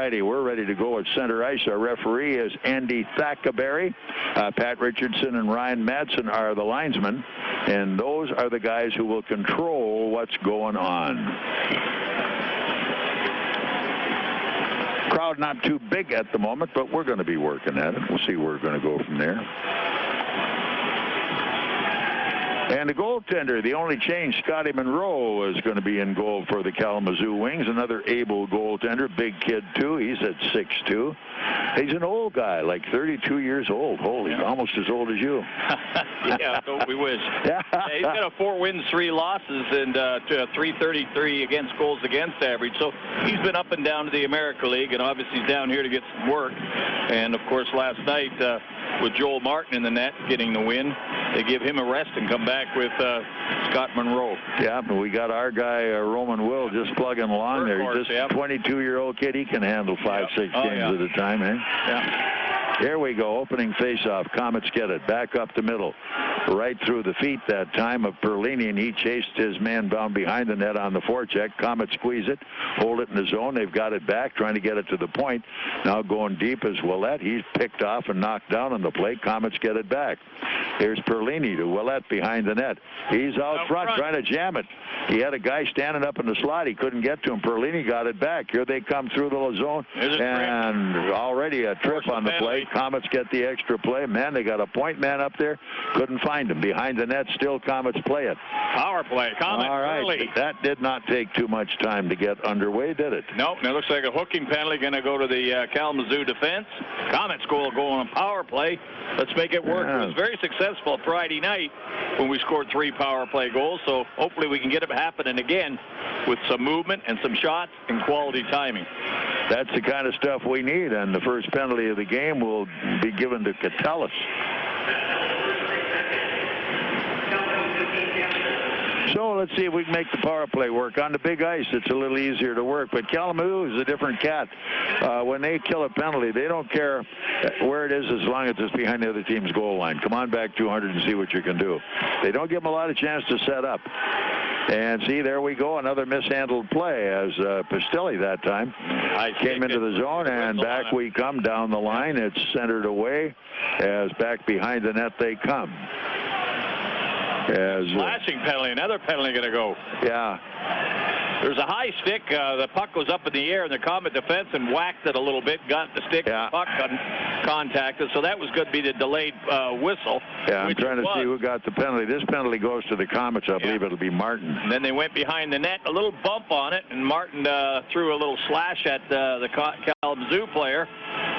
righty, we're ready to go at center ice. Our referee is Andy Thackaberry. Pat Richardson and Ryan Madsen are the linesmen, and those are the guys who will control what's going on. Crowd not too big at the moment, but we're going to be working at it. We'll see where we're going to go from there. And the goaltender, the only change, Scotty Monroe, is going to be in goal for the Kalamazoo Wings. Another able goaltender, big kid too. He's at 6'2". He's an old guy, like 32 years old. Holy, almost as old as you. Yeah, don't we wish. Yeah, he's got a 4 wins, 3 losses, and .333 against goals against average. So he's been up and down to the America League, and obviously he's down here to get some work. And of course, last night with Joel Martin in the net getting the win, they give him a rest and come back with Scott Monroe. Yeah, but we got our guy Roman Will just plugging along there. He's just a 22-year-old kid. He can handle 5-6 games at a time, eh? Yeah. Here we go, opening faceoff. Komets get it back up the middle, right through the feet that time of Perlini, and he chased his man down behind the net on the forecheck. Komets squeeze it, hold it in the zone. They've got it back, trying to get it to the point. Now going deep is Ouellette. He's picked off and knocked down on the plate. Komets get it back. Here's Perlini to Ouellette behind the net. He's out front trying to jam it. He had a guy standing up in the slot. He couldn't get to him. Perlini got it back. Here they come through the zone, and already a trip on the play. Komets get the extra play. Man, they got a point man up there. Couldn't find him. Behind the net, still Komets play it. Power play. Komets early. That did not take too much time to get underway, did it? Nope. It looks like a hooking penalty going to go to the Kalamazoo defense. Komets goal going on power play. Let's make it work. It was very successful Friday night when we scored 3 power play goals. So hopefully we can get it happening again with some movement and some shots and quality timing. That's the kind of stuff we need, and the first penalty of the game will be given to Catellis. So let's see if we can make the power play work. On the big ice, it's a little easier to work, but Kalamazoo is a different cat. When they kill a penalty, they don't care where it is as long as it's behind the other team's goal line. Come on back 200 and see what you can do. They don't give them a lot of chance to set up. And see, there we go, another mishandled play as Pistilli that time came into the zone, and back we come down the line. It's centered away as back behind the net they come. As slashing penalty, another penalty going to go. Yeah. There's a high stick. The puck goes up in the air, and the Komet defense and whacked it a little bit, got the stick, the puck contacted. So that was going to be the delayed whistle. Yeah, I'm trying to see who got the penalty. This penalty goes to the Komets. I believe it'll be Martin. And then they went behind the net, a little bump on it, and Martin threw a little slash at the Kalamazoo player.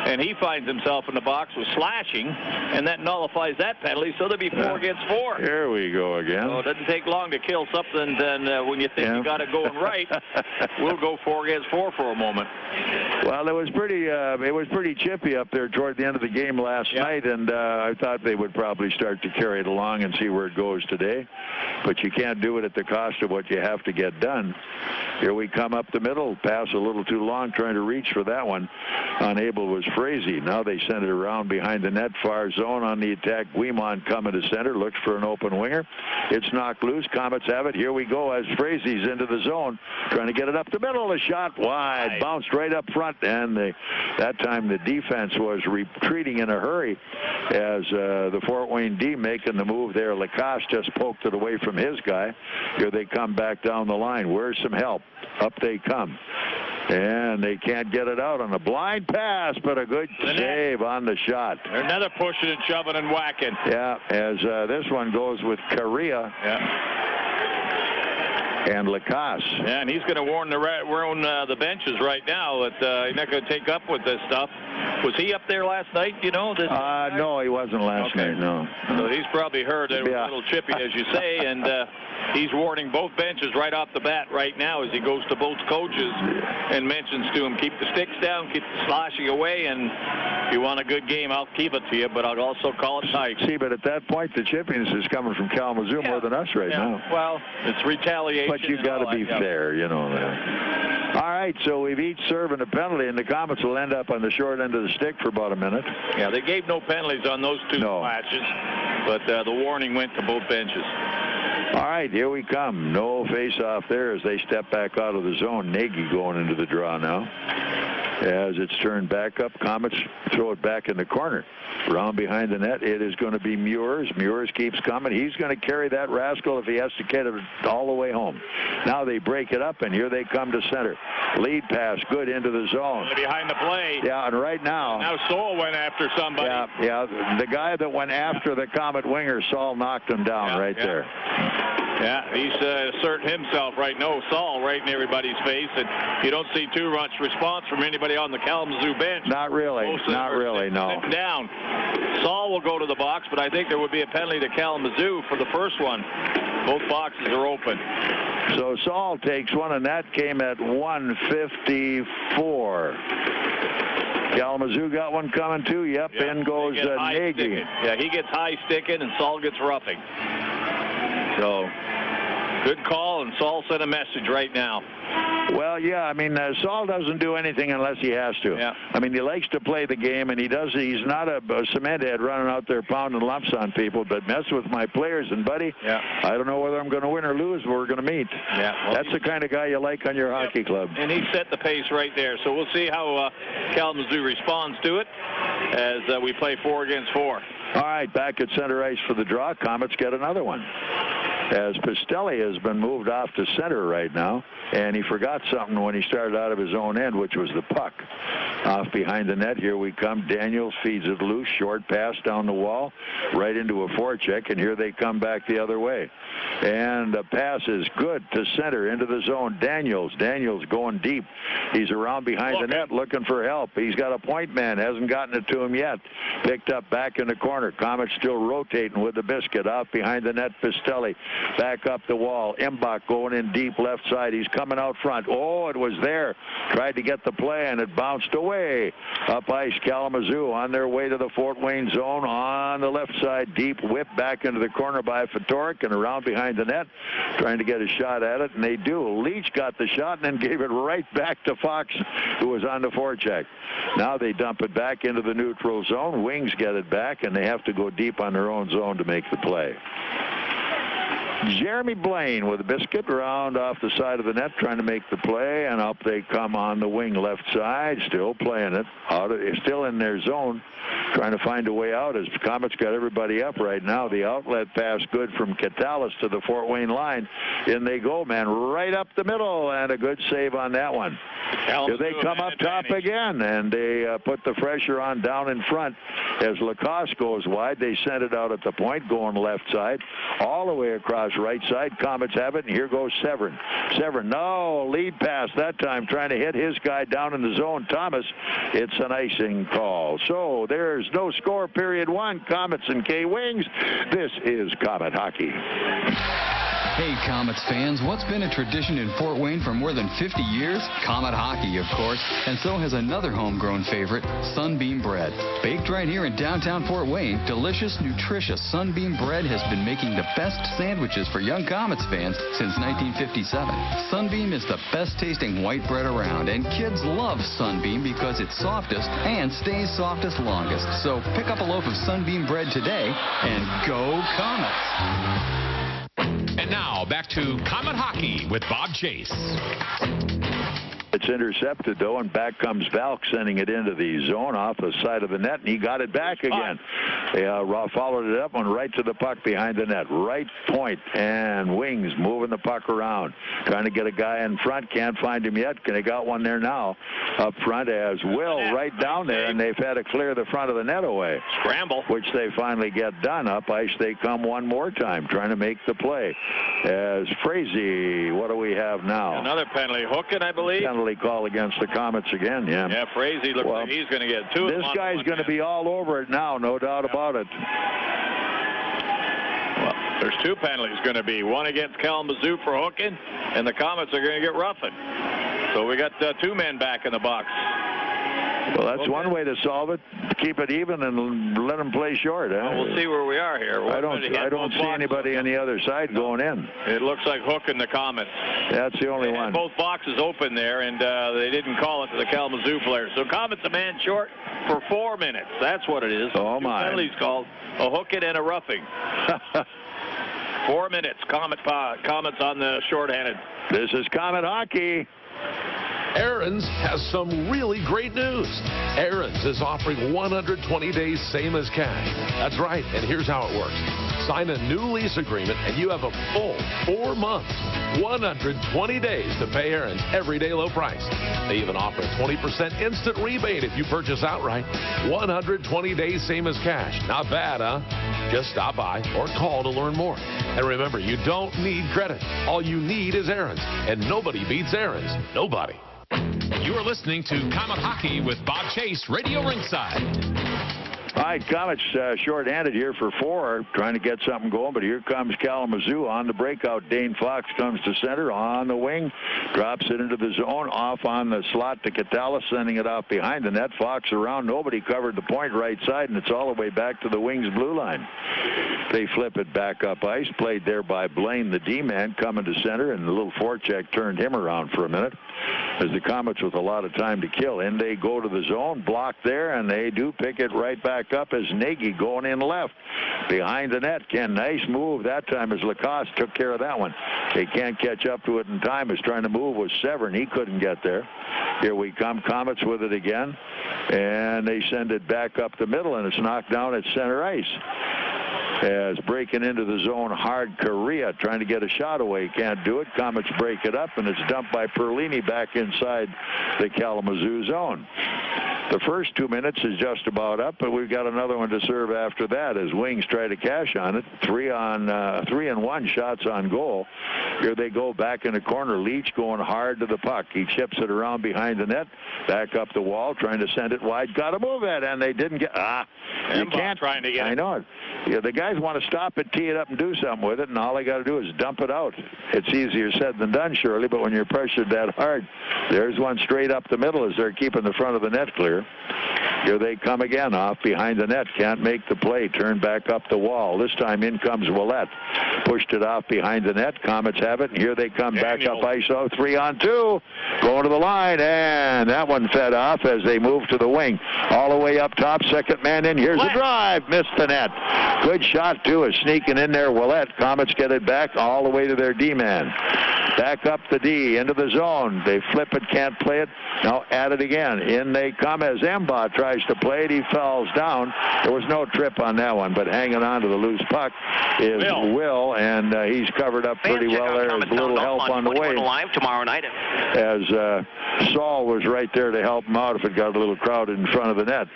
And he finds himself in the box with slashing, and that nullifies that penalty, so there'll be 4 against 4. Here we go again. So it doesn't take long to kill something, then when you think you got it going right, we'll go 4 against 4 for a moment. Well, it was pretty chippy up there toward the end of the game last night, and I thought they would probably start to carry it along and see where it goes today. But you can't do it at the cost of what you have to get done. Here we come up the middle, pass a little too long, trying to reach for that one. Unable was Frazee. Now they send it around behind the net, far zone on the attack. Guimond coming to center, looks for an open winger. It's knocked loose. Komets have it. Here we go as Frazee's into the zone, trying to get it up the middle. The shot wide, bounced right up front, and that time the defense was retreating in a hurry as the Fort Wayne D making the move there. Lacoste just poked it away from his guy. Here they come back down the line. Where's some help? Up they come. And they can't get it out on a blind pass, but a good save on the shot. Another pushing and shoving and whacking. Yeah, as this one goes with Correa. And Lacoste. Yeah, and he's going to warn the benches right now that he's not going to take up with this stuff. Was he up there last night, you know? No, he wasn't last night, no. So he's probably heard that it was a little chippy, as you say, and he's warning both benches right off the bat right now as he goes to both coaches and mentions to him, keep the sticks down, keep the sloshing away, and if you want a good game, I'll keep it to you, but I'll also call it night. See, but at that point, the chippiness is coming from Kalamazoo more than us right now. Well, it's retaliation. But you've got to be fair, you know that. All right, so we've each serving a penalty, and the Komets will end up on the short end of the stick for about a minute. Yeah, they gave no penalties on those two matches, but the warning went to both benches. All right, here we come. No face-off there as they step back out of the zone. Nagy going into the draw now. As it's turned back up, Komets throw it back in the corner. Round behind the net, it is going to be Muirs. Muirs keeps coming. He's going to carry that rascal if he has to get it all the way home. Now they break it up, and here they come to center. Lead pass, good into the zone. Behind the play. Yeah, and right now. Now Saul went after somebody. Yeah. The guy that went after the Komet winger, Saul knocked him down there. Yeah, he's asserting himself right now. Saul right in everybody's face, and you don't see too much response from anybody on the Kalamazoo bench. Not really. Not really, no. Sitting down. Saul will go to the box, but I think there would be a penalty to Kalamazoo for the first one. Both boxes are open. So Saul takes one, and that came at 1:54. Kalamazoo got one coming too. Yep, in goes Nagy. Yeah, he gets high sticking, and Saul gets roughing. So, good call, and Saul sent a message right now. Well, yeah, I mean, Saul doesn't do anything unless he has to. Yeah. I mean, he likes to play the game, and he's not a cement head running out there pounding lumps on people, but mess with my players, and buddy, I don't know whether I'm going to win or lose, but we're going to meet. Yeah. Well, that's the kind of guy you like on your hockey club. And he set the pace right there, so we'll see how Kalamazoo responds to it as we play 4 against 4. All right, back at center ice for the draw. Komets get another one. As Pistilli has been moved off to center right now, and he forgot something when he started out of his own end, which was the puck. Off behind the net, here we come. Daniels feeds it loose, short pass down the wall, right into a forecheck, and here they come back the other way. And the pass is good to center, into the zone. Daniels going deep. He's around behind the net looking for help. He's got a point man, hasn't gotten it to him yet. Picked up back in the corner. Komets still rotating with the biscuit. Out behind the net, Pistilli. Back up the wall. Imbach going in deep left side. He's coming out front. Oh, it was there. Tried to get the play, and it bounced away. Up ice, Kalamazoo on their way to the Fort Wayne zone on the left side. Deep whip back into the corner by Fatorik and around behind the net, trying to get a shot at it, and they do. Leach got the shot and then gave it right back to Fox, who was on the forecheck. Now they dump it back into the neutral zone. Wings get it back, and they have to go deep on their own zone to make the play. Jeremy Blaine with a biscuit around off the side of the net, trying to make the play, and up they come on the wing left side, still playing it, still in their zone, trying to find a way out as Komets got everybody up right now. The outlet pass good from Catalyst to the Fort Wayne line. In they go, man, right up the middle, and a good save on that one. Here they come up top again, and they put the pressure on down in front. As Lacoste goes wide, they send it out at the point, going left side, all the way across right side. Komets have it, and here goes Severin. No, lead pass that time, trying to hit his guy down in the zone, Thomas. It's an icing call. So there's no score, period 1. Komets and K-Wings. This is Komet Hockey. Hey, Komets fans, what's been a tradition in Fort Wayne for more than 50 years? Komet Hockey, of course, and so has another homegrown favorite, Sunbeam Bread. Baked right here in downtown Fort Wayne, delicious, nutritious Sunbeam Bread has been making the best sandwiches for young Komets fans since 1957. Sunbeam is the best-tasting white bread around, and kids love Sunbeam because it's softest and stays softest longest. So pick up a loaf of Sunbeam Bread today and go Komets! And now, back to Komet Hockey with Bob Chase. It's intercepted, though, and back comes Valk, sending it into the zone off the side of the net, and he got it back again. Followed it up and right to the puck behind the net. Right point, and Wings moving the puck around. Trying to get a guy in front. Can't find him yet. They got one there now. Up front as Will right down there, and they've had to clear the front of the net away. Scramble. Which they finally get done. Up ice they come one more time, trying to make the play. As Frazee, what do we have now? Another penalty. Hooking, I believe. Penalty call against the Komets again, yeah. Yeah, Frazee looks like he's going to get 2. This guy's going to be all over it now, no doubt about it. Well, there's 2 penalties going to be. One against Kalamazoo for hooking, and the Komets are going to get roughing. So we got 2 men back in the box. Well, that's one way to solve it. Keep it even and let them play short. Huh? Well, we'll see where we are here. I don't see anybody on the other side going in. It looks like hooking the Komets. That's the only one. Both boxes open there, and they didn't call it to the Kalamazoo players. So Komets a man short for 4 minutes. That's what it is. Oh, my. 2 penalties called, a hooking and a roughing. 4 minutes. Komets on the shorthanded. This is Komet Hockey. Aaron's has some really great news. Aaron's is offering 120 days same as cash. That's right, and here's how it works. Sign a new lease agreement and you have a full 4 months, 120 days to pay Aaron's everyday low price. They even offer a 20% instant rebate if you purchase outright. 120 days same as cash. Not bad, huh? Just stop by or call to learn more. And remember, you don't need credit. All you need is Aaron's. And nobody beats Aaron's. Nobody. You are listening to Comet Hockey with Bob Chase, Radio Ringside. All right, Komets short-handed here for 4, trying to get something going, but here comes Kalamazoo on the breakout. Dane Fox comes to center on the wing, drops it into the zone, off on the slot to Catala, sending it off behind the net. Fox around, nobody covered the point right side, and it's all the way back to the Wings blue line. They flip it back up ice, played there by Blaine, the D-man, coming to center, and the little forecheck turned him around for a minute. As the Komets with a lot of time to kill. In they go to the zone, blocked there, and they do pick it right back up as Nagy going in left. Behind the net, Ken, nice move that time as Lacoste took care of that one. They can't catch up to it in time. As trying to move was Severn. He couldn't get there. Here we come, Komets with it again, and they send it back up the middle, and it's knocked down at center ice. As breaking into the zone hard, Correa trying to get a shot away. Can't do it. Komets break it up, and it's dumped by Perlini back inside the Kalamazoo zone. The first 2 minutes is just about up, but we've got another one to serve after that as Wings try to cash on it. 3-on-1 shots on goal. Here they go back in the corner. Leach going hard to the puck. He chips it around behind the net, back up the wall, trying to send it wide. Got to move it, and they didn't get. You can't. Trying to get it. I know it. Yeah, the guys want to stop it, tee it up, and do something with it, and all they got to do is dump it out. It's easier said than done, surely, but when you're pressured that hard, there's one straight up the middle as they're keeping the front of the net clear. Here they come again, off behind the net. Can't make the play. Turn back up the wall. This time in comes Ouellette. Pushed it off behind the net. Komets have it, and here they come back up ice. 3-on-2. Going to the line, and that one fed off as they move to the wing. All the way up top, second man in. Here's a drive. Missed the net. Good shot, too, is sneaking in there. Ouellette. Komets get it back all the way to their D-man. Back up the D, into the zone. They flip it, can't play it. Now at it again. In they come as Emba tries to play it. He falls down. There was no trip on that one, but hanging on to the loose puck is Will, and he's covered up pretty well there. There's a little help on the way. Live tomorrow night. As Saul was right there to help him out if it got a little crowded in front of the net.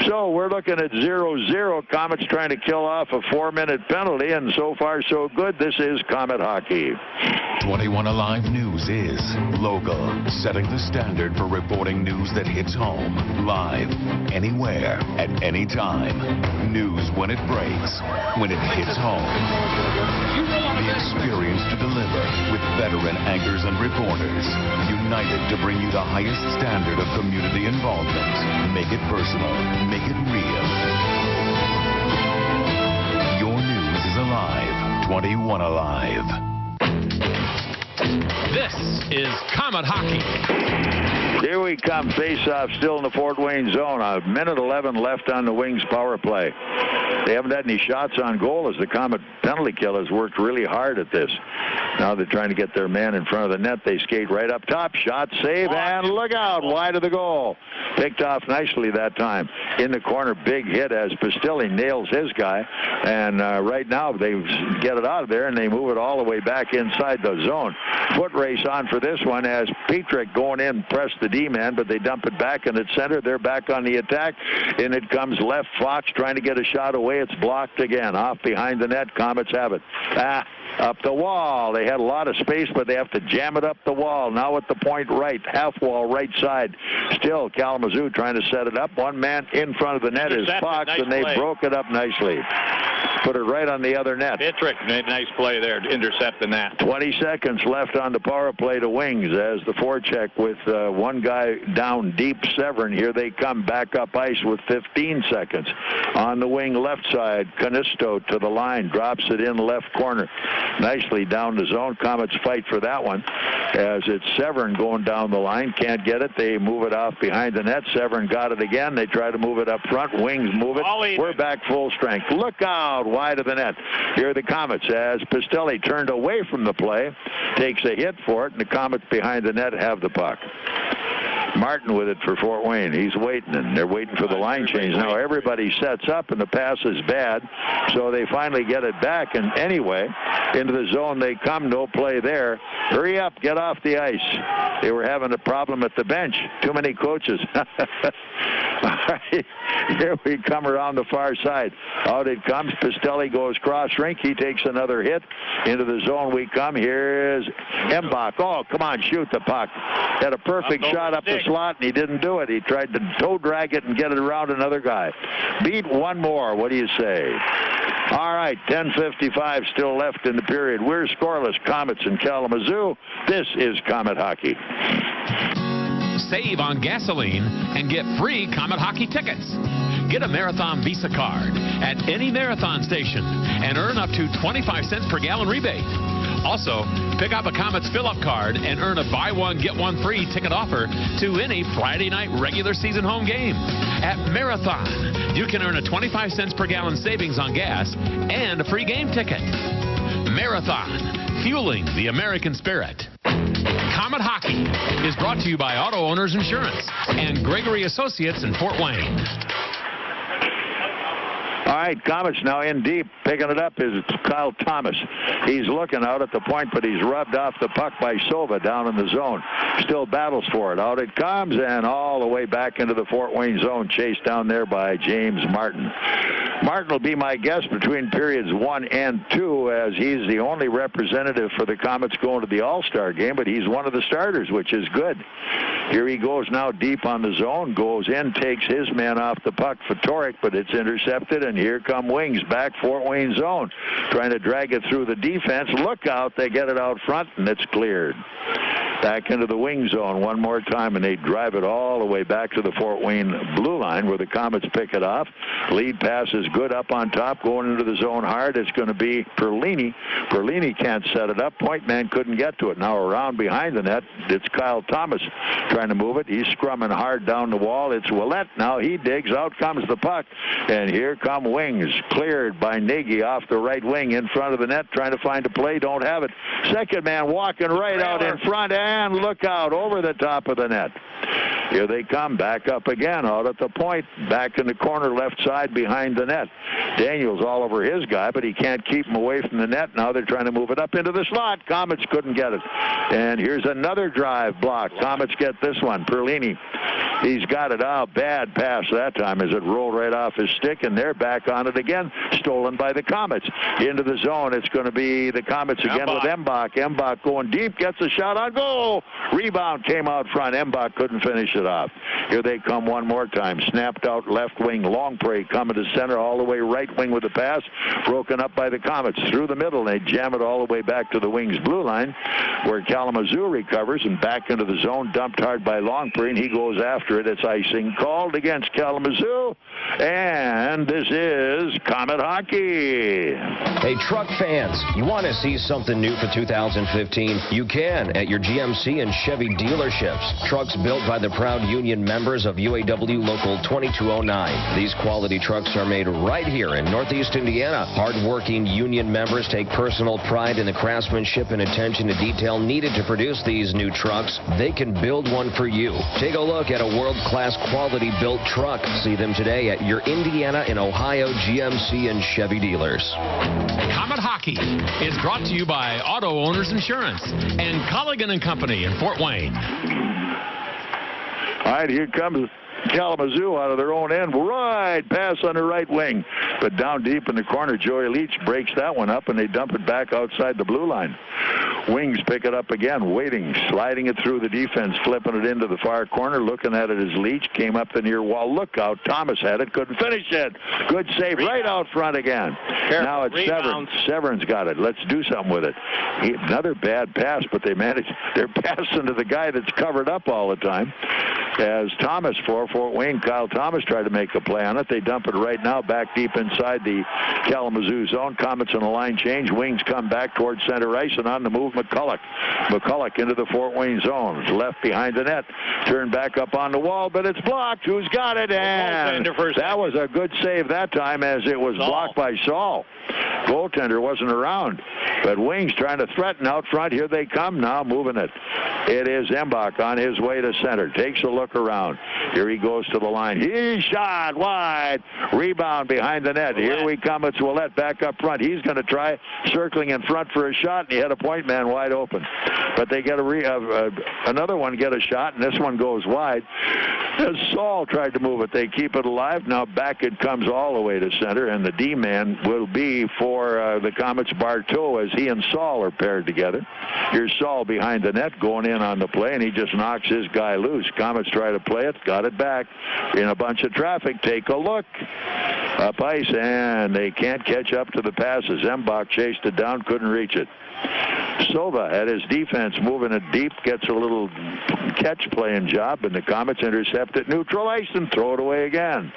So we're looking at 0-0. Komets trying to kill off a 4-minute penalty, and so far so good. This is Komet Hockey. 21 Alive News is local, setting the standard for reporting news that hits home, live, anywhere, at any time. News when it breaks, when it hits home. The experience to deliver with veteran anchors and reporters, united to bring you the highest standard of community involvement. Make it personal, make it real. Your news is alive. 21 Alive. This is Komet Hockey. Here we come, face-off still in the Fort Wayne zone. 1:11 left on the Wings power play. They haven't had any shots on goal as the Komet penalty kill has worked really hard at this. Now they're trying to get their man in front of the net. They skate right up top. Shot, save, and look out, wide of the goal. Picked off nicely that time. In the corner, big hit as Pistilli nails his guy. And right now they get it out of there, and they move it all the way back inside the zone. Foot race on for this one as Petrick going in, pressed the D-man, but they dump it back in the center. They're back on the attack. In it comes left. Fox trying to get a shot away. It's blocked again. Off behind the net. Komets have it. Up the wall. They had a lot of space, but they have to jam it up the wall. Now at the point right, half wall right side. Still Kalamazoo trying to set it up. One man in front of the net is Fox, and they broke it up nicely. Put it right on the other net. Petrick made a nice play there, intercepting that. 20 seconds left on the power play to Wings as the forecheck with one guy down deep, Severn. Here they come back up ice with 15 seconds. On the wing left side, Canisto to the line, drops it in left corner. Nicely down the zone. Komets fight for that one as it's Severn going down the line. Can't get it. They move it off behind the net. Severn got it again. They try to move it up front. Wings move it. We're back full strength. Look out, wide of the net. Here are the Komets as Pistilli turned away from the play, takes a hit for it, and the Komets behind the net have the puck. Martin with it for Fort Wayne. He's waiting, and they're waiting for the line change. Now everybody sets up, and the pass is bad, so they finally get it back. And anyway, into the zone they come. No play there. Hurry up, get off the ice. They were having a problem at the bench. Too many coaches. All right, here we come around the far side. Out it comes. Pistilli goes cross rink. He takes another hit. Into the zone we come. Here's Embach. Oh, come on, shoot the puck. Had a perfect shot up the slot, and he didn't do it. He tried to toe drag it and get it around another guy. Beat one more. What do you say? All right, 10:55 still left in the period. We're scoreless. Komets in Kalamazoo. This is Komet Hockey. Save on gasoline and get free Komet Hockey tickets. Get a Marathon Visa card at any Marathon station and earn up to 25 cents per gallon rebate. Also, pick up a Komets fill-up card and earn a buy one, get one free ticket offer to any Friday night regular season home game. At Marathon, you can earn a 25 cents per gallon savings on gas and a free game ticket. Marathon, fueling the American spirit. Komet Hockey is brought to you by Auto Owners Insurance and Gregory Associates in Fort Wayne. All right, Komets now in deep. Picking it up is Kyle Thomas. He's looking out at the point, but he's rubbed off the puck by Sova down in the zone. Still battles for it. Out it comes, and all the way back into the Fort Wayne zone, chased down there by James Martin. Martin will be my guest between periods 1 and 2, as he's the only representative for the Komets going to the All-Star game, but he's one of the starters, which is good. Here he goes now deep on the zone, goes in, takes his man off the puck for Torek, but it's intercepted, and here come Wings back Fort Wayne zone, trying to drag it through the defense. Look out, they get it out front, and it's cleared. Back into the wing zone one more time, and they drive it all the way back to the Fort Wayne blue line where the Komets pick it off. Lead pass is good up on top, going into the zone hard. It's going to be Perlini. Perlini can't set it up. Point man couldn't get to it. Now around behind the net, it's Kyle Thomas trying to move it. He's scrumming hard down the wall. It's Willett. Now he digs. Out comes the puck, and here come Wings. Cleared by Nagy off the right wing in front of the net, trying to find a play. Don't have it. Second man walking right out in front, and look out over the top of the net. Here they come, back up again, out at the point, back in the corner left side behind the net. Daniels all over his guy, but he can't keep him away from the net. Now they're trying to move it up into the slot. Komets couldn't get it. And here's another drive block. Komets get this one. Perlini, he's got it out. Bad pass that time as it rolled right off his stick, and they're back on it again. Stolen by the Komets. Into the zone, it's going to be the Komets again with Embach. Embach going deep, gets a shot on goal. Rebound came out front. Embach couldn't finish it off. Here they come one more time. Snapped out left wing. Longpre coming to center all the way right wing with the pass. Broken up by the Komets through the middle. They jam it all the way back to the Wings blue line where Kalamazoo recovers and back into the zone. Dumped hard by Longpre, and he goes after it. It's icing called against Kalamazoo. And this is Komet Hockey. Hey, truck fans, you want to see something new for 2015? You can at your GMC and Chevy dealerships. Trucks built by the proud union members of UAW Local 2209. These quality trucks are made right here in Northeast Indiana. Hard-working union members take personal pride in the craftsmanship and attention to detail needed to produce these new trucks. They can build one for you. Take a look at a world-class quality-built truck. See them today at your Indiana and Ohio GMC and Chevy dealers. Komet Hockey is brought to you by Auto Owners Insurance and Colligan & Company in Fort Wayne. All right, here comes Kalamazoo out of their own end. Right pass on the right wing. But down deep in the corner, Joey Leach breaks that one up, and they dump it back outside the blue line. Wings pick it up again, waiting, sliding it through the defense, flipping it into the far corner, looking at it as Leach came up the near wall. Look out, Thomas had it, couldn't finish it. Good save right out front again. Careful. Now it's Severn. Severn's got it. Let's do something with it. Another bad pass, but they managed. They're passing to the guy that's covered up all the time. As Thomas for Fort Wayne. Kyle Thomas tried to make a play on it. They dump it right now back deep inside the Kalamazoo zone. Komets on a line change. Wings come back towards center ice, and on the move, McCulloch. McCulloch into the Fort Wayne zone. Left behind the net. Turned back up on the wall, but it's blocked. Who's got it? And that was a good save that time, as it was blocked by Saul. Goaltender wasn't around, but Wings trying to threaten out front. Here they come now, moving it. It is Embach on his way to center. Takes a look around. Here he goes to the line. He shot wide. Rebound behind the net. Here we come. It's Ouellette back up front. He's going to try circling in front for a shot, and he had a point man wide open. But they get another one get a shot, and this one goes wide. As Saul tried to move it, they keep it alive. Now back it comes all the way to center, and the D-man will be for the Komets Bartow, as he and Saul are paired together. Here's Saul behind the net going in on the play, and he just knocks his guy loose. Komets try to play it, got it back in a bunch of traffic. Take a look. Up ice, and they can't catch up to the passes. Embach chased it down, couldn't reach it. Silva at his defense, moving it deep, gets a little catch playing job, and the Komets intercept it neutral ice and throw it away again.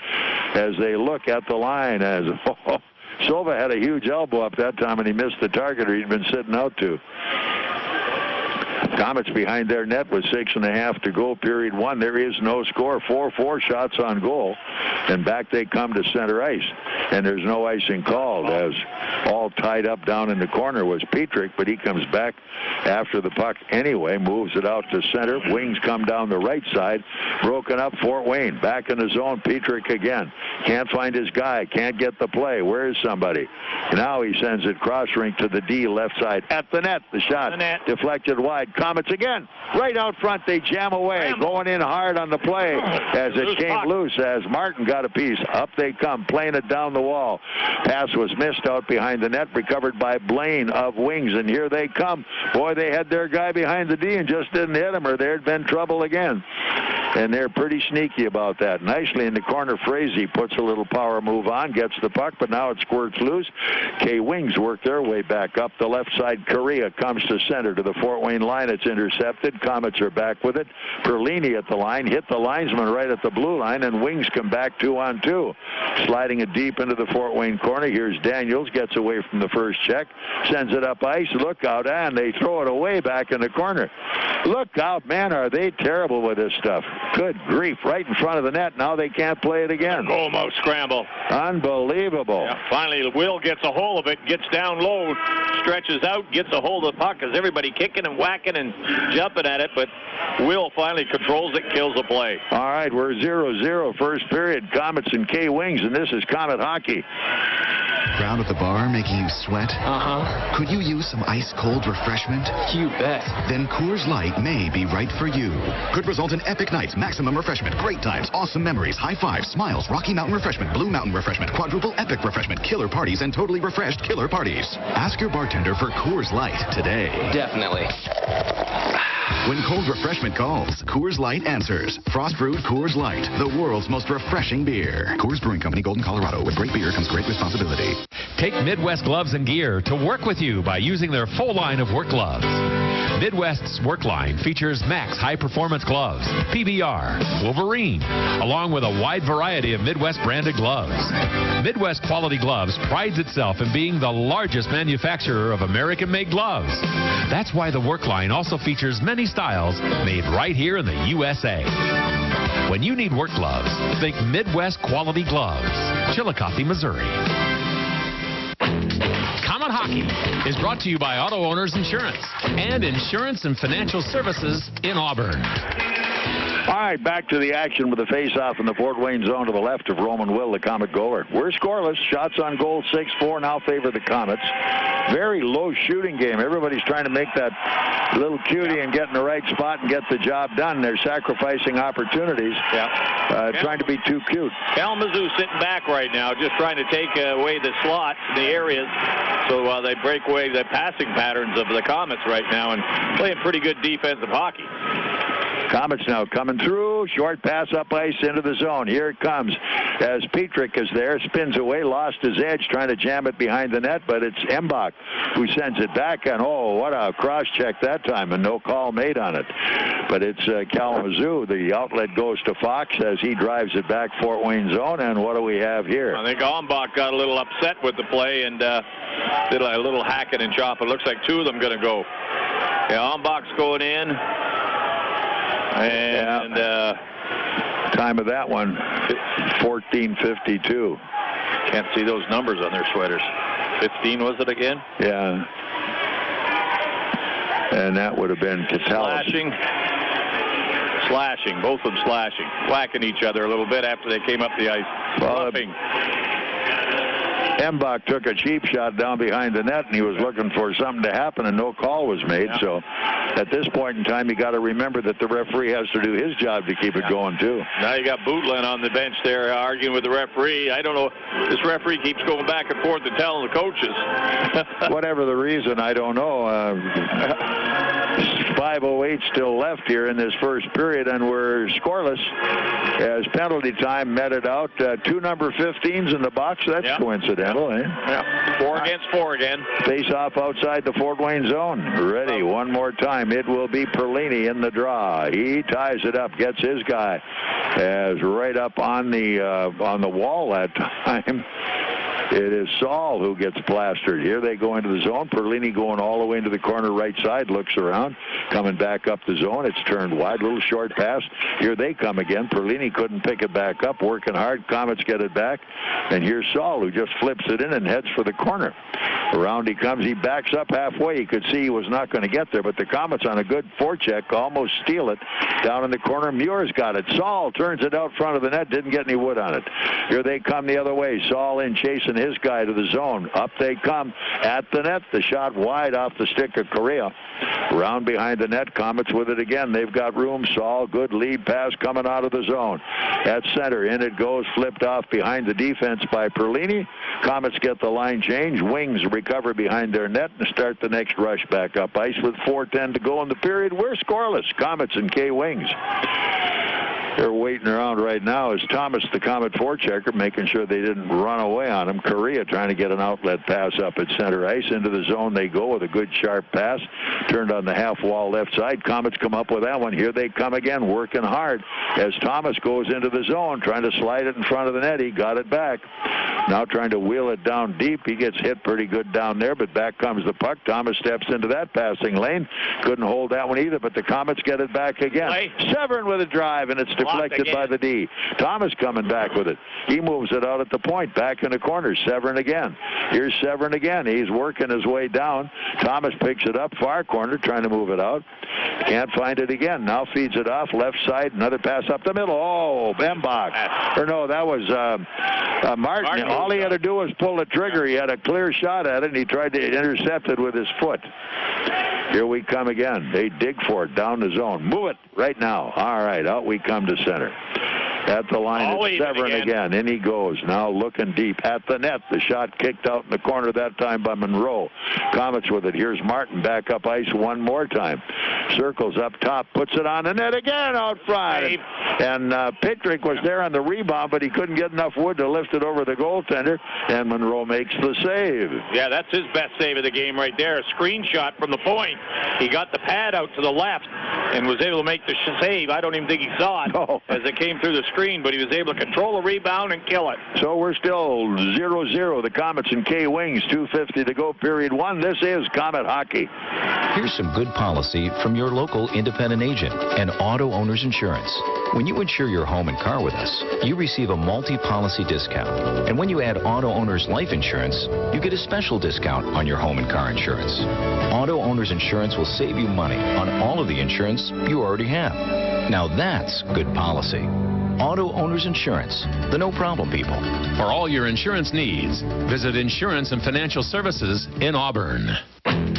As they look at the line, as Silva had a huge elbow up that time, and he missed the target he'd been sitting out to. Komets behind their net with 6.5 to go, period one. There is no score. 4-4 shots on goal, and back they come to center ice, and there's no icing called, as all tied up down in the corner was Petrick, but he comes back after the puck anyway, moves it out to center. Wings come down the right side, broken up. Fort Wayne back in the zone. Petrick again, can't find his guy, can't get the play. Where is somebody? Now he sends it cross rink to the D left side at the net. The shot deflected wide. Komets again, right out front. They jam away, going in hard on the play as it came loose, as Martin got a piece. Up they come, playing it down the wall. Pass was missed out behind the net, recovered by Blaine of Wings, and here they come. Boy, they had their guy behind the D and just didn't hit him, or there'd been trouble again. And they're pretty sneaky about that. Nicely in the corner, Frazee puts a little power move on, gets the puck, but now it squirts loose. Wings work their way back up the left side. Correa comes to center to the Fort Wayne line. It's intercepted. Komets are back with it. Perlini at the line, hit the linesman right at the blue line, and Wings come back 2-on-2. Sliding it deep into the Fort Wayne corner. Here's Daniels, gets away from the first check, sends it up ice. Look out, and they throw it away back in the corner. Look out, man, are they terrible with this stuff. Good grief, right in front of the net. Now they can't play it again. Almost scramble. Unbelievable. Yeah, finally, Will gets a hold of it, gets down low, stretches out, gets a hold of the puck, as everybody kicking and whacking and jumping at it, but Will finally controls it, kills the play. All right, we're 0-0 first period. Komets and K-Wings, and this is Komet hockey. Crowd at the bar making you sweat? Uh-huh. Could you use some ice-cold refreshment? You bet. Then Coors Light may be right for you. Could result in epic nights, maximum refreshment, great times, awesome memories, high fives, smiles, Rocky Mountain refreshment, Blue Mountain refreshment, quadruple epic refreshment, killer parties, and totally refreshed killer parties. Ask your bartender for Coors Light today. Definitely. When cold refreshment calls, Coors Light answers. Frost brewed Coors Light, the world's most refreshing beer. Coors Brewing Company, Golden, Colorado. With great beer comes great responsibility. Take Midwest Gloves and Gear to work with you by using their full line of work gloves. Midwest's work line features Max high-performance gloves, PBR, Wolverine, along with a wide variety of Midwest branded gloves. Midwest Quality Gloves prides itself in being the largest manufacturer of American-made gloves. That's why the work line also features many styles made right here in the USA. When you need work gloves, think Midwest Quality Gloves, Chillicothe, Missouri. Komet Hockey is brought to you by Auto Owners Insurance and Insurance and Financial Services in Auburn. All right, back to the action with the face-off in the Fort Wayne zone to the left of Roman Will, the Komet goaler. We're scoreless. Shots on goal, 6-4, now favor the Komets. Very low shooting game. Everybody's trying to make that little cutie and get in the right spot and get the job done. They're sacrificing opportunities, trying to be too cute. Kalamazoo sitting back right now, just trying to take away the slot, the areas, so they break away the passing patterns of the Komets right now and playing pretty good defensive hockey. Komets now coming through. Short pass up ice into the zone. Here it comes as Petrick is there. Spins away, lost his edge, trying to jam it behind the net, but it's Embach who sends it back. And, oh, what a cross-check that time, and no call made on it. But it's Kalamazoo. The outlet goes to Fox as he drives it back Fort Wayne zone. And what do we have here? I think Embach got a little upset with the play and did a little hacking and chop. It looks like two of them going to go. Yeah, Embach's going in. And time of that one, 14:52. Can't see those numbers on their sweaters. 15 was it again? Yeah. And that would have been Catalyst. Slashing, both of them slashing, whacking each other a little bit after they came up the ice. Roughing. Embach took a cheap shot down behind the net, and he was looking for something to happen, and no call was made. Yeah. So at this point in time, you got to remember that the referee has to do his job to keep it going, too. Now you got Bootlin on the bench there arguing with the referee. I don't know. This referee keeps going back and forth and telling the coaches. Whatever the reason, I don't know. 5:08 still left here in this first period, and we're scoreless as penalty time meted out. Two number 15s in the box. That's coincidental, eh? Yeah. 4 against 4 again. Face off outside the Fort Wayne zone. Ready one more time. It will be Perlini in the draw. He ties it up, gets his guy as right up on the wall that time. It is Saul who gets plastered. Here they go into the zone. Perlini going all the way into the corner right side, looks around, coming back up the zone. It's turned wide, little short pass. Here they come again. Perlini couldn't pick it back up, working hard. Komets get it back. And here's Saul who just flips it in and heads for the corner. Around he comes. He backs up halfway. You could see he was not going to get there, but the Komets on a good forecheck almost steal it. Down in the corner, Muir's got it. Saul turns it out front of the net, didn't get any wood on it. Here they come the other way. Saul in chasing his guy to the zone. Up they come at the net. The shot wide off the stick of Correa. Round behind the net. Komets with it again. They've got room. Saul, good lead pass coming out of the zone. At center, in it goes, flipped off behind the defense by Perlini. Komets get the line change. Wings recover behind their net and start the next rush back up ice with 4:10 to go in the period. We're scoreless. Komets and K-Wings. They're waiting around right now is Thomas, the Komet forechecker, making sure they didn't run away on him. Correa trying to get an outlet pass up at center ice. Into the zone they go with a good sharp pass. Turned on the half wall left side. Komets come up with that one. Here they come again, working hard as Thomas goes into the zone, trying to slide it in front of the net. He got it back. Now trying to wheel it down deep. He gets hit pretty good down there, but back comes the puck. Thomas steps into that passing lane. Couldn't hold that one either, but the Komets get it back again. Severn with a drive, and it's deflected by the D. Thomas coming back with it. He moves it out at the point, back in the corner. Severn again. Here's Severn again. He's working his way down. Thomas picks it up, far corner, trying to move it out. Can't find it again. Now feeds it off, left side, another pass up the middle. Oh, Bembach. Or no, that was Martin. All he had to do was pull the trigger. He had a clear shot at it, and he tried to intercept it with his foot. Here we come again. They dig for it down the zone. Move it right now. All right, out we come to center. At the line, it's Severn again. In he goes. Now looking deep at the net. The shot kicked out in the corner that time by Monroe. Komets with it. Here's Martin back up ice one more time. Circles up top. Puts it on the net again out front. And Petrick was there on the rebound, but he couldn't get enough wood to lift it over the goaltender. And Monroe makes the save. Yeah, that's his best save of the game right there. A screenshot from the point. He got the pad out to the left and was able to make the save. I don't even think he saw it as it came through the screen, but he was able to control the rebound and kill it. So we're still 0-0. The Komets and K-Wings, 2:50 to go, period one. This is Komet Hockey. Here's some good policy from your local independent agent and Auto Owners Insurance. When you insure your home and car with us, you receive a multi-policy discount. And when you add Auto Owners Life Insurance, you get a special discount on your home and car insurance. Auto Owners Insurance will save you money on all of the insurance you already have. Now that's good policy. Auto Owners Insurance, the no-problem people. For all your insurance needs, visit Insurance and Financial Services in Auburn.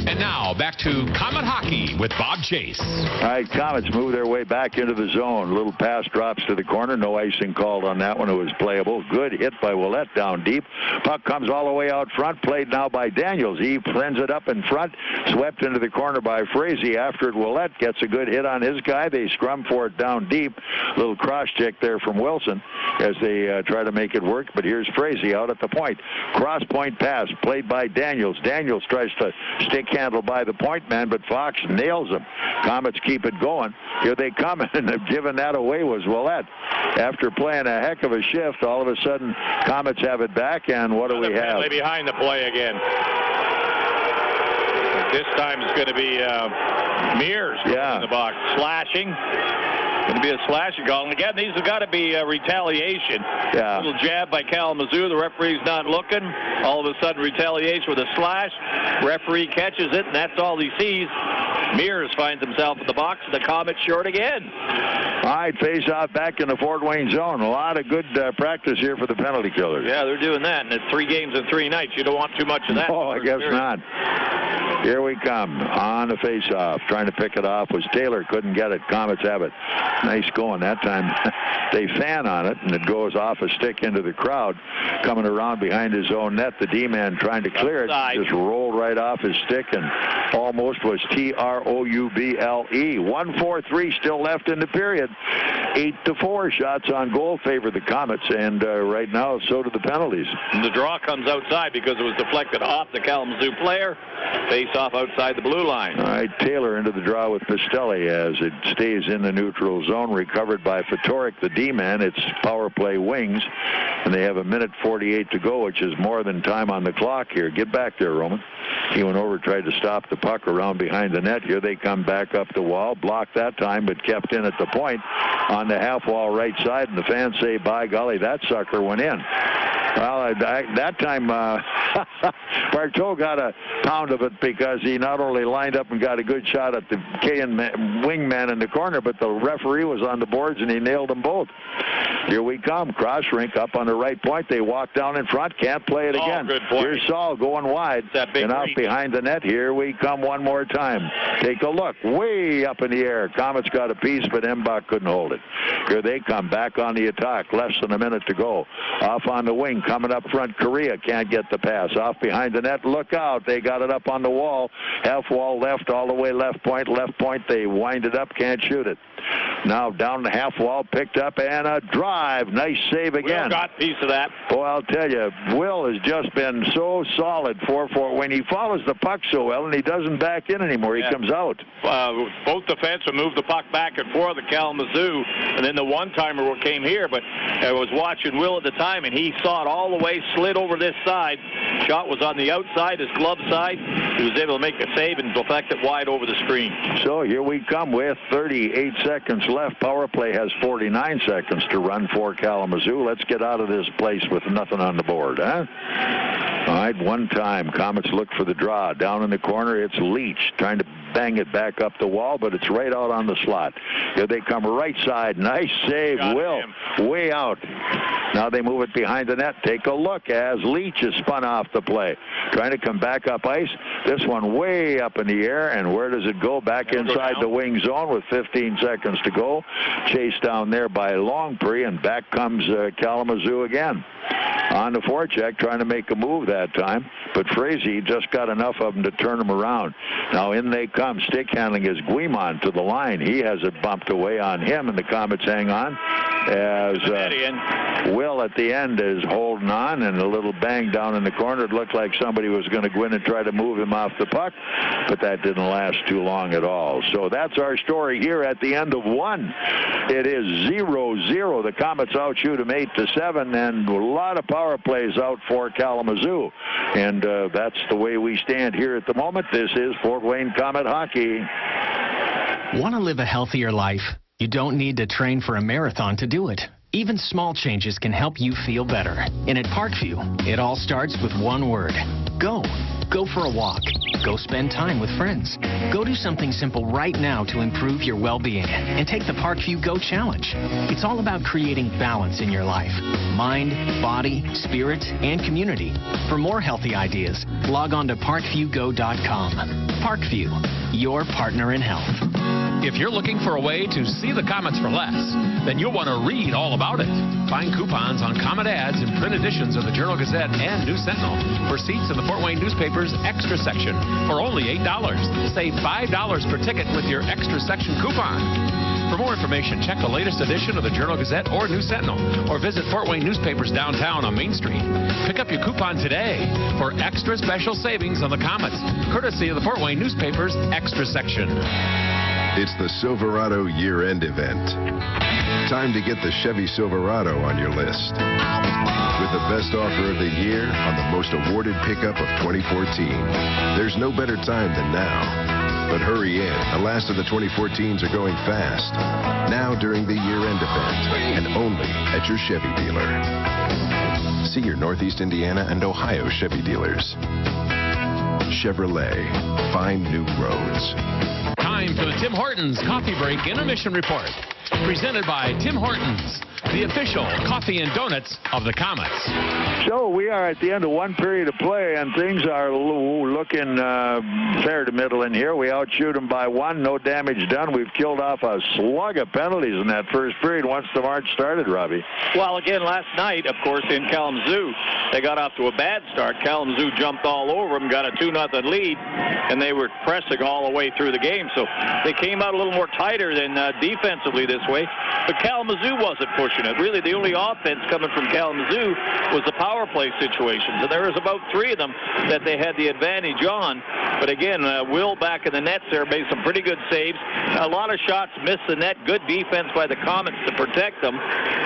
And now, back to Comet Hockey with Bob Chase. All right, Komets move their way back into the zone. Little pass drops to the corner. No icing called on that one. It was playable. Good hit by Ouellette down deep. Puck comes all the way out front. Played now by Daniels. He sends it up in front. Swept into the corner by Frazee. After it, Ouellette gets a good hit on his guy. They scrum for it down deep. Little cross check there from Wilson as they try to make it work. But here's Frazee out at the point. Cross point pass played by Daniels. Daniels tries to stick handle by the point man, but Fox nails him. Komets keep it going. Here they come, and giving that away was Ouellette. After playing a heck of a shift, all of a sudden Komets have it back, and what do we have? Behind the play again. This time it's going to be Mears in the box, slashing. Going to be a slashing goal. And again, these have got to be retaliation. Yeah. A little jab by Kalamazoo. The referee's not looking. All of a sudden, retaliation with a slash. Referee catches it, and that's all he sees. Mears finds himself in the box, and the Komets short again. All right, face off back in the Fort Wayne zone. A lot of good practice here for the penalty killers. Yeah, they're doing that, and it's 3 games in 3 nights. You don't want too much of that. Oh, I guess not. Here we come on the face-off. Trying to pick it off was Taylor. Couldn't get it. Komets have it. Nice going. That time they fan on it, and it goes off a stick into the crowd. Coming around behind his own net, the D-man trying to clear it. Just rolled right off his stick and almost was Trouble. 1-4-3 still left in the period. 8-4 shots on goal favor the Komets, and right now so do the penalties. And the draw comes outside because it was deflected off the Kalamazoo player. Face off outside the blue line. All right, Taylor into the draw with Pistilli as it stays in the neutral zone. Recovered by Fatorik, the D-man. It's power play wings, and they have 1:48 to go, which is more than time on the clock here. Get back there, Roman. He went over, tried to stop the puck around behind the net. Here they come back up the wall. Blocked that time, but kept in at the point on the half wall right side, and the fans say, by golly, that sucker went in. Well, that time, Bartow got a pound of it because he not only lined up and got a good shot at the wingman in the corner, but the referee was on the boards and he nailed them both. Here we come. Cross rink up on the right point. They walk down in front. Can't play it again. Good point. Here's Saul going wide and out behind the net. Here we come one more time. Take a look. Way up in the air. Komets got a piece, but Mbach couldn't hold it. Here they come back on the attack. Less than a minute to go. Off on the wing. Coming up front. Correa can't get the pass. Off behind the net. Look out. They got it up on the wall. Half wall left. All the way left point. Left point. They wind it up. Can't shoot it. Now down the half wall. Picked up and a drive. Nice save again. Will got a piece of that. Boy, I'll tell you, Will has just been so solid for when he follows the puck so well, and he doesn't back in anymore. He comes out. Both defensemen moved the puck back and forth, the Kalamazoo, and then the one-timer came here, but I was watching Will at the time, and he saw it all the way, slid over this side. Shot was on the outside, his glove side. He was able to make the save and deflect it wide over the screen. So here we come with 38 seconds left. Power play has 49 seconds to run for Kalamazoo. Let's get out of this place with nothing on the board, huh? All right, one time. Komets look for the draw. Down in the corner, it's Leach trying to bang it back up the wall, but it's right out on the slot. Here they come right side. Nice save, Will. Way out. Now they move it behind the net. Take a look as Leach is spun off the play. Trying to come back up ice. This one way up in the air, and where does it go? Back inside the wing zone with 15 seconds to go. Chased down there by Longpree, and back comes Kalamazoo again. On the forecheck, trying to make a move that time, but Frazee just got enough of them to turn him around. Now in they come. Stick handling is Guimond to the line. He has it bumped away on him, and the Komets hang on as Will at the end is holding on, and a little bang down in the corner. It looked like somebody was going to go in and try to move him off the puck, but that didn't last too long at all. So that's our story here at the end of one. It is 0-0. The Komets outshoot them 8-7, and a lot of power plays out for Kalamazoo. And that's the way we stand here at the moment. This is Fort Wayne Komet Hockey. Want to live a healthier life? You don't need to train for a marathon to do it. Even small changes can help you feel better. And at Parkview, it all starts with one word: go. Go for a walk. Go spend time with friends. Go do something simple right now to improve your well-being and take the Parkview Go Challenge. It's all about creating balance in your life. Mind, body, spirit, and community. For more healthy ideas, log on to parkviewgo.com. Parkview, your partner in health. If you're looking for a way to see the Komets for less, then you'll want to read all about it. Find coupons on Komet ads in print editions of the Journal-Gazette and News Sentinel for seats in the Fort Wayne newspaper's extra section for only $8. Save $5 per ticket with your extra section coupon. For more information, check the latest edition of the Journal-Gazette or News Sentinel, or visit Fort Wayne Newspapers downtown on Main Street. Pick up your coupon today for extra special savings on the Komets, courtesy of the Fort Wayne Newspapers extra section. It's the Silverado year-end event. Time to get the Chevy Silverado on your list. With the best offer of the year on the most awarded pickup of 2014. There's no better time than now. But hurry in. The last of the 2014s are going fast. Now during the year-end event, and only at your Chevy dealer. See your Northeast Indiana and Ohio Chevy dealers. Chevrolet. Find new roads. Time for the Tim Hortons Coffee Break Intermission Report. Presented by Tim Hortons, the official coffee and donuts of the Komets. So we are at the end of one period of play, and things are looking fair to middle in here. We outshoot them by 1, no damage done. We've killed off a slug of penalties in that first period once the march started, Robbie. Well, again, last night, of course, in Kalamazoo, they got off to a bad start. Kalamazoo jumped all over them, got a 2-0 lead, and they were pressing all the way through the game. So they came out a little more tighter than defensively this way. But Kalamazoo wasn't pushing it. Really, the only offense coming from Kalamazoo was the power play situations. And there was about 3 of them that they had the advantage on. But again, Will back in the nets there made some pretty good saves. A lot of shots missed the net. Good defense by the Komets to protect them.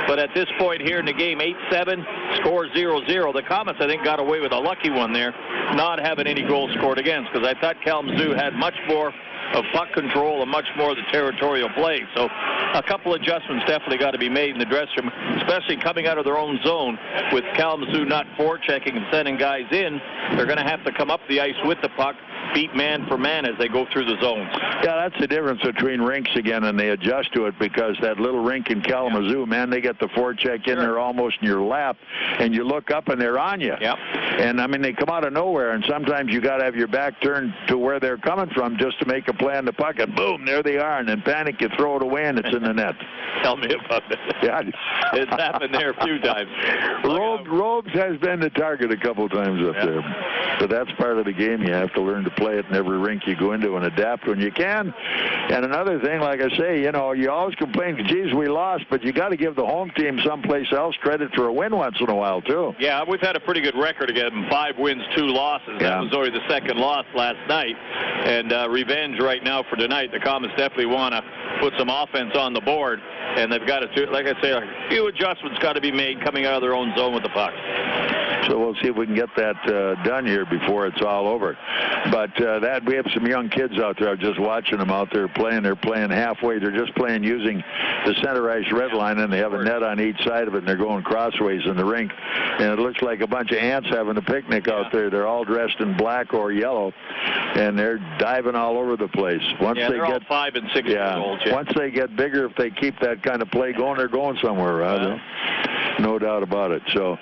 But at this point here in the game, 8-7, score 0-0. The Komets, I think, got away with a lucky one there, not having any goals scored against, because I thought Kalamazoo had much more of puck control and much more of the territorial play. So a couple adjustments definitely got to be made in the dressing room, especially coming out of their own zone. With Kalamazoo not forechecking and sending guys in, they're going to have to come up the ice with the puck, beat man for man as they go through the zone. Yeah, that's the difference between rinks again, and they adjust to it, because that little rink in Kalamazoo, man, they get the forecheck in there almost in your lap, and you look up and they're on you. Yep. And I mean, they come out of nowhere, and sometimes you got to have your back turned to where they're coming from just to make a play on the puck, and boom, there they are, and then panic, you throw it away, and it's in the net. Tell me about that. Yeah. It's happened there a few times. Robes has been the target a couple times up there. But that's part of the game. You have to learn to play it in every rink you go into and adapt when you can. And another thing, like I say, you know, you always complain, geez, we lost, but you got to give the home team someplace else credit for a win once in a while, too. Yeah, we've had a pretty good record again, 5 wins, 2 losses. Yeah. That was only the second loss last night. And revenge right now for tonight. The Komets definitely want to put some offense on the board. And they've got to, like I say, a few adjustments got to be made coming out of their own zone with the puck. So we'll see if we can get that done here before it's all over. But that we have some young kids out there. I'm just watching them out there playing. They're playing halfway. They're just playing using the center ice red line, and they have a net on each side of it, and they're going crossways in the rink. And it looks like a bunch of ants having a picnic out there. They're all dressed in black or yellow, and they're diving all over the place. Once they they're get all 5 and 6 years old. Yeah. Once they get bigger, if they keep that kind of play going, they're going somewhere, right? No doubt about it. So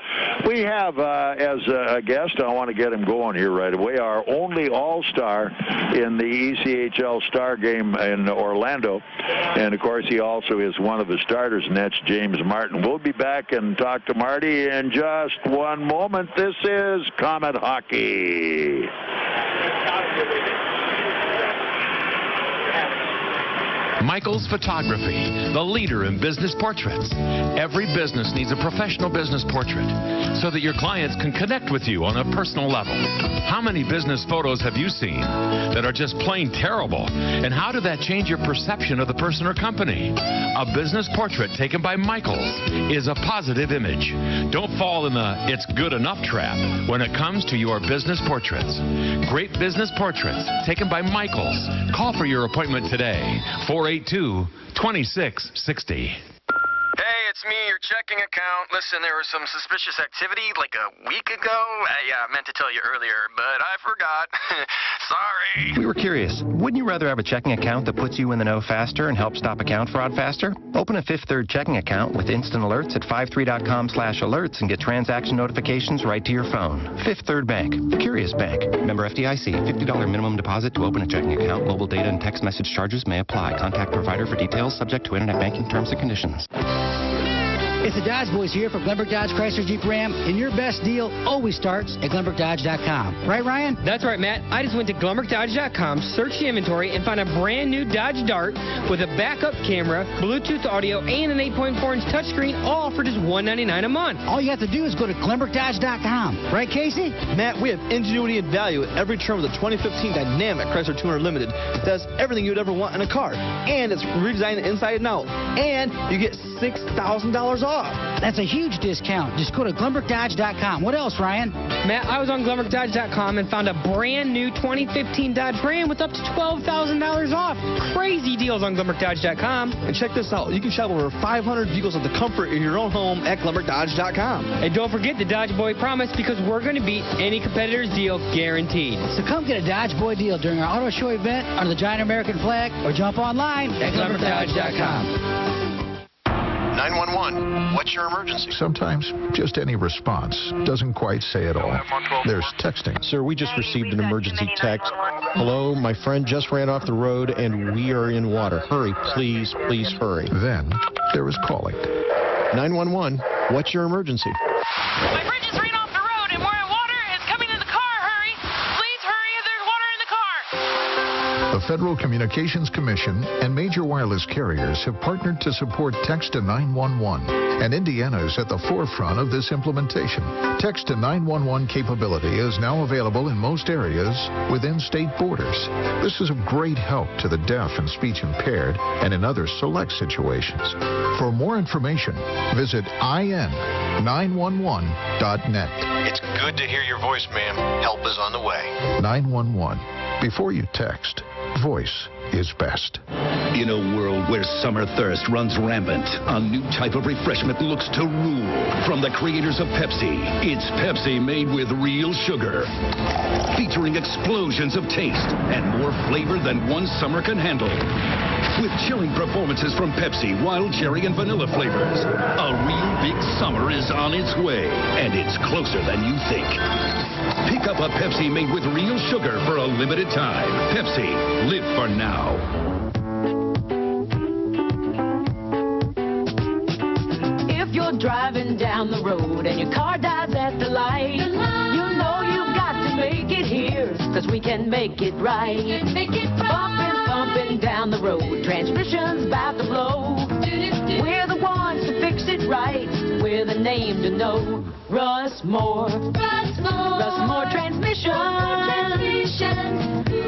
we have, as a guest, I want to get him going here right away, our only all-star in the ECHL Star game in Orlando. And, of course, he also is one of the starters, and that's James Martin. We'll be back and talk to Marty in just one moment. This is Komet Hockey. Michael's Photography, the leader in business portraits. Every business needs a professional business portrait so that your clients can connect with you on a personal level. How many business photos have you seen that are just plain terrible? And how did that change your perception of the person or company? A business portrait taken by Michael's is a positive image. Don't fall in the it's good enough trap when it comes to your business portraits. Great business portraits taken by Michael's. Call for your appointment today. 482-2660. Hey, it's it's me, your checking account. Listen, there was some suspicious activity like a week ago. Yeah, I meant to tell you earlier, but I forgot. Sorry. We were curious. Wouldn't you rather have a checking account that puts you in the know faster and helps stop account fraud faster? Open a Fifth Third checking account with instant alerts at 53.com/alerts and get transaction notifications right to your phone. Fifth Third Bank, the curious bank. Member FDIC. $50 minimum deposit to open a checking account. Mobile data and text message charges may apply. Contact provider for details, subject to internet banking terms and conditions. It's the Dodge Boys here for Glenbrook Dodge Chrysler Jeep Ram, and your best deal always starts at GlenbrookDodge.com. Right, Ryan? That's right, Matt. I just went to GlenbrookDodge.com, searched the inventory, and found a brand new Dodge Dart with a backup camera, Bluetooth audio, and an 8.4-inch touchscreen, all for just $199 a month. All you have to do is go to GlenbrookDodge.com. Right, Casey? Matt, we have ingenuity and value at every turn with the 2015 Dynamic Chrysler 200 Limited. It does everything you'd ever want in a car, and it's redesigned inside and out, and you get $6,000 off. That's a huge discount. Just go to GlenbrookDodge.com. What else, Ryan? Matt, I was on GlenbrookDodge.com and found a brand new 2015 Dodge Ram with up to $12,000 off. Crazy deals on GlenbrookDodge.com. And check this out. You can shop over 500 vehicles at the comfort of your own home at GlenbrookDodge.com. And don't forget the Dodge Boy promise, because we're going to beat any competitor's deal guaranteed. So come get a Dodge Boy deal during our auto show event under the giant American flag, or jump online at GlenbrookDodge.com. 911, what's your emergency? Sometimes just any response doesn't quite say it all. There's texting. Sir, we just received an emergency text. Hello, my friend just ran off the road and we are in water. Hurry, please, please hurry. Then there was calling. 911, what's your emergency? My friend just ran off the road and we're in water. It's coming in the car. Hurry. Please hurry. There's water in the car. The Federal Communications Commission and major wireless carriers have partnered to support Text to 911, and Indiana is at the forefront of this implementation. Text to 911 capability is now available in most areas within state borders. This is of great help to the deaf and speech impaired and in other select situations. For more information, visit in911.net. It's good to hear your voice, ma'am. Help is on the way. 911. Before you text, voice is best. In a world where summer thirst runs rampant, a new type of refreshment looks to rule. From the creators of Pepsi, it's Pepsi made with real sugar. Featuring explosions of taste and more flavor than one summer can handle. With chilling performances from Pepsi, wild cherry and vanilla flavors. A real big summer is on its way, and it's closer than you think. Pick up a Pepsi made with real sugar for a limited time. Pepsi, live for now. If you're driving down the road and your car dies at the light, you know you've got to make it here, 'cause we can make it right. Bumping down the road, transmission's about to blow. We're the ones to fix it right. We're the name to know. Russ Moore Transmission.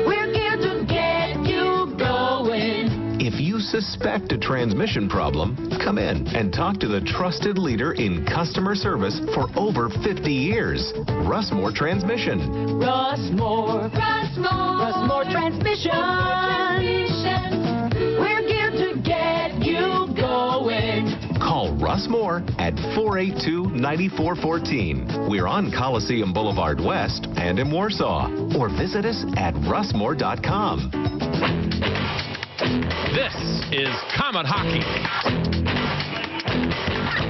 We're here to get you going. If you suspect a transmission problem, come in and talk to the trusted leader in customer service for over 50 years, Russ Moore Transmission. Russ Moore Transmission. We're here to get you going. Call Russ Moore at 482-9414. We're on Coliseum Boulevard West and in Warsaw. Or visit us at russmore.com. This is Komet Hockey.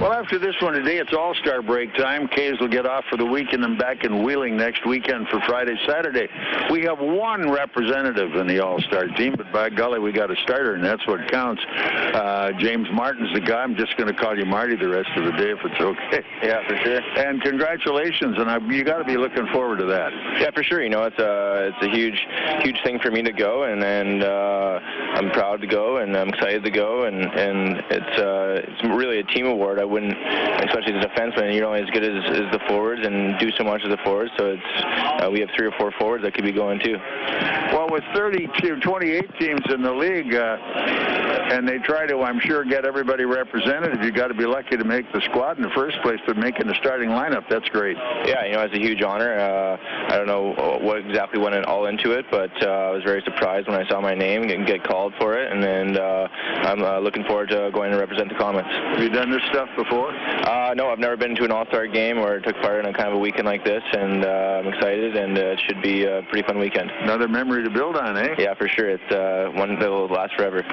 Well, after this one today, it's All-Star break time. Kays will get off for the weekend and back in Wheeling next weekend for Friday, Saturday. We have one representative in the All-Star team, but by golly, we got a starter, and that's what counts. James Martin's the guy. I'm just going to call you Marty the rest of the day if it's okay. Yeah, for sure. And congratulations, and you got to be looking forward to that. Yeah, for sure. You know, it's a huge thing for me to go, and I'm proud to go, and I'm excited to go, and it's really a team award. I wouldn't, especially as a defenseman, you're only as good as the forwards and do so much as the forwards, so it's we have 3 or 4 forwards that could be going too. Well, with 28 teams in the league, And they try to, I'm sure, get everybody represented. You got to be lucky to make the squad in the first place, but making the starting lineup, that's great. Yeah, it's a huge honor. I don't know what exactly went all into it, but I was very surprised when I saw my name and get called for it, and I'm looking forward to going to represent the Komets. Have you done this stuff before? No, I've never been to an all-star game or took part in a kind of a weekend like this, and I'm excited, and it should be a pretty fun weekend. Another memory to build on, eh? Yeah, for sure. It's one that will last forever.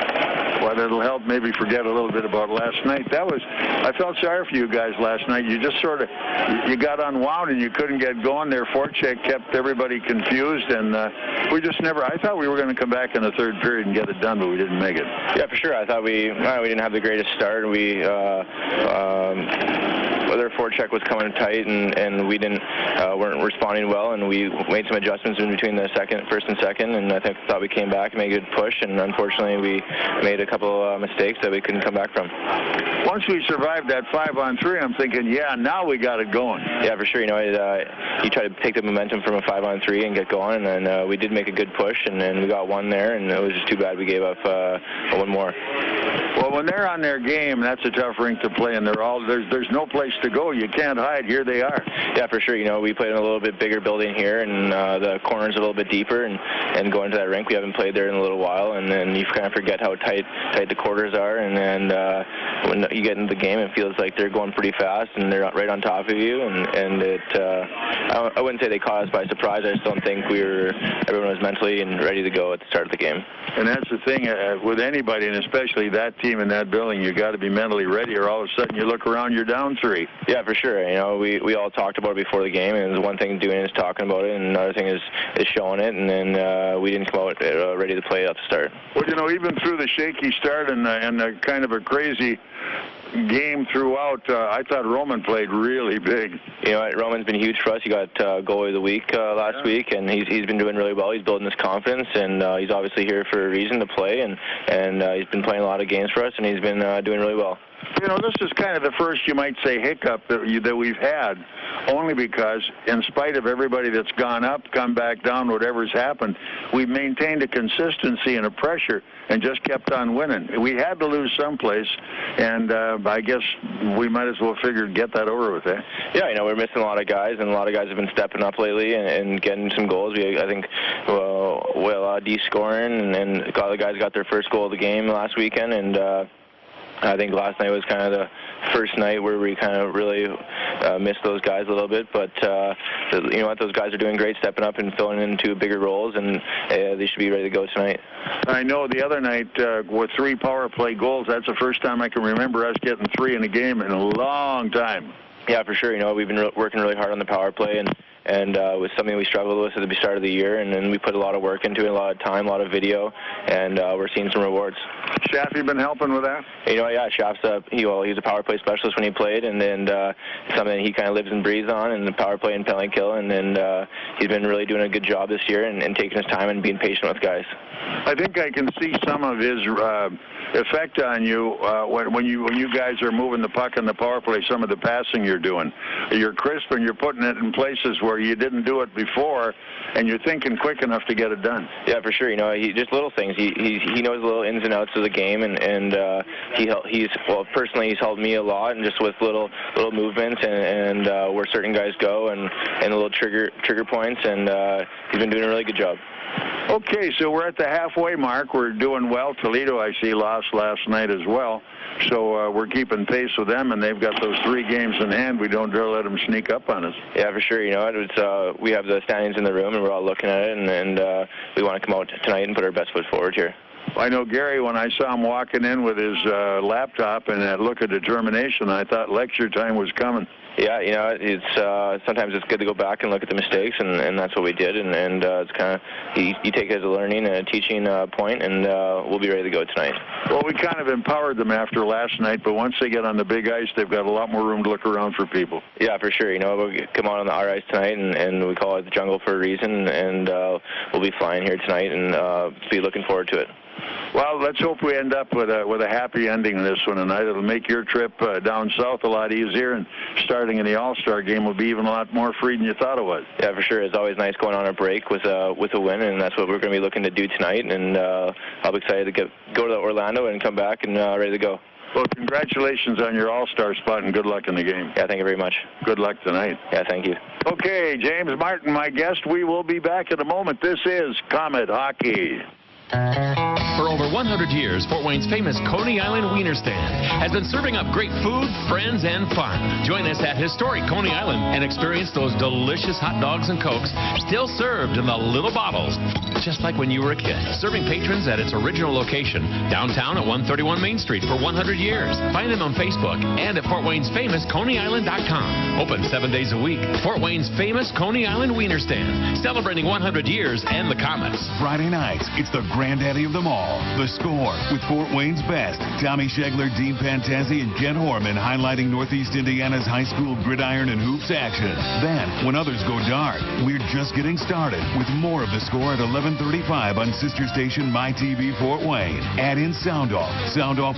Well, it'll help maybe forget a little bit about last night. I felt sorry for you guys last night. You just sort of, you got unwound and you couldn't get going. Their forecheck kept everybody confused, and we just never, I thought we were going to come back in the third period and get it done, but we didn't make it. Yeah, for sure. I thought we didn't have the greatest start. Their forecheck was coming tight, and we weren't responding well, and we made some adjustments in between the first and second, and I thought we came back and made a good push, and unfortunately we made a couple mistakes that we couldn't come back from. Once we survived that 5-on-3, I'm thinking, yeah, now we got it going. Yeah, for sure. You try to take the momentum from a 5-on-3 and get going, and then we did make a good push, and then we got one there, and it was just too bad we gave up one more. Well, when they're on their game, that's a tough rink to play, and there's no place to go. You can't hide. Here they are. Yeah, for sure. We played in a little bit bigger building here, and the corner's a little bit deeper, and going to that rink, we haven't played there in a little while, and then you kind of forget how tight the quarters are, and then when you get into the game, it feels like they're going pretty fast, and they're right on top of you, and I wouldn't say they caught us by surprise. I just don't think everyone was mentally and ready to go at the start of the game. And that's the thing with anybody, and especially that team in that building, you got to be mentally ready, or all of a sudden you look around, you're down 3. Yeah, for sure. We all talked about it before the game, and one thing doing is talking about it, and another thing is showing it, and then we didn't come out ready to play at the start. Well, even through the shaky start and kind of a crazy game throughout, I thought Roman played really big. Roman's been huge for us. He got goalie of the week last week, and he's been doing really well. He's building his confidence, and he's obviously here for a reason to play, and he's been playing a lot of games for us, and he's been doing really well. This is kind of the first, you might say, hiccup that we've had, only because in spite of everybody that's gone up, come back down, whatever's happened, we've maintained a consistency and a pressure and just kept on winning. We had to lose someplace, and I guess we might as well get that over with, eh? Yeah, we're missing a lot of guys, and a lot of guys have been stepping up lately and getting some goals. I think D scoring, and a lot of the guys got their first goal of the game last weekend, and I think last night was kind of the first night where we kind of really missed those guys a little bit, but you know what, those guys are doing great, stepping up and filling into bigger roles, and they should be ready to go tonight. I know the other night with 3 power play goals, that's the first time I can remember us getting 3 in a game in a long time. Yeah, for sure. We've been working really hard on the power play, and it was something we struggled with at the start of the year, and then we put a lot of work into it, a lot of time, a lot of video, and we're seeing some rewards. Shaff, you been helping with that? Yeah, Shaff's he's a power play specialist when he played, and then something he kind of lives and breathes on, and the power play and penalty kill, and then he's been really doing a good job this year and taking his time and being patient with guys. I think I can see some of his effect on you when you guys are moving the puck in the power play, some of the passing you're doing. You're crisp and you're putting it in places where you didn't do it before, and you're thinking quick enough to get it done. Yeah, for sure. He just little things. He knows the little ins and outs of the game, and personally he's helped me a lot, and just with little movements and where certain guys go and little trigger points, and he's been doing a really good job. Okay, so we're at the halfway mark. We're doing well. Toledo, I see, lost last night as well. So we're keeping pace with them, and they've got those 3 games in hand. We don't dare let them sneak up on us. Yeah, for sure. We have the standings in the room, and we're all looking at it, and we want to come out tonight and put our best foot forward here. I know Gary, when I saw him walking in with his laptop and that look of determination, I thought lecture time was coming. Yeah, it's sometimes it's good to go back and look at the mistakes, and that's what we did, and it's kind of you take it as a learning and a teaching point, and we'll be ready to go tonight. Well, we kind of empowered them after last night, but once they get on the big ice, they've got a lot more room to look around for people. Yeah, for sure. We'll come out on our ice tonight, and we call it the jungle for a reason, and we'll be flying here tonight, and be looking forward to it. Well, let's hope we end up with a happy ending in this one tonight. It'll make your trip down south a lot easier, and starting in the All-Star game will be even a lot more free than you thought it was. Yeah, for sure. It's always nice going on a break with a win, and that's what we're going to be looking to do tonight. And I'll be excited to go to Orlando and come back and ready to go. Well, congratulations on your All-Star spot, and good luck in the game. Yeah, thank you very much. Good luck tonight. Yeah, thank you. Okay, James Martin, my guest. We will be back in a moment. This is Komet Hockey. For over 100 years, Fort Wayne's famous Coney Island Wiener Stand has been serving up great food, friends, and fun. Join us at historic Coney Island and experience those delicious hot dogs and Cokes still served in the little bottles, just like when you were a kid. Serving patrons at its original location, downtown at 131 Main Street for 100 years. Find them on Facebook and at FortWayne'sFamousConeyIsland.com. Open 7 days a week. Fort Wayne's famous Coney Island Wiener Stand, celebrating 100 years and the Komets. Friday nights, it's the granddaddy of them all, The Score, with Fort Wayne's best. Tommy Schegler, Dean Pantazzi, and Ken Horman highlighting Northeast Indiana's high school gridiron and hoops action. Then, when others go dark, we're just getting started with more of The Score at 11:35 on sister station MyTV Fort Wayne. Add in Sound Off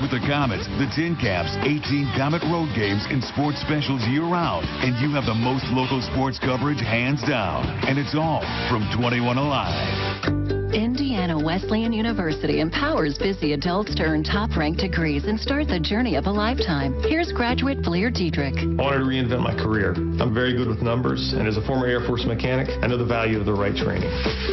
with the Komets, the Tin Caps, 18 Komet road games, and sports specials year-round. And you have the most local sports coverage hands down. And it's all from 21 Alive. Indiana Wesleyan University empowers busy adults to earn top-ranked degrees and start the journey of a lifetime. Here's graduate Fleer Diedrich. I wanted to reinvent my career. I'm very good with numbers, and as a former Air Force mechanic, I know the value of the right training.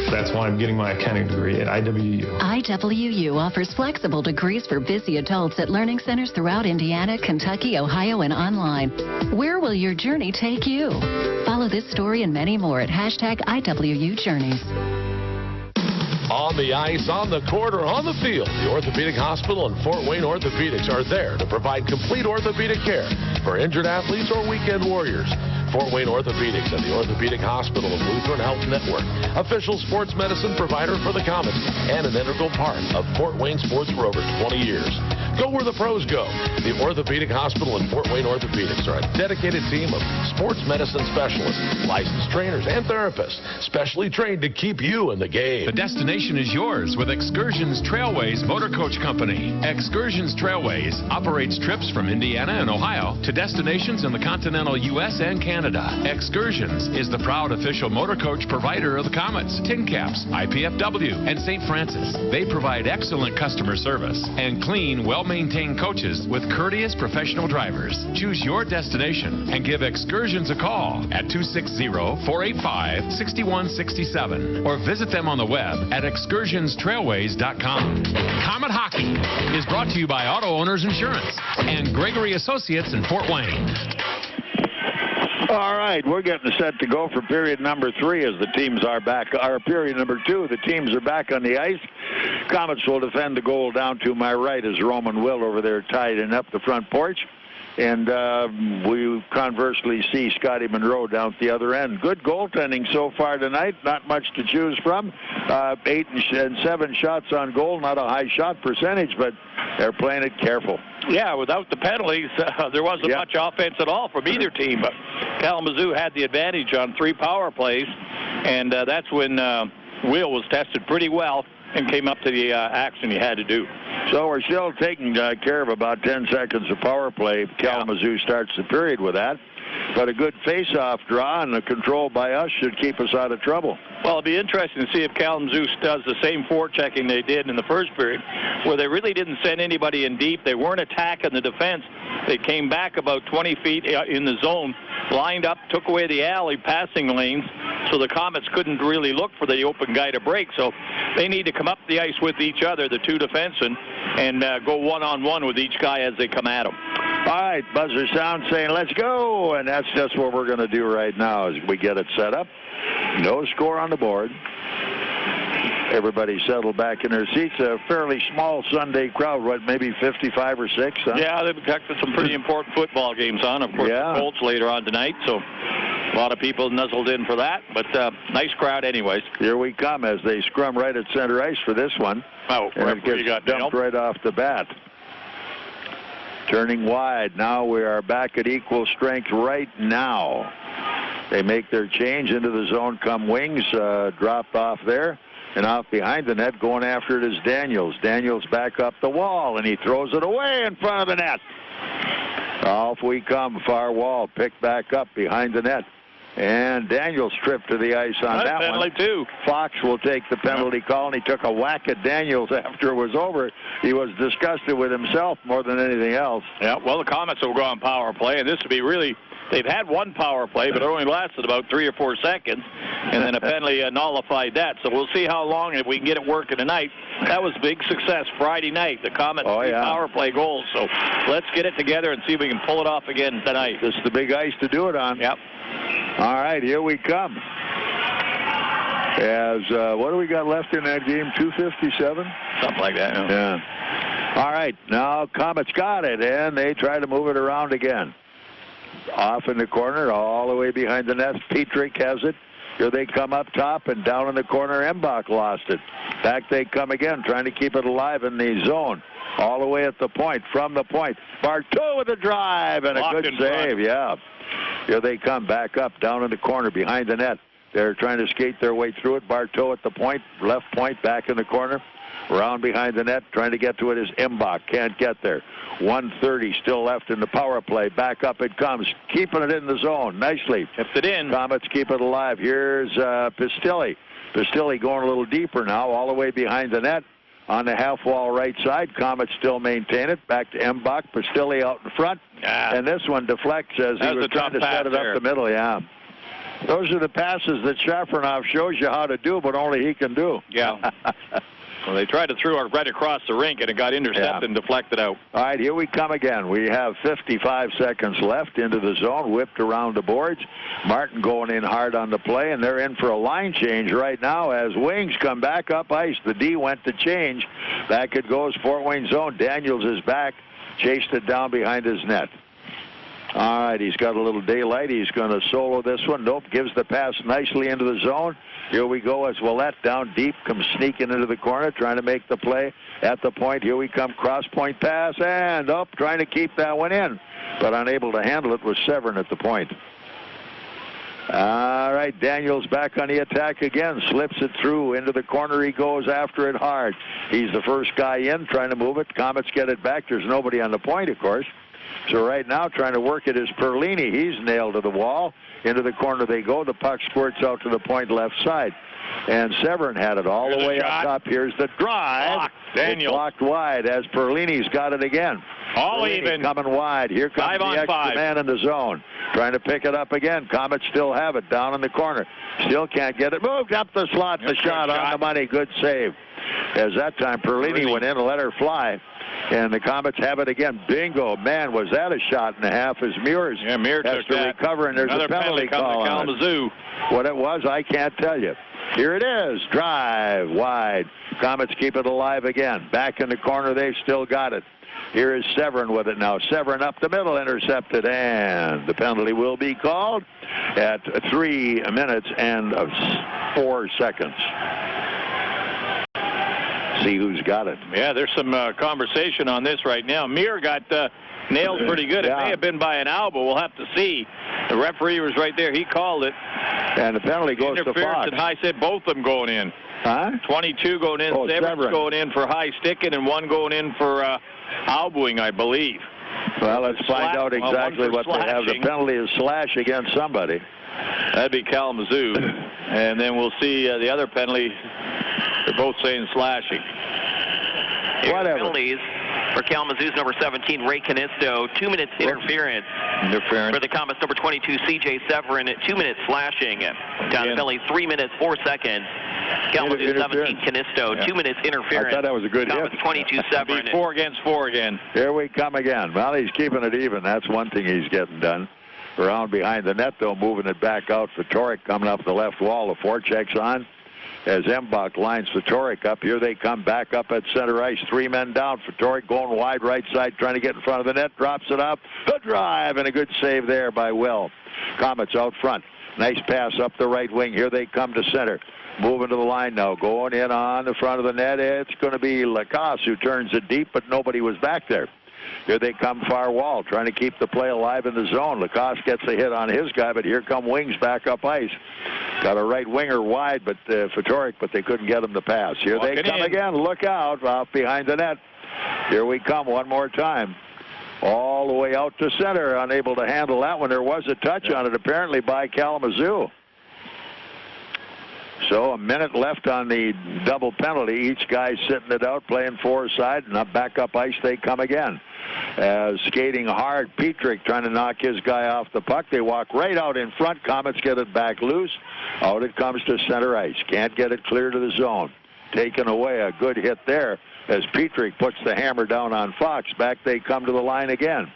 That's why I'm getting my accounting degree at IWU. IWU offers flexible degrees for busy adults at learning centers throughout Indiana, Kentucky, Ohio, and online. Where will your journey take you? Follow this story and many more at #IWUJourneys. On the ice, on the court, or on the field, the Orthopedic Hospital and Fort Wayne Orthopedics are there to provide complete orthopedic care for injured athletes or weekend warriors. Fort Wayne Orthopedics and the Orthopedic Hospital of Lutheran Health Network, official sports medicine provider for the Komets, and an integral part of Fort Wayne sports for over 20 years. Go where the pros go. The Orthopedic Hospital and Fort Wayne Orthopedics are a dedicated team of sports medicine specialists, licensed trainers, and therapists, specially trained to keep you in the game. The destination is yours with Excursions Trailways Motor Coach Company. Excursions Trailways operates trips from Indiana and Ohio to destinations in the continental U.S. and Canada. Excursions is the proud official motor coach provider of the Komets, Tin Caps, IPFW, and St. Francis. They provide excellent customer service and clean, well-maintained coaches with courteous professional drivers. Choose your destination and give Excursions a call at 260-485-6167 or visit them on the web at excursionstrailways.com. Komet Hockey is brought to you by Auto Owners Insurance and Gregory Associates in Fort Wayne. All right, we're getting set to go for period number 3 as the teams are back. Or period number 2, the teams are back on the ice. Komets will defend the goal down to my right as Roman Will over there tied in up the front porch. And we conversely see Scotty Monroe down at the other end. Good goaltending so far tonight. Not much to choose from. 8 and 7 shots on goal. Not a high shot percentage, but they're playing it careful. Yeah, without the penalties, there wasn't much offense at all from either team. But Kalamazoo had the advantage on 3 power plays, and that's when Will was tested pretty well and came up to the action he had to do. So we're still taking care of about 10 seconds of power play. Kalamazoo starts the period with that. But a good face-off draw and a control by us should keep us out of trouble. Well, it'll be interesting to see if Kalamazoo does the same forechecking they did in the first period, where they really didn't send anybody in deep. They weren't attacking the defense. They came back about 20 feet in the zone, lined up, took away the alley passing lanes, so the Komets couldn't really look for the open guy to break. So they need to come up the ice with each other, the 2 defensemen, and go one-on-one with each guy as they come at them. All right, buzzer sound saying, let's go, and that's just what we're going to do right now as we get it set up. No score on the board. Everybody settled back in their seats. A fairly small Sunday crowd, what, maybe 55 or 6? Huh? Yeah, they've got some pretty important football games on. Of course, the Colts later on tonight, so a lot of people nuzzled in for that, but nice crowd anyways. Here we come as they scrum right at center ice for this one. Oh, and it gets dumped right off the bat. Turning wide. Now we are back at equal strength right now. They make their change into the zone, come wings, dropped off there. And off behind the net, going after it is Daniels. Daniels back up the wall, and he throws it away in front of the net. Off we come, far wall, picked back up behind the net. And Daniels tripped to the ice on that penalty one. Too. Fox will take the penalty call, and he took a whack at Daniels after it was over. He was disgusted with himself more than anything else. Yeah, well, the Komets will go on power play, and this would be really, they've had one power play, but it only lasted about 3 or 4 seconds, and then a penalty nullified that. So we'll see how long, if we can get it working tonight. That was big success Friday night, the Komets power play goals. So let's get it together and see if we can pull it off again tonight. This is the big ice to do it on. Yep. All right, here we come. As what do we got left in that game? 2:57? Something like that. Yeah. All right, now Komets got it, and they try to move it around again. Off in the corner, all the way behind the net. Petrick has it. Here they come up top, and down in the corner, Mbach lost it. Back they come again, trying to keep it alive in the zone. All the way at the point, from the point. Bartow with a drive, and a good save, yeah. Here they come back up, down in the corner, behind the net. They're trying to skate their way through it. Bartow at the point, left point, back in the corner. Around behind the net, trying to get to it is Mbach. Can't get there. 1:30 still left in the power play. Back up it comes, keeping it in the zone. Nicely. Kept it in. Komets keep it alive. Here's Pistilli. Pistilli going a little deeper now, all the way behind the net. On the half wall right side, Komets still maintain it. Back to Mbach. Pistilli out in front. And this one deflects as he was trying to set it up the middle. Yeah. Those are the passes that Shafronov shows you how to do, but only he can do. Yeah. Well, they tried to throw it right across the rink, and it got intercepted and deflected out. All right, here we come again. We have 55 seconds left into the zone, whipped around the boards. Martin going in hard on the play, and they're in for a line change right now as Wings come back up ice. The D went to change. Back it goes, Fort Wayne zone. Daniels is back, chased it down behind his net. All right, he's got a little daylight. He's going to solo this one. Nope, gives the pass nicely into the zone. Here we go as Willett down deep, comes sneaking into the corner, trying to make the play at the point. Here we come, cross-point pass, and up, trying to keep that one in. But unable to handle it was Severin at the point. All right, Daniels back on the attack again, slips it through into the corner. He goes after it hard. He's the first guy in, trying to move it. Komets get it back. There's nobody on the point, of course. So right now, trying to work it is Perlini. He's nailed to the wall. Into the corner they go. The puck squirts out to the point left side. And Severin had it all the way up top. Here's the drive. Daniel. Blocked wide as Perlini's got it again. All Perlini even. Coming wide. Here comes the extra man in the zone. Trying to pick it up again. Komets still have it down in the corner. Still can't get it. Moved up the slot. The shot on the money. Good save. As that time Perlini went in and let her fly. And the Komets have it again. Bingo. Man, was that a shot and a half as Muir's has to recover, and there's a penalty call on Kalamazoo. What it was, I can't tell you. Here it is. Drive wide. Komets keep it alive again. Back in the corner, they've still got it. Here is Severin with it now. Severin up the middle, intercepted, and the penalty will be called at 3 minutes and 4 seconds. See who's got it. Yeah, there's some conversation on this right now. Muir got nailed pretty good. It may have been by an elbow. We'll have to see. The referee was right there. He called it. And the penalty goes to Fox. And High said both of them going in. Huh? 22 going in. Severin's going in for high sticking, and one going in for elbowing, I believe. Well, let's find out exactly what they have. The penalty is slash against somebody. That'd be Kalamazoo. And then we'll see the other penalty. They're both saying slashing. Whatever. Penalties for Kalamazoo's number 17, Ray Canisto, 2 minutes interference. For the Komets, number 22, C.J. Severin, 2 minutes slashing. Down penalty, 3 minutes, 4 seconds. Kalamazoo 17, Canisto, 2 minutes interference. I thought that was a good hit. 22, Severin. 4 against 4 again. Here we come again. Well, he's keeping it even. That's one thing he's getting done. Around behind the net, though, moving it back out. Fatorik coming up the left wall. The forecheck's on. As Mbach lines Fatorik up. Here they come back up at center ice. 3 men down. Fatorik going wide right side, trying to get in front of the net. Drops it up. A drive and a good save there by Will. Komets out front. Nice pass up the right wing. Here they come to center. Moving to the line now. Going in on the front of the net. It's going to be Lacasse who turns it deep, but nobody was back there. Here they come far wall, trying to keep the play alive in the zone. Lacasse gets a hit on his guy, but here come Wings back up ice. Got a right winger wide, but Fedoruk, but they couldn't get him to pass. Here they come again. Look out behind the net. Here we come one more time. All the way out to center, unable to handle that one. There was a touch on it, apparently, by Kalamazoo. So a minute left on the double penalty. Each guy sitting it out, playing four-side, and up back up ice they come again. Skating hard, Petrik trying to knock his guy off the puck. They walk right out in front. Komets get it back loose. Out it comes to center ice. Can't get it clear to the zone. Taken away, a good hit there as Petrik puts the hammer down on Fox. Back they come to the line again.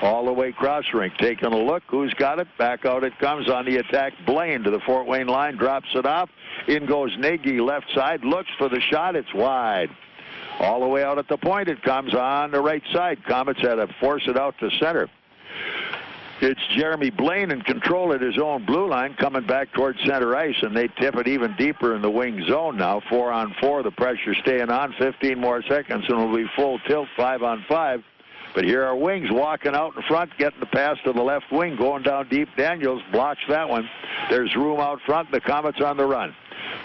All the way cross rink, taking a look. Who's got it? Back out it comes on the attack. Blaine to the Fort Wayne line, drops it off. In goes Nagy, left side, looks for the shot. It's wide. All the way out at the point it comes on the right side. Komets had to force it out to center. It's Jeremy Blaine in control at his own blue line, coming back towards center ice, and they tip it even deeper in the wing zone now. 4-on-4, the pressure staying on. 15 more seconds, and it'll be full tilt, 5-on-5. But here are Wings walking out in front, getting the pass to the left wing, going down deep. Daniels blocks that one. There's room out front. The Komets on the run.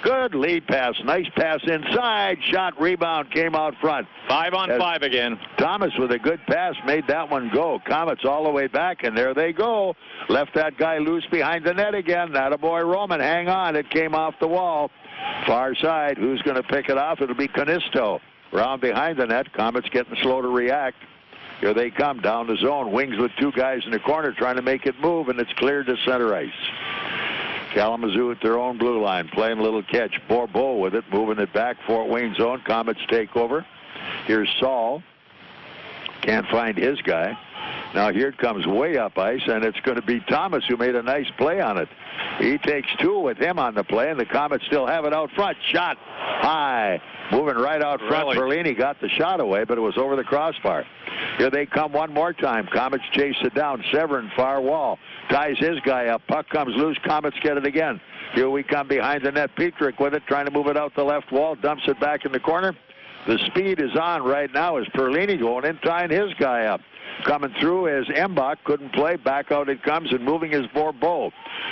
Good lead pass. Nice pass inside. Shot, rebound, came out front. 5-on-5 again. Thomas with a good pass made that one go. Komets all the way back, and there they go. Left that guy loose behind the net again. Attaboy Roman, hang on. It came off the wall. Far side. Who's going to pick it off? It'll be Canisto. Round behind the net. Komets getting slow to react. Here they come down the zone. Wings with two guys in the corner trying to make it move, and it's cleared to center ice. Kalamazoo at their own blue line, playing a little catch. Bourbeau with it, moving it back. Fort Wayne zone. Komets take over. Here's Saul. Can't find his guy. Now here it comes way up ice, and it's going to be Thomas who made a nice play on it. He takes two with him on the play, and the Komets still have it out front. Shot high. Moving right out front. Perlini got the shot away, but it was over the crossbar. Here they come one more time. Komets chase it down. Severin, far wall. Ties his guy up. Puck comes loose. Komets get it again. Here we come behind the net. Petrik with it, trying to move it out the left wall. Dumps it back in the corner. The speed is on right now as Perlini going in, tying his guy up. Coming through as Mbach couldn't play. Back out it comes, and moving is Bourbeau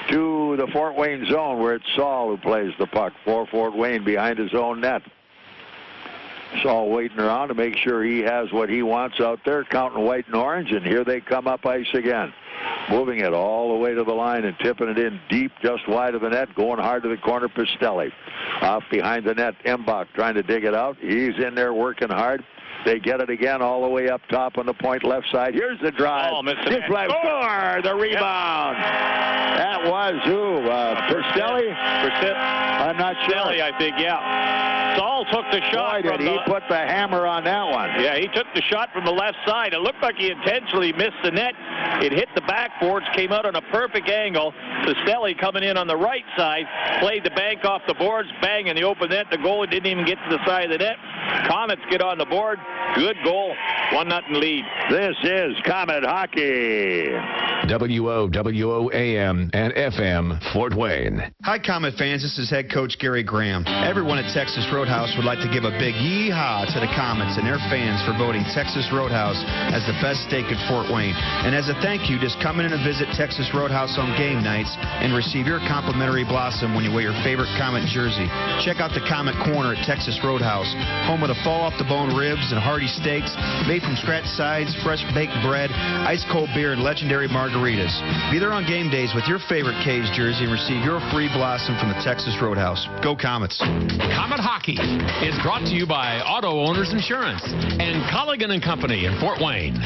to the Fort Wayne zone where it's Saul who plays the puck for Fort Wayne behind his own net. Saul waiting around to make sure he has what he wants out there, counting white and orange, and here they come up ice again. Moving it all the way to the line and tipping it in deep, just wide of the net, going hard to the corner. Pistilli off behind the net. Mbach trying to dig it out. He's in there working hard. They get it again all the way up top on the point left side. Here's the drive. Just left. Score! The rebound. That was who? Pistilli? I'm not sure. Pistilli, I think, yeah. Saul took the shot. Boy, did he put the hammer on that one. Yeah, he took the shot from the left side. It looked like he intentionally missed the net. It hit the backboards, came out on a perfect angle. Pistilli coming in on the right side, played the bank off the boards, bang in the open net. The goalie didn't even get to the side of the net. Komets get on the board. Good goal. 1-0 lead. This is Komet Hockey. WOWOAM and FM Fort Wayne. Hi, Komet fans. This is head coach Gary Graham. Everyone at Texas Roadhouse would like to give a big yee-haw to the Komets and their fans for voting Texas Roadhouse as the best steak at Fort Wayne. And as a thank you, just come in and visit Texas Roadhouse on game nights and receive your complimentary blossom when you wear your favorite Komet jersey. Check out the Komet Corner at Texas Roadhouse, home of the fall-off-the-bone ribs and hearty steaks made from scratch sides, fresh baked bread, ice-cold beer, and legendary margaritas. Be there on game days with your favorite K's jersey and receive your free blossom from the Texas Roadhouse. Go Komets. Komet Hockey is brought to you by Auto Owners Insurance and Colligan & Company in Fort Wayne.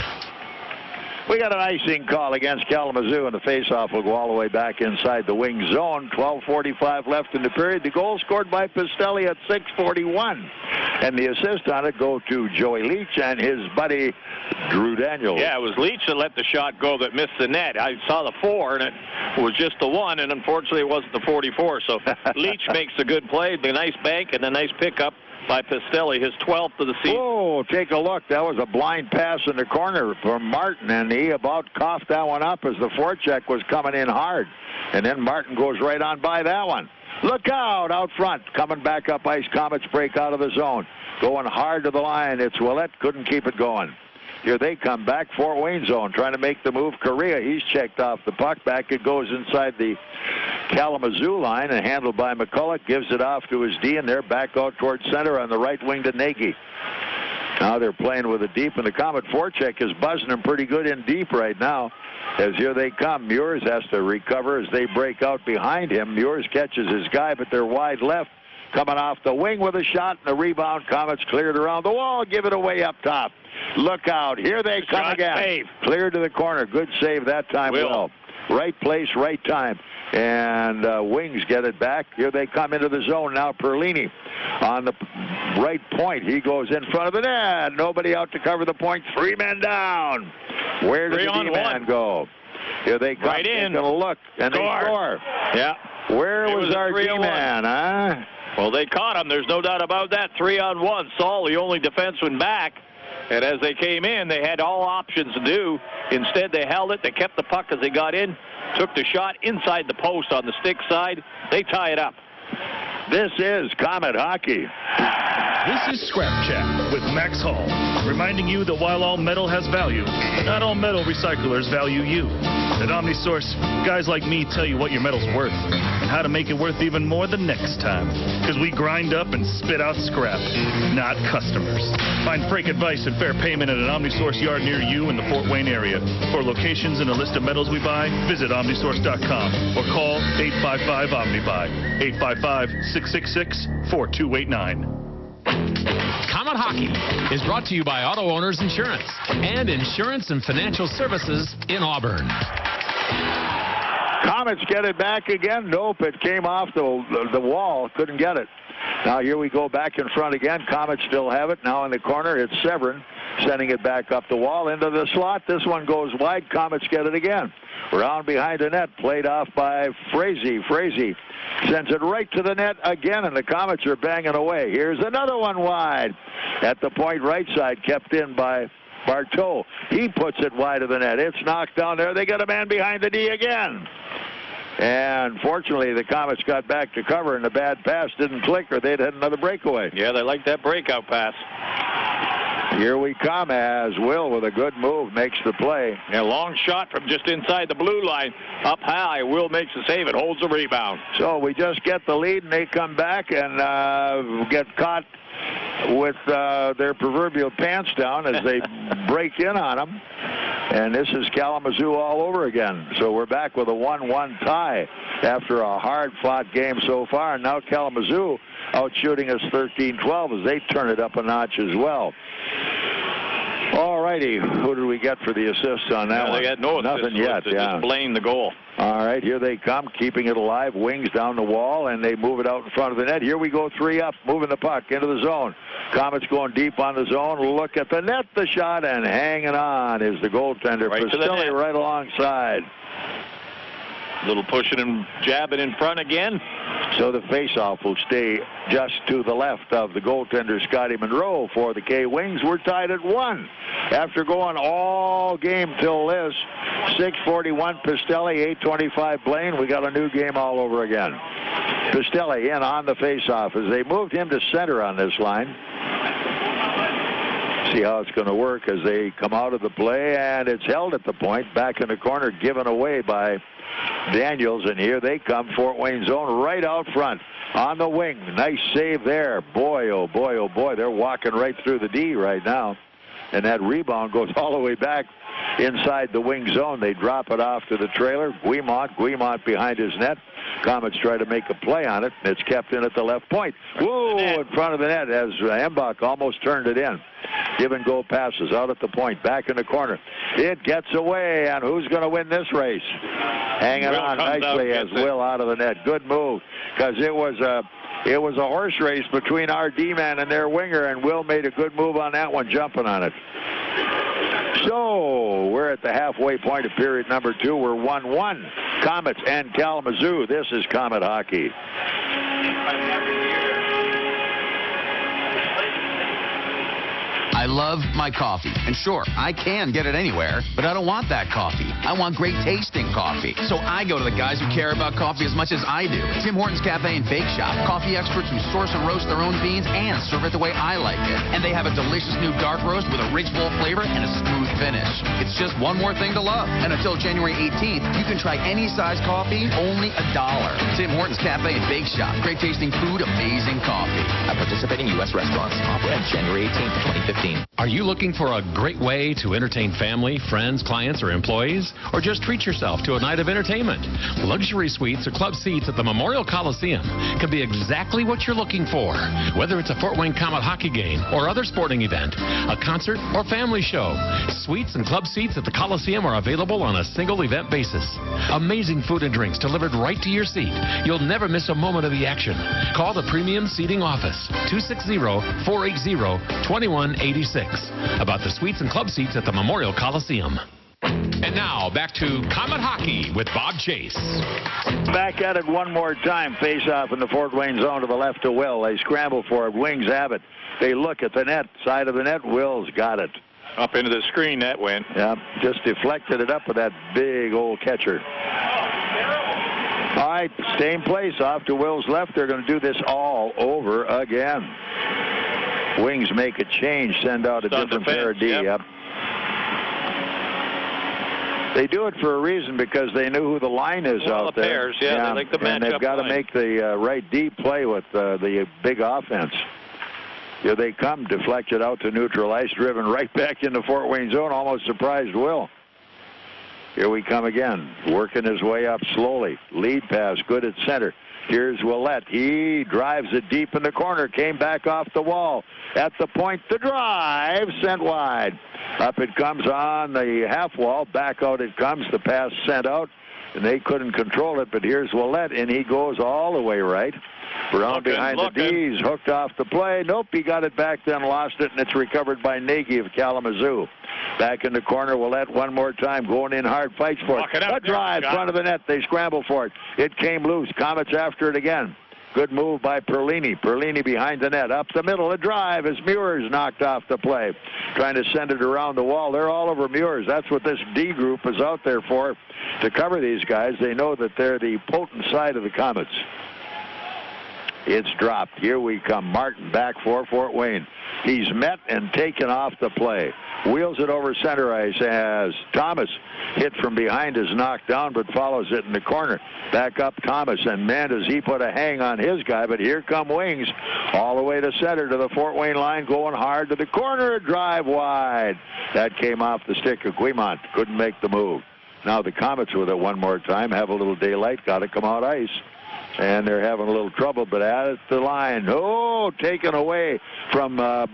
We got an icing call against Kalamazoo, and the faceoff will go all the way back inside the wing zone. 12:45 left in the period. The goal scored by Pistilli at 6:41. And the assist on it go to Joey Leach and his buddy Drew Daniels. Yeah, it was Leach that let the shot go that missed the net. I saw the 4, and it was just the 1, and unfortunately it wasn't the 44. So Leach makes a good play, the nice bank, and a nice pickup by Pistilli, his 12th of the season. Oh, take a look. That was a blind pass in the corner from Martin, and he about coughed that one up as the forecheck was coming in hard. And then Martin goes right on by that one. Look out front. Coming back up ice. Komets break out of the zone. Going hard to the line. It's Willett. Couldn't keep it going. Here they come back. Fort Wayne zone. Trying to make the move. Correa, he's checked off the puck. Back it goes inside the Kalamazoo line and handled by McCulloch. Gives it off to his D, and they're back out towards center on the right wing to Nagy. Now they're playing with it deep, and the Comet forecheck is buzzing them pretty good in deep right now. As here they come. Muirs has to recover as they break out behind him. Muirs catches his guy, but they're wide left. Coming off the wing with a shot, and the rebound. Comets cleared around the wall. Give it away up top. Look out. Here they come again. Save. Cleared to the corner. Good save that time. Will. Right place, right time. And Wings get it back. Here they come into the zone now. Perlini on the right point. He goes in front of the net. Nobody out to cover the point. 3 men down. Where did the D-man go? Here they come. Right in. They're going to look, and they score. Yeah. Where was our D-man, huh? Well, they caught him. There's no doubt about that. 3-on-1. Saul, the only defenseman back. And as they came in, they had all options to do. Instead, they held it. They kept the puck as they got in. Took the shot inside the post on the stick side. They tie it up. This is Comet Hockey. This is Scrap Chat with Max Hall, reminding you that while all metal has value, not all metal recyclers value you. At OmniSource, guys like me tell you what your metal's worth and how to make it worth even more the next time. Because we grind up and spit out scrap, not customers. Find freight advice and fair payment at an OmniSource yard near you in the Fort Wayne area. For locations and a list of metals we buy, visit OmniSource.com or call 855-OmniBuy, 855-666-4289. Comet Hockey is brought to you by Auto Owners Insurance and Insurance and Financial Services in Auburn. Comets get it back again. Nope, it came off the wall. Couldn't get it. Now here we go back in front again. Comets still have it. Now in the corner, it's Severin sending it back up the wall into the slot. This one goes wide. Comets get it again. Round behind the net, played off by Frazee. Frazee sends it right to the net again, and the Comets are banging away. Here's another one wide. At the point right side, kept in by Barteau. He puts it wide of the net. It's knocked down there. They got a man behind the D again. And fortunately, the Comets got back to cover, and the bad pass didn't click, or they'd had another breakaway. Yeah, they like that breakout pass. Here we come as Will, with a good move, makes the play. A long shot from just inside the blue line. Up high, Will makes the save. It holds the rebound. So we just get the lead, and they come back and get caught with their proverbial pants down as they break in on them. And this is Kalamazoo all over again. So we're back with a 1-1 tie after a hard-fought game so far. And now Kalamazoo out shooting us 13-12 as they turn it up a notch as well. All righty, who did we get for the assist on that one? They got nothing yet. Just Blaine the goal. All right, here they come, keeping it alive. Wings down the wall, and they move it out in front of the net. Here we go, 3 up, moving the puck into the zone. Comets going deep on the zone. Look at the net, the shot, and hanging on is the goaltender. Pistilli right alongside. Little pushing and jabbing in front again. So the faceoff will stay just to the left of the goaltender, Scotty Monroe, for the K-Wings. We're tied at 1 after going all game till this. 6:41 Pistilli, 8:25 Blaine. We got a new game all over again. Pistilli in on the faceoff as they moved him to center on this line. See how it's going to work as they come out of the play, and it's held at the point. Back in the corner, given away by Daniels, and here they come, Fort Wayne zone right out front on the wing. Nice save there. Boy, oh boy, oh boy, they're walking right through the D right now, and that rebound goes all the way back inside the wing zone. They drop it off to the trailer. Guimont behind his net. Comets try to make a play on it. It's kept in at the left point. Whoa, in front of the net as Embach almost turned it in. Give and go passes out at the point, back in the corner. It gets away, and who's going to win this race? Hanging on nicely as Will out of the net. Good move, because it was a horse race between our D-man and their winger, and Will made a good move on that one, jumping on it. So we're at the halfway point of period number 2. We're 1-1. Comets and Kalamazoo. This is Comet Hockey. I love my coffee. And sure, I can get it anywhere, but I don't want that coffee. I want great tasting coffee. So I go to the guys who care about coffee as much as I do. Tim Hortons Cafe and Bake Shop. Coffee experts who source and roast their own beans and serve it the way I like it. And they have a delicious new dark roast with a rich, full flavor and a smooth finish. It's just one more thing to love. And until January 18th, you can try any size coffee, only $1. Tim Hortons Cafe and Bake Shop. Great tasting food, amazing coffee. At participating U.S. restaurants. Offer ends January 18th, 2015. Are you looking for a great way to entertain family, friends, clients, or employees? Or just treat yourself to a night of entertainment? Luxury suites or club seats at the Memorial Coliseum can be exactly what you're looking for. Whether it's a Fort Wayne Komet hockey game or other sporting event, a concert or family show, suites and club seats at the Coliseum are available on a single event basis. Amazing food and drinks delivered right to your seat. You'll never miss a moment of the action. Call the Premium Seating Office, 260-480-2186. About the suites and club seats at the Memorial Coliseum. And now, back to Komet Hockey with Bob Chase. Back at it one more time. Face off in the Fort Wayne zone to the left of Will. They scramble for it. Wings have it. They look at the net. Side of the net. Will's got it. Up into the screen that went. Yeah, just deflected it up with that big old catcher. All right, same place. Off to Will's left. They're going to do this all over again. Wings make a change. Send out a different pair of D. Yep. They do it for a reason because they knew who the line is out there. Pairs, they like the matchup. And they've got to make the right D play with the big offense. Here they come, deflected out to neutral ice, driven right back into Fort Wayne zone. Almost surprised Will. Here we come again, working his way up slowly. Lead pass, good at center. Here's Willett. He drives it deep in the corner, came back off the wall. At the point, the drive, sent wide. Up it comes on the half wall, back out it comes, the pass sent out, and they couldn't control it, but here's Willett, and he goes all the way right. Brown behind the D's, hooked off the play. Nope, he got it back, then lost it, and it's recovered by Nagy of Kalamazoo. Back in the corner, Willett one more time, going in hard, fights for it. A drive, front of the net, they scramble for it. It came loose, Komets after it again. Good move by Perlini. Perlini behind the net, up the middle, a drive as Muir's knocked off the play. Trying to send it around the wall. They're all over Muir's. That's what this D group is out there for, to cover these guys. They know that they're the potent side of the Komets. It's dropped. Here we come. Martin back for Fort Wayne. He's met and taken off the play. Wheels it over center ice as Thomas, hit from behind, is knocked down, but follows it in the corner. Back up Thomas, and man, does he put a hang on his guy, but here come Wings all the way to center to the Fort Wayne line, going hard to the corner, a drive wide. That came off the stick of Guimont. Couldn't make the move. Now the Komets with it one more time, have a little daylight, got to come out ice. And they're having a little trouble, but at the line. Oh, taken away from the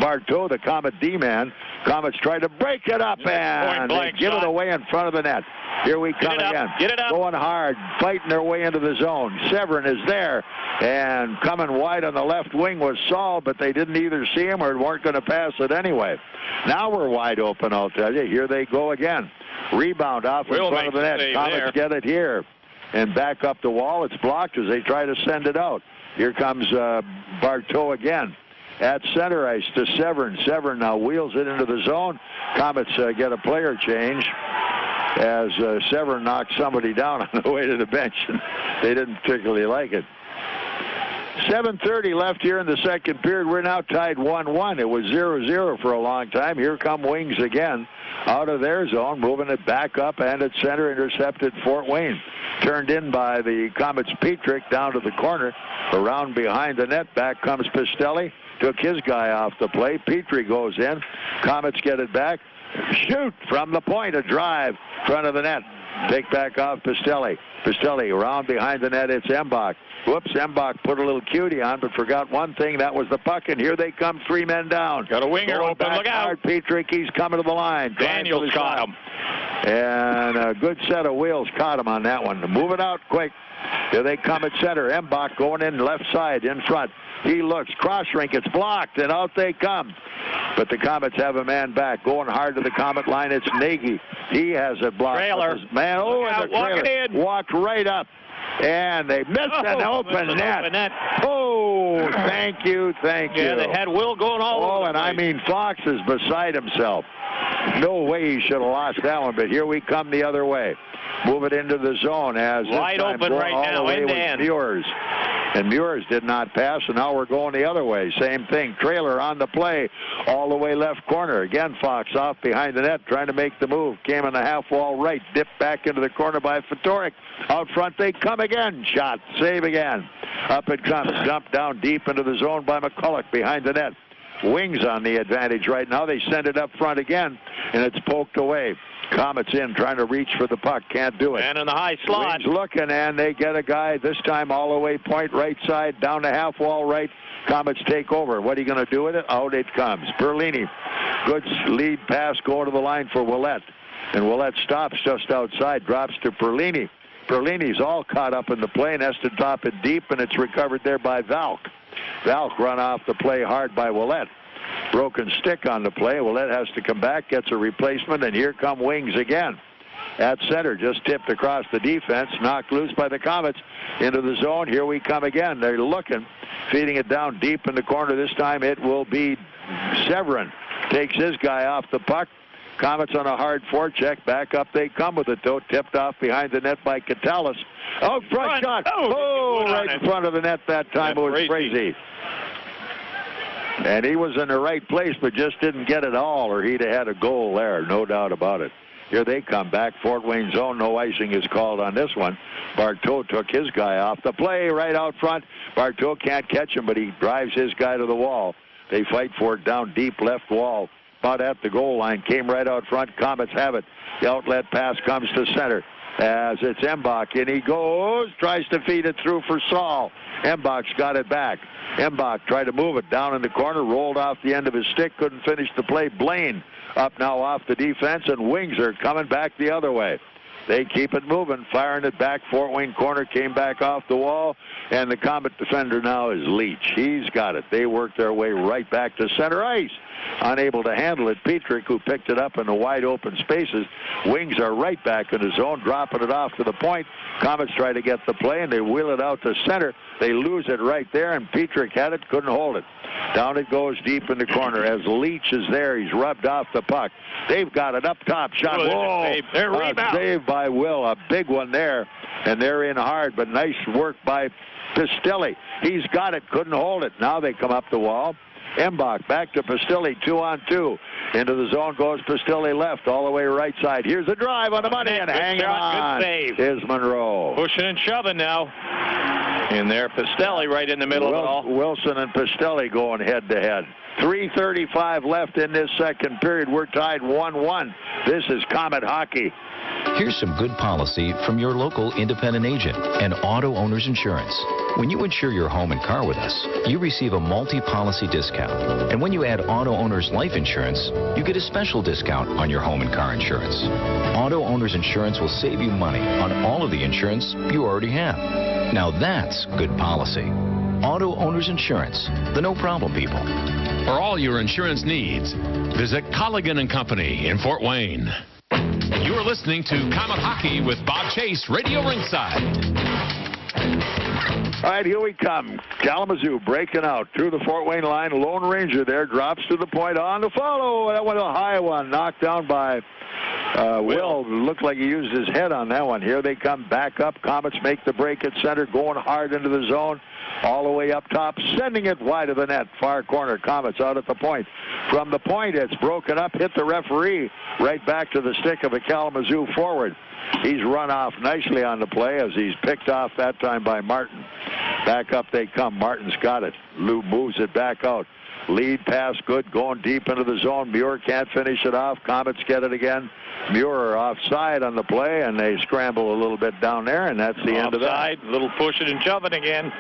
Bartow, the Komet D-man. Komets try to break it up, and they give it away in front of the net. Here we come again. Get it up. Going hard, fighting their way into the zone. Severin is there, and coming wide on the left wing was Saul, but they didn't either see him or weren't going to pass it anyway. Now we're wide open, I'll tell you. Here they go again. Rebound off in front of the net. Komets get it here. And back up the wall. It's blocked as they try to send it out. Here comes Bartow again. At center ice to Severin. Severin now wheels it into the zone. Komets get a player change as Severin knocks somebody down on the way to the bench. They didn't particularly like it. 7:30 left here in the second period. We're now tied 1-1. It was 0-0 for a long time. Here come Wings again out of their zone, moving it back up, and at center, intercepted Fort Wayne. Turned in by the Komets Petrick down to the corner. Around behind the net, back comes Pistilli. Took his guy off the play. Petrie goes in. Komets get it back. Shoot from the point, a drive, front of the net. Take back off Pistilli. Pistilli around behind the net, it's Embach. Whoops, Embach put a little cutie on, but forgot one thing. That was the puck, and here they come, 3 men down. Got a winger open, look out. Petrick, he's coming to the line. Daniels caught him. And a good set of wheels caught him on that one. Move it out quick. Here they come at center. Embach going in left side in front. He looks, cross rink, it's blocked, and out they come. But the Komets have a man back. Going hard to the Komet line, it's Nagy. He has it blocked. Trailer. Man, oh, and the trailer walked right up. And they missed an open net. Oh, thank you. Yeah, they had Will going all over. Oh, and I mean, Fox is beside himself. No way he should have lost that one, but here we come the other way. Move it into the zone as wide this time open right all now, the way end to with end. Muirs. And Muirs did not pass, and now we're going the other way. Same thing. Trailer on the play, all the way left corner. Again, Fox off behind the net, trying to make the move. Came in the half wall right, dipped back into the corner by Fedoruk. Out front they come again. Shot, save again. Up it comes, dumped down deep into the zone by McCulloch behind the net. Wings on the advantage right now. They send it up front again, and it's poked away. Komets in, trying to reach for the puck. Can't do it. And in the high slot. Wings looking, and they get a guy, this time all the way point right side, down to half wall right. Komets take over. What are you going to do with it? Out it comes. Perlini. Good lead pass going to the line for Willett. And Willett stops just outside, drops to Perlini. Perlini's all caught up in the play and has to top it deep, and it's recovered there by Valk. Valk run off the play hard by Willett. Broken stick on the play. Willett has to come back, gets a replacement, and here come Wings again. At center, just tipped across the defense, knocked loose by the Komets into the zone. Here we come again. They're looking, feeding it down deep in the corner. This time it will be Severin. Takes his guy off the puck. Komets on a hard forecheck. Back up they come with it, though. Tipped off behind the net by Katalis. Out front shot. Oh, right in front of the net that time. It was crazy. And he was in the right place, but just didn't get it all, or he'd have had a goal there, no doubt about it. Here they come back. Fort Wayne zone. No icing is called on this one. Barteau took his guy off the play right out front. Barteau can't catch him, but he drives his guy to the wall. They fight for it down deep left wall. About at the goal line. Came right out front. Komets have it. The outlet pass comes to center. As it's Embach, and he goes, tries to feed it through for Saul. Embach's got it back. Embach tried to move it down in the corner, rolled off the end of his stick, couldn't finish the play. Blaine up now off the defense, and Wings are coming back the other way. They keep it moving, firing it back. Fort Wayne corner came back off the wall, and the Komet defender now is Leach. He's got it. They work their way right back to center ice. Unable to handle it, Petrick, who picked it up in the wide open spaces. Wings are right back in the zone, dropping it off to the point. Komets try to get the play, and they wheel it out to center. They lose it right there, and Petrick had it, couldn't hold it. Down it goes deep in the corner as Leach is there. He's rubbed off the puck. They've got it up top. Shot. Whoa! Save by Will. A big one there, and they're in hard, but nice work by Pistilli. He's got it, couldn't hold it. Now they come up the wall. Embach back to Pistilli, 2-on-2. Into the zone goes Pistilli left, all the way right side. Here's a drive on the money, and hanging on good save. is Monroe. Pushing and shoving now. In there, Pistilli right in the middle of it all. Wilson and Pistilli going head-to-head. 3:35 left in this second period. We're tied 1-1. This is Komet hockey. Here's some good policy from your local independent agent and Auto Owners Insurance. When you insure your home and car with us, you receive a multi-policy discount. And when you add Auto Owners Life Insurance, you get a special discount on your home and car insurance. Auto Owners Insurance will save you money on all of the insurance you already have. Now that's good policy. Auto Owners Insurance, the no-problem people. For all your insurance needs, visit Colligan & Company in Fort Wayne. You're listening to Komet Hockey with Bob Chase, Radio Ringside. All right, here we come. Kalamazoo breaking out through the Fort Wayne line. Lone Ranger there drops to the point on the follow. That was a high one, knocked down by Will. Looked like he used his head on that one. Here they come back up. Komets make the break at center, going hard into the zone. All the way up top, sending it wide of the net. Far corner, Komets out at the point. From the point, it's broken up, hit the referee, right back to the stick of a Kalamazoo forward. He's run off nicely on the play as he's picked off that time by Martin. Back up they come. Martin's got it. Lou moves it back out. Lead pass good, going deep into the zone. Muir can't finish it off. Komets get it again. Muir offside on the play, and they scramble a little bit down there, and that's the end of that. Offside, little pushing and shoving again.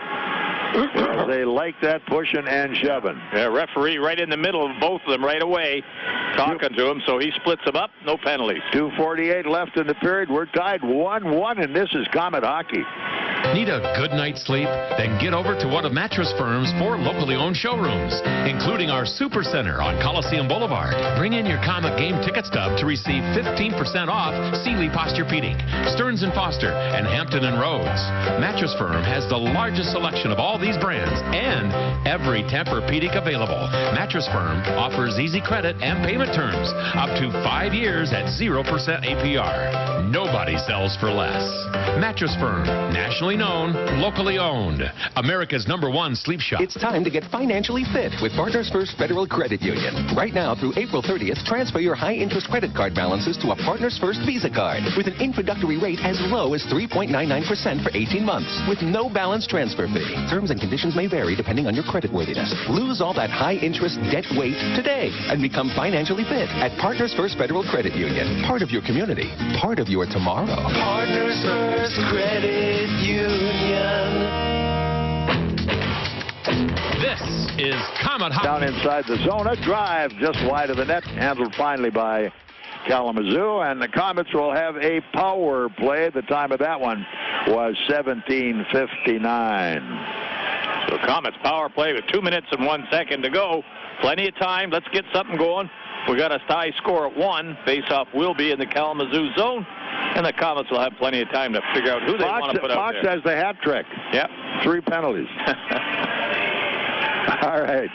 Yeah, they like that pushing and shoving. Yeah, referee right in the middle of both of them right away, talking to him, so he splits them up, no penalties. 2:48 left in the period. We're tied 1-1, and this is Komet hockey. Need a good night's sleep? Then get over to one of Mattress Firm's 4 locally owned showrooms, including our Super Center on Coliseum Boulevard. Bring in your Comet game ticket stub to receive 15% off Sealy Posturepedic, Stearns & Foster, and Hampton & Rhodes. Mattress Firm has the largest selection of all these brands and every Tempur-Pedic available. Mattress Firm offers easy credit and payment terms up to 5 years at 0% APR. Nobody sells for less. Mattress Firm, nationally known, locally owned. America's #1 sleep shop. It's time to get financially fit with Partners First Federal Credit Union. Right now through April 30th, transfer your high-interest credit card balances to a Partners First Visa card with an introductory rate as low as 3.99% for 18 months with no balance transfer fee. Terms and conditions may vary depending on your creditworthiness. Lose all that high-interest debt weight today and become financially fit at Partners First Federal Credit Union. Part of your community, part of your tomorrow. Partners First Credit Union. This is Comet Hockey. Down inside the zone, a drive just wide of the net, handled finally by Kalamazoo, and the Komets will have a power play. The time of that one was 17:59. So Komets power play with 2 minutes and 1 second to go. Plenty of time. Let's get something going. We got a tie score at 1. Face-off will be in the Kalamazoo zone, and the Komets will have plenty of time to figure out who they want to put out there. Fox has the hat trick. Yep. 3 penalties. All right.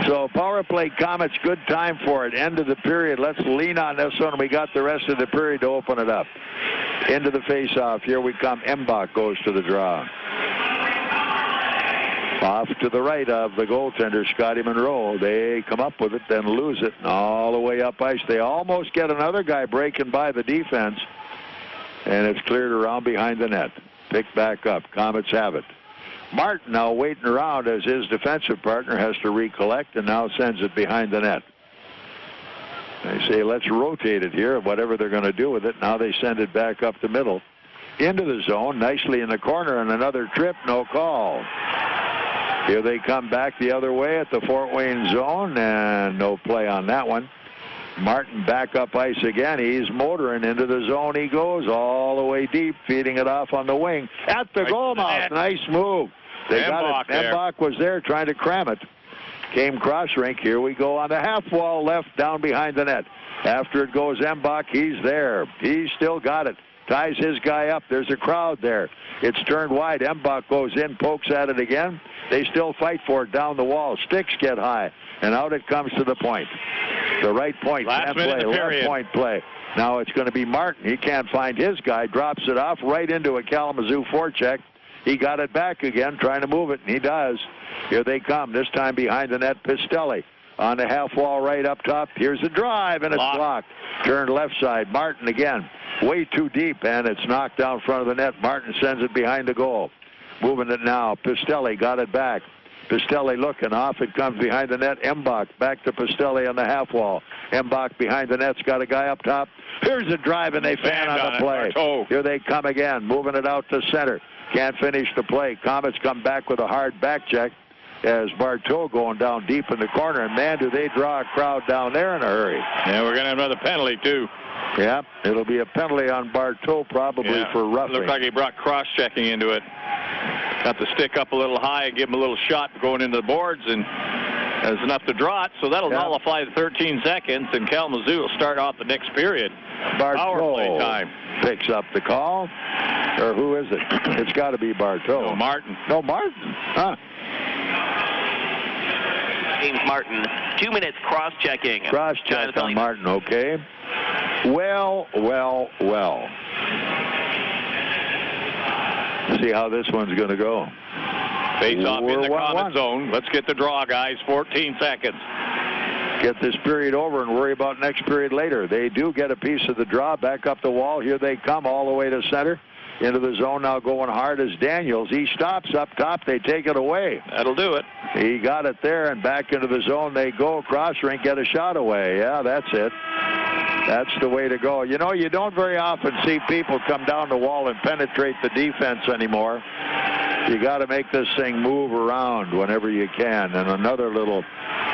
So power play, Komets, good time for it. End of the period. Let's lean on this one. We got the rest of the period to open it up. Into the face-off. Here we come. Mbach goes to the draw. Off to the right of the goaltender, Scotty Monroe. They come up with it, then lose it, and all the way up ice. They almost get another guy breaking by the defense, and it's cleared around behind the net. Picked back up. Komets have it. Martin now waiting around as his defensive partner has to recollect and now sends it behind the net. They say, let's rotate it here, whatever they're going to do with it. Now they send it back up the middle. Into the zone, nicely in the corner, and another trip, no call. Here they come back the other way at the Fort Wayne zone, and no play on that one. Martin back up ice again. He's motoring into the zone. He goes all the way deep, feeding it off on the wing. At the goal mouth. Nice move. They got it. Mbach was there trying to cram it. Came cross rink. Here we go on the half wall left down behind the net. After it goes Mbach, he's there. He's still got it. Ties his guy up. There's a crowd there. It's turned wide. Mbach goes in, pokes at it again. They still fight for it down the wall. Sticks get high, and out it comes to the point. The right point can't play. Left point play. Now it's going to be Martin. He can't find his guy. Drops it off right into a Kalamazoo forecheck. He got it back again, trying to move it, and he does. Here they come. This time behind the net, Pistilli. On the half wall right up top. Here's a drive, and it's blocked. Turned left side. Martin again. Way too deep, and it's knocked down front of the net. Martin sends it behind the goal. Moving it now. Pistilli got it back. Pistilli looking off. It comes behind the net. Mbach back to Pistilli on the half wall. Mbach behind the net's got a guy up top. Here's a drive, and they fan on the play. Here they come again. Moving it out to center. Can't finish the play. Komets come back with a hard back check as Bartow going down deep in the corner. And, man, do they draw a crowd down there in a hurry. Yeah, we're going to have another penalty, too. Yeah, it'll be a penalty on Bartow probably for roughing. Looks like he brought cross-checking into it. Got the stick up a little high and give him a little shot going into the boards, and there's enough to draw it, so that'll nullify the 13 seconds, and Kalamazoo will start off the next period. Power play time. Picks up the call. Or who is it? It's got to be Bartow. No, Martin. No, Martin. Huh. James Martin, 2 minutes cross-checking. Cross-check on Martin, okay. Well. See how this one's going to go. Face off in the Komet zone. Let's get the draw, guys. 14 seconds. Get this period over and worry about next period later. They do get a piece of the draw. Back up the wall. Here they come all the way to center. Into the zone now going hard is Daniels. He stops up top. They take it away. That'll do it. He got it there, and back into the zone they go. Cross rink, get a shot away. Yeah, that's it. That's the way to go. You know, you don't very often see people come down the wall and penetrate the defense anymore. You got to make this thing move around whenever you can. And another little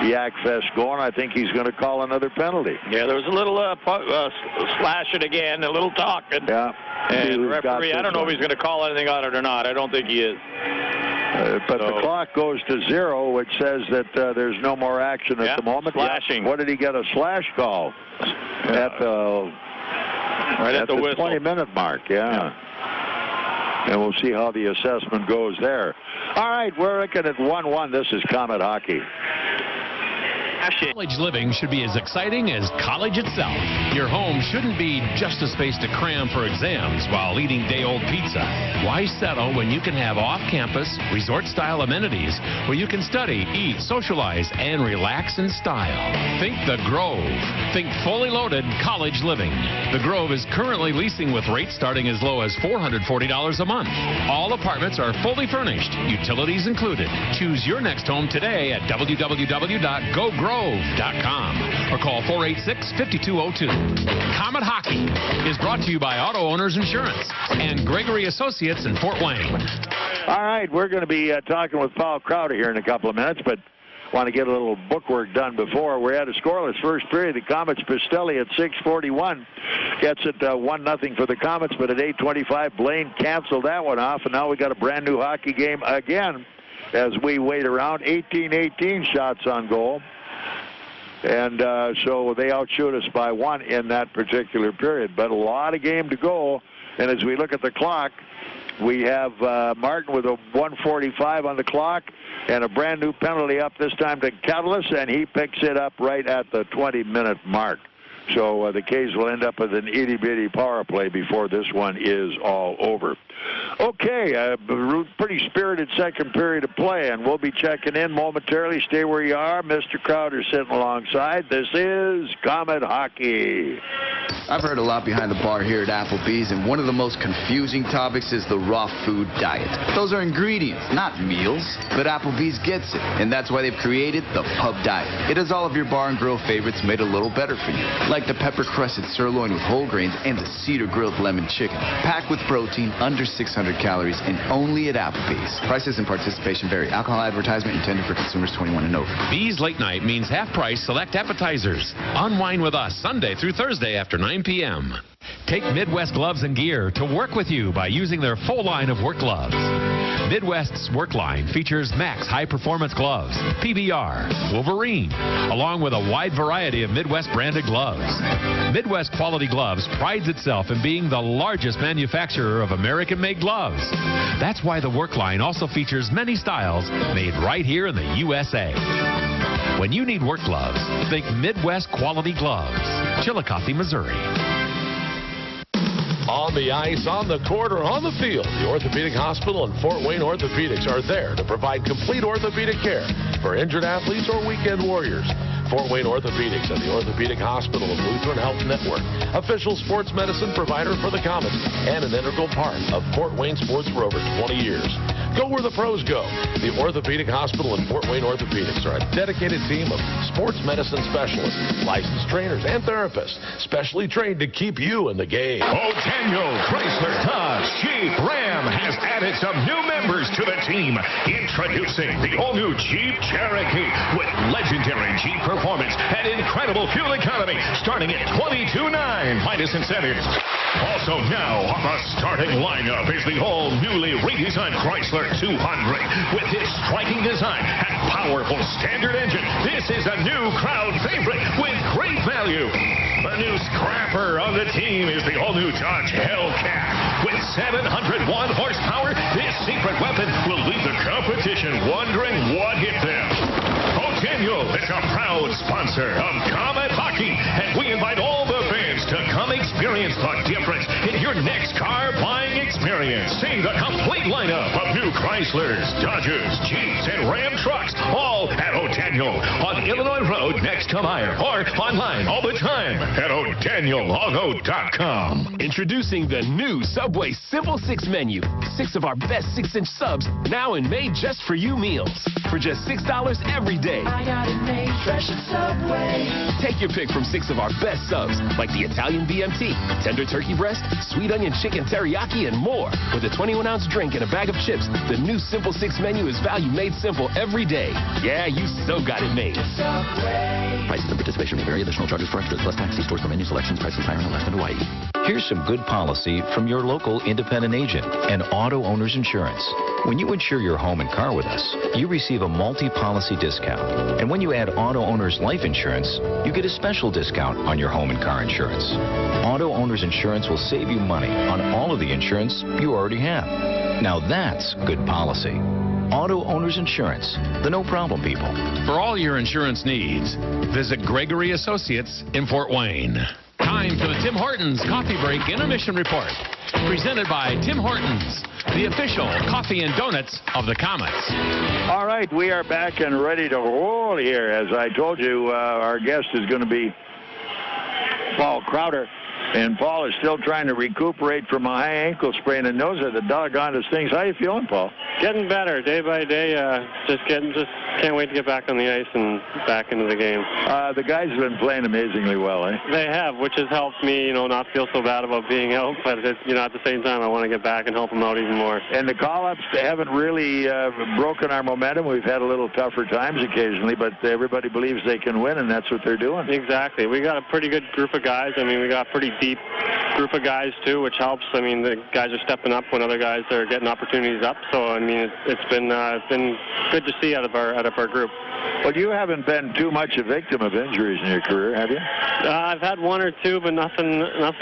Yak Fest going. I think he's going to call another penalty. Yeah, there was a little slashing again, a little talking. Yeah. And the referee, I don't know if he's going to call anything on it or not. I don't think he is. But the clock goes to 0, which says that there's no more action at the moment. Slashing. What did he get a slash call? At the 20-minute mark, yeah. And we'll see how the assessment goes there. All right, we're looking at 1-1. This is Komet Hockey. College living should be as exciting as college itself. Your home shouldn't be just a space to cram for exams while eating day-old pizza. Why settle when you can have off-campus, resort-style amenities where you can study, eat, socialize, and relax in style? Think The Grove. Think fully loaded college living. The Grove is currently leasing with rates starting as low as $440 a month. All apartments are fully furnished, utilities included. Choose your next home today at www.gogrove.com or call 486-5202. Komet Hockey is brought to you by Auto Owners Insurance and Gregory Associates in Fort Wayne. All right, we're going to be talking with Paul Crowder here in a couple of minutes, but want to get a little bookwork done before. We had a scoreless first period. The Komets Pistilli at 6:41 gets it 1-0 for the Komets, but at 8:25, Blaine canceled that one off, and now we got a brand new hockey game again as we wait around. 18-18 shots on goal. And so they outshoot us by 1 in that particular period. But a lot of game to go. And as we look at the clock, we have Martin with a 1:45 on the clock and a brand new penalty up this time to Catalyst, and he picks it up right at the 20-minute mark. So the K's will end up with an itty-bitty power play before this one is all over. Okay, pretty spirited second period of play, and we'll be checking in momentarily. Stay where you are. Mr. Crowder sitting alongside. This is Komet Hockey. I've heard a lot behind the bar here at Applebee's, and one of the most confusing topics is the raw food diet. Those are ingredients, not meals. But Applebee's gets it, and that's why they've created the Pub Diet. It has all of your bar and grill favorites made a little better for you, like the pepper-crusted sirloin with whole grains and the cedar-grilled lemon chicken. Packed with protein, under 600 calories, and only at Applebee's. Prices and participation vary. Alcohol advertisement intended for consumers 21 and over. Bees Late Night means half-price select appetizers. Unwind with us Sunday through Thursday after 9 p.m. Take Midwest Gloves and Gear to work with you by using their full line of work gloves. Midwest's work line features Max high-performance gloves, PBR, Wolverine, along with a wide variety of Midwest branded gloves. Midwest Quality Gloves prides itself in being the largest manufacturer of American-made gloves. That's why the work line also features many styles made right here in the USA. When you need work gloves, think Midwest Quality Gloves, Chillicothe, Missouri. On the ice, on the court, or on the field, the Orthopedic Hospital and Fort Wayne Orthopedics are there to provide complete orthopedic care for injured athletes or weekend warriors. Fort Wayne Orthopedics and the Orthopedic Hospital of Lutheran Health Network, official sports medicine provider for the Komets, and an integral part of Fort Wayne sports for over 20 years. Go where the pros go. The Orthopedic Hospital and Fort Wayne Orthopedics are a dedicated team of sports medicine specialists, licensed trainers, and therapists, specially trained to keep you in the game. Daniel Chrysler Dodge Jeep Ram has added some new members to the team. Introducing the all-new Jeep Cherokee with legendary Jeep performance and incredible fuel economy, starting at $22,900 minus incentives. Also now on the starting lineup is the all-newly redesigned Chrysler 200 with its striking design and powerful standard engine. This is a new crowd favorite with great value. The new scrapper on the team is the all-new Dodge Hellcat. With 701 horsepower, this secret weapon will leave the competition wondering what hit them. Daniel is a proud sponsor of Komet Hockey, and we invite all the fans to come experience the difference in your next car buying experience. See the complete lineup of new Chryslers, Dodges, Jeeps, and Ram trucks, all at O'Daniel on Illinois Road next to Meyer, or online all the time at o'danielauto.com. Introducing the new Subway Simple 6 menu. 6 of our best 6-inch subs, now in made just for you meals. For just $6 every day. I got it made fresh at Subway. Take your pick from 6 of our best subs, like the Italian BMT, tender turkey breast, sweet onion chicken teriyaki, and more. more. With a 21-ounce drink and a bag of chips, the new Simple 6 menu is value made simple every day. Yeah, you so got it made. Prices and participation may vary. Additional charges for extras plus tax. See stores for menu selections. Prices higher in Alaska and Hawaii. Here's some good policy from your local independent agent and Auto Owners Insurance. When you insure your home and car with us, you receive a multi-policy discount. And when you add Auto Owners Life Insurance, you get a special discount on your home and car insurance. Auto Owners Insurance will save you money on all of the insurance you already have. Now that's good policy. Auto Owners Insurance, the no-problem people. For all your insurance needs, visit Gregory Associates in Fort Wayne. Time for the Tim Hortons Coffee Break Intermission Report. Presented by Tim Hortons, the official coffee and donuts of the Komets. All right, we are back and ready to roll here. As I told you, our guest is going to be Paul Crowder. And Paul is still trying to recuperate from a high ankle sprain, and those are the doggonest things. How you feeling, Paul? Getting better day by day. Just can't wait to get back on the ice and back into the game. The guys have been playing amazingly well, eh? They have, which has helped me, not feel so bad about being out. But at the same time, I want to get back and help them out even more. And the call-ups haven't really broken our momentum. We've had a little tougher times occasionally, but everybody believes they can win, and that's what they're doing. Exactly. We got a pretty good group of guys. I mean, we got a pretty deep group of guys too, which helps. I mean, the guys are stepping up when other guys are getting opportunities up. So I mean, it's been good to see out of our group. Well, you haven't been too much a victim of injuries in your career, have you? I've had one or two, but nothing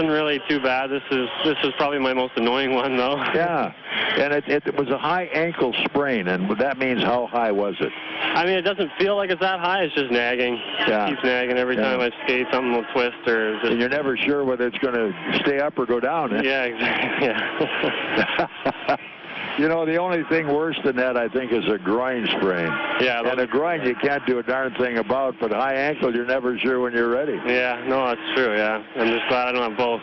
really too bad. This is probably my most annoying one, though. Yeah, and it was a high ankle sprain, and that means how high was it? I mean, it doesn't feel like it's that high. It's just nagging. Yeah. It keeps nagging every time I skate. Something will twist or just... And you're never sure whether it's going to stay up or go down. Eh? Yeah, exactly. Yeah. The only thing worse than that, I think, is a groin sprain. Yeah. And a groin you can't do a darn thing about, but high ankle, you're never sure when you're ready. Yeah, no, that's true, yeah. I'm just glad I don't have both.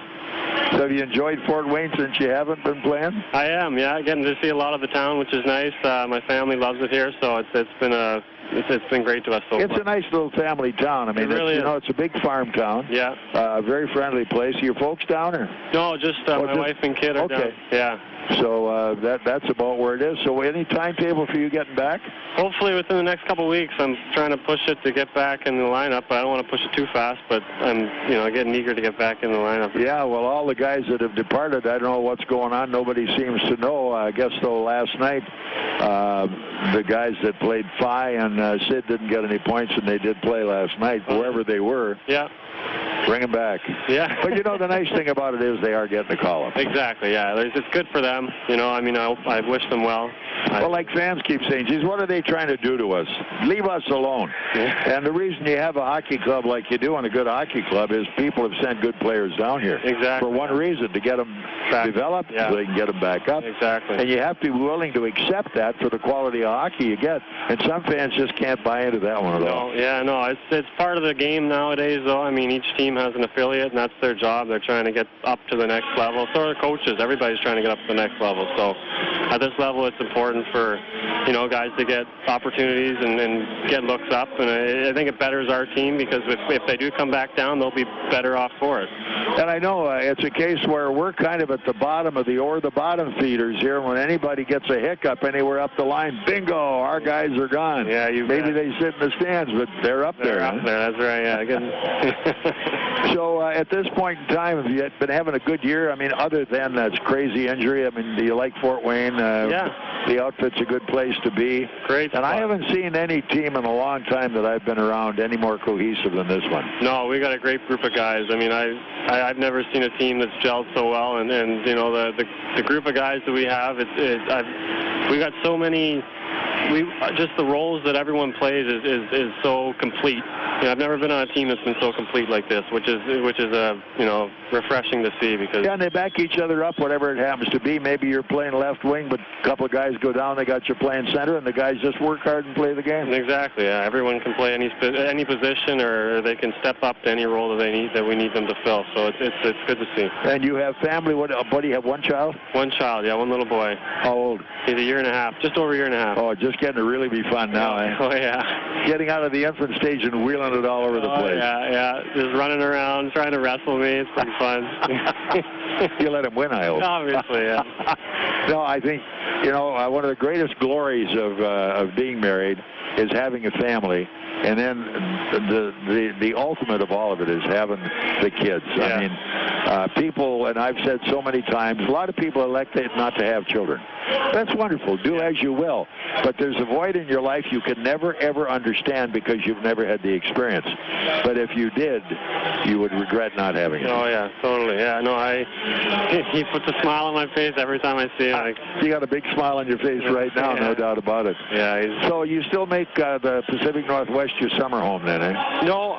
So have you enjoyed Fort Wayne since you haven't been playing? I am, yeah. Getting to see a lot of the town, which is nice. My family loves it here, so it's been great to us so far. It's a nice little family town. I mean, it really is. It's a big farm town. Yeah. Very friendly place. Are your folks down or? No, just my wife and kid are down. Yeah. So that's about where it is. So any timetable for you getting back? Hopefully within the next couple of weeks. I'm trying to push it to get back in the lineup. I don't want to push it too fast, but I'm getting eager to get back in the lineup. Yeah, well, all the guys that have departed, I don't know what's going on. Nobody seems to know. I guess, though, last night, the guys that played Phi and Sid didn't get any points, and they did play last night, wherever they were. Yeah. Bring them back. Yeah. But, the nice thing about it is they are getting a call-up. Exactly, yeah. It's good for them. I wish them well. Well, like fans keep saying, geez, what are they trying to do to us? Leave us alone. Yeah. And the reason you have a hockey club like you do, and a good hockey club, is people have sent good players down here. Exactly. For one reason, to get them developed, so they can get them back up. Exactly. And you have to be willing to accept that for the quality of hockey you get. And some fans just can't buy into that one at all. Yeah, no, it's part of the game nowadays, though. I mean, each team has an affiliate, and that's their job. They're trying to get up to the next level. So are the coaches. Everybody's trying to get up to the next level. So at this level, it's important for, guys to get opportunities and get looks up. And I think it betters our team because if they do come back down, they'll be better off for it. And I know it's a case where we're kind of at the bottom of the bottom feeders here. When anybody gets a hiccup anywhere up the line, bingo, our guys are gone. Yeah, maybe they sit in the stands, but they're up there. They're up there, that's right, yeah. So at this point in time, have you been having a good year? I mean, other than that crazy injury, I mean, do you like Fort Wayne? Yeah. The outfit's a good place to be. Great. And I haven't seen any team in a long time that I've been around any more cohesive than this one. No, we got a great group of guys. I mean, I've never seen a team that's gelled so well, and the group of guys that we have, we got so many. Just the roles that everyone plays is so complete. I've never been on a team that's been so complete like this, which is refreshing to see because. Yeah, and they back each other up, whatever it happens to be. Maybe you're playing left wing, but a couple of guys go down, they got you playing center, and the guys just work hard and play the game. Exactly. Yeah, everyone can play any position, or they can step up to any role that we need them to fill. So it's good to see. And you have family. What? Buddy, you have one child? One child. Yeah, one little boy. How old? He's a year and a half, just over a year and a half. Oh, just getting to really be fun now, eh? Oh, yeah. Getting out of the infant stage and wheeling it all over the place. Yeah. Just running around, trying to wrestle me. It's pretty fun. You let him win, I hope. Obviously, yeah. No, I think, one of the greatest glories of being married is having a family. And then the ultimate of all of it is having the kids. Yeah. I mean, people, and I've said so many times, a lot of people elect not to have children. That's wonderful. Do as you will. But there's a void in your life you can never, ever understand because you've never had the experience. But if you did, you would regret not having it. Oh, yeah, totally. Yeah, no, he puts a smile on my face every time I see him. You got a big smile on your face right now, no doubt about it. Yeah. So you still make the Pacific Northwest your summer home then, eh? No,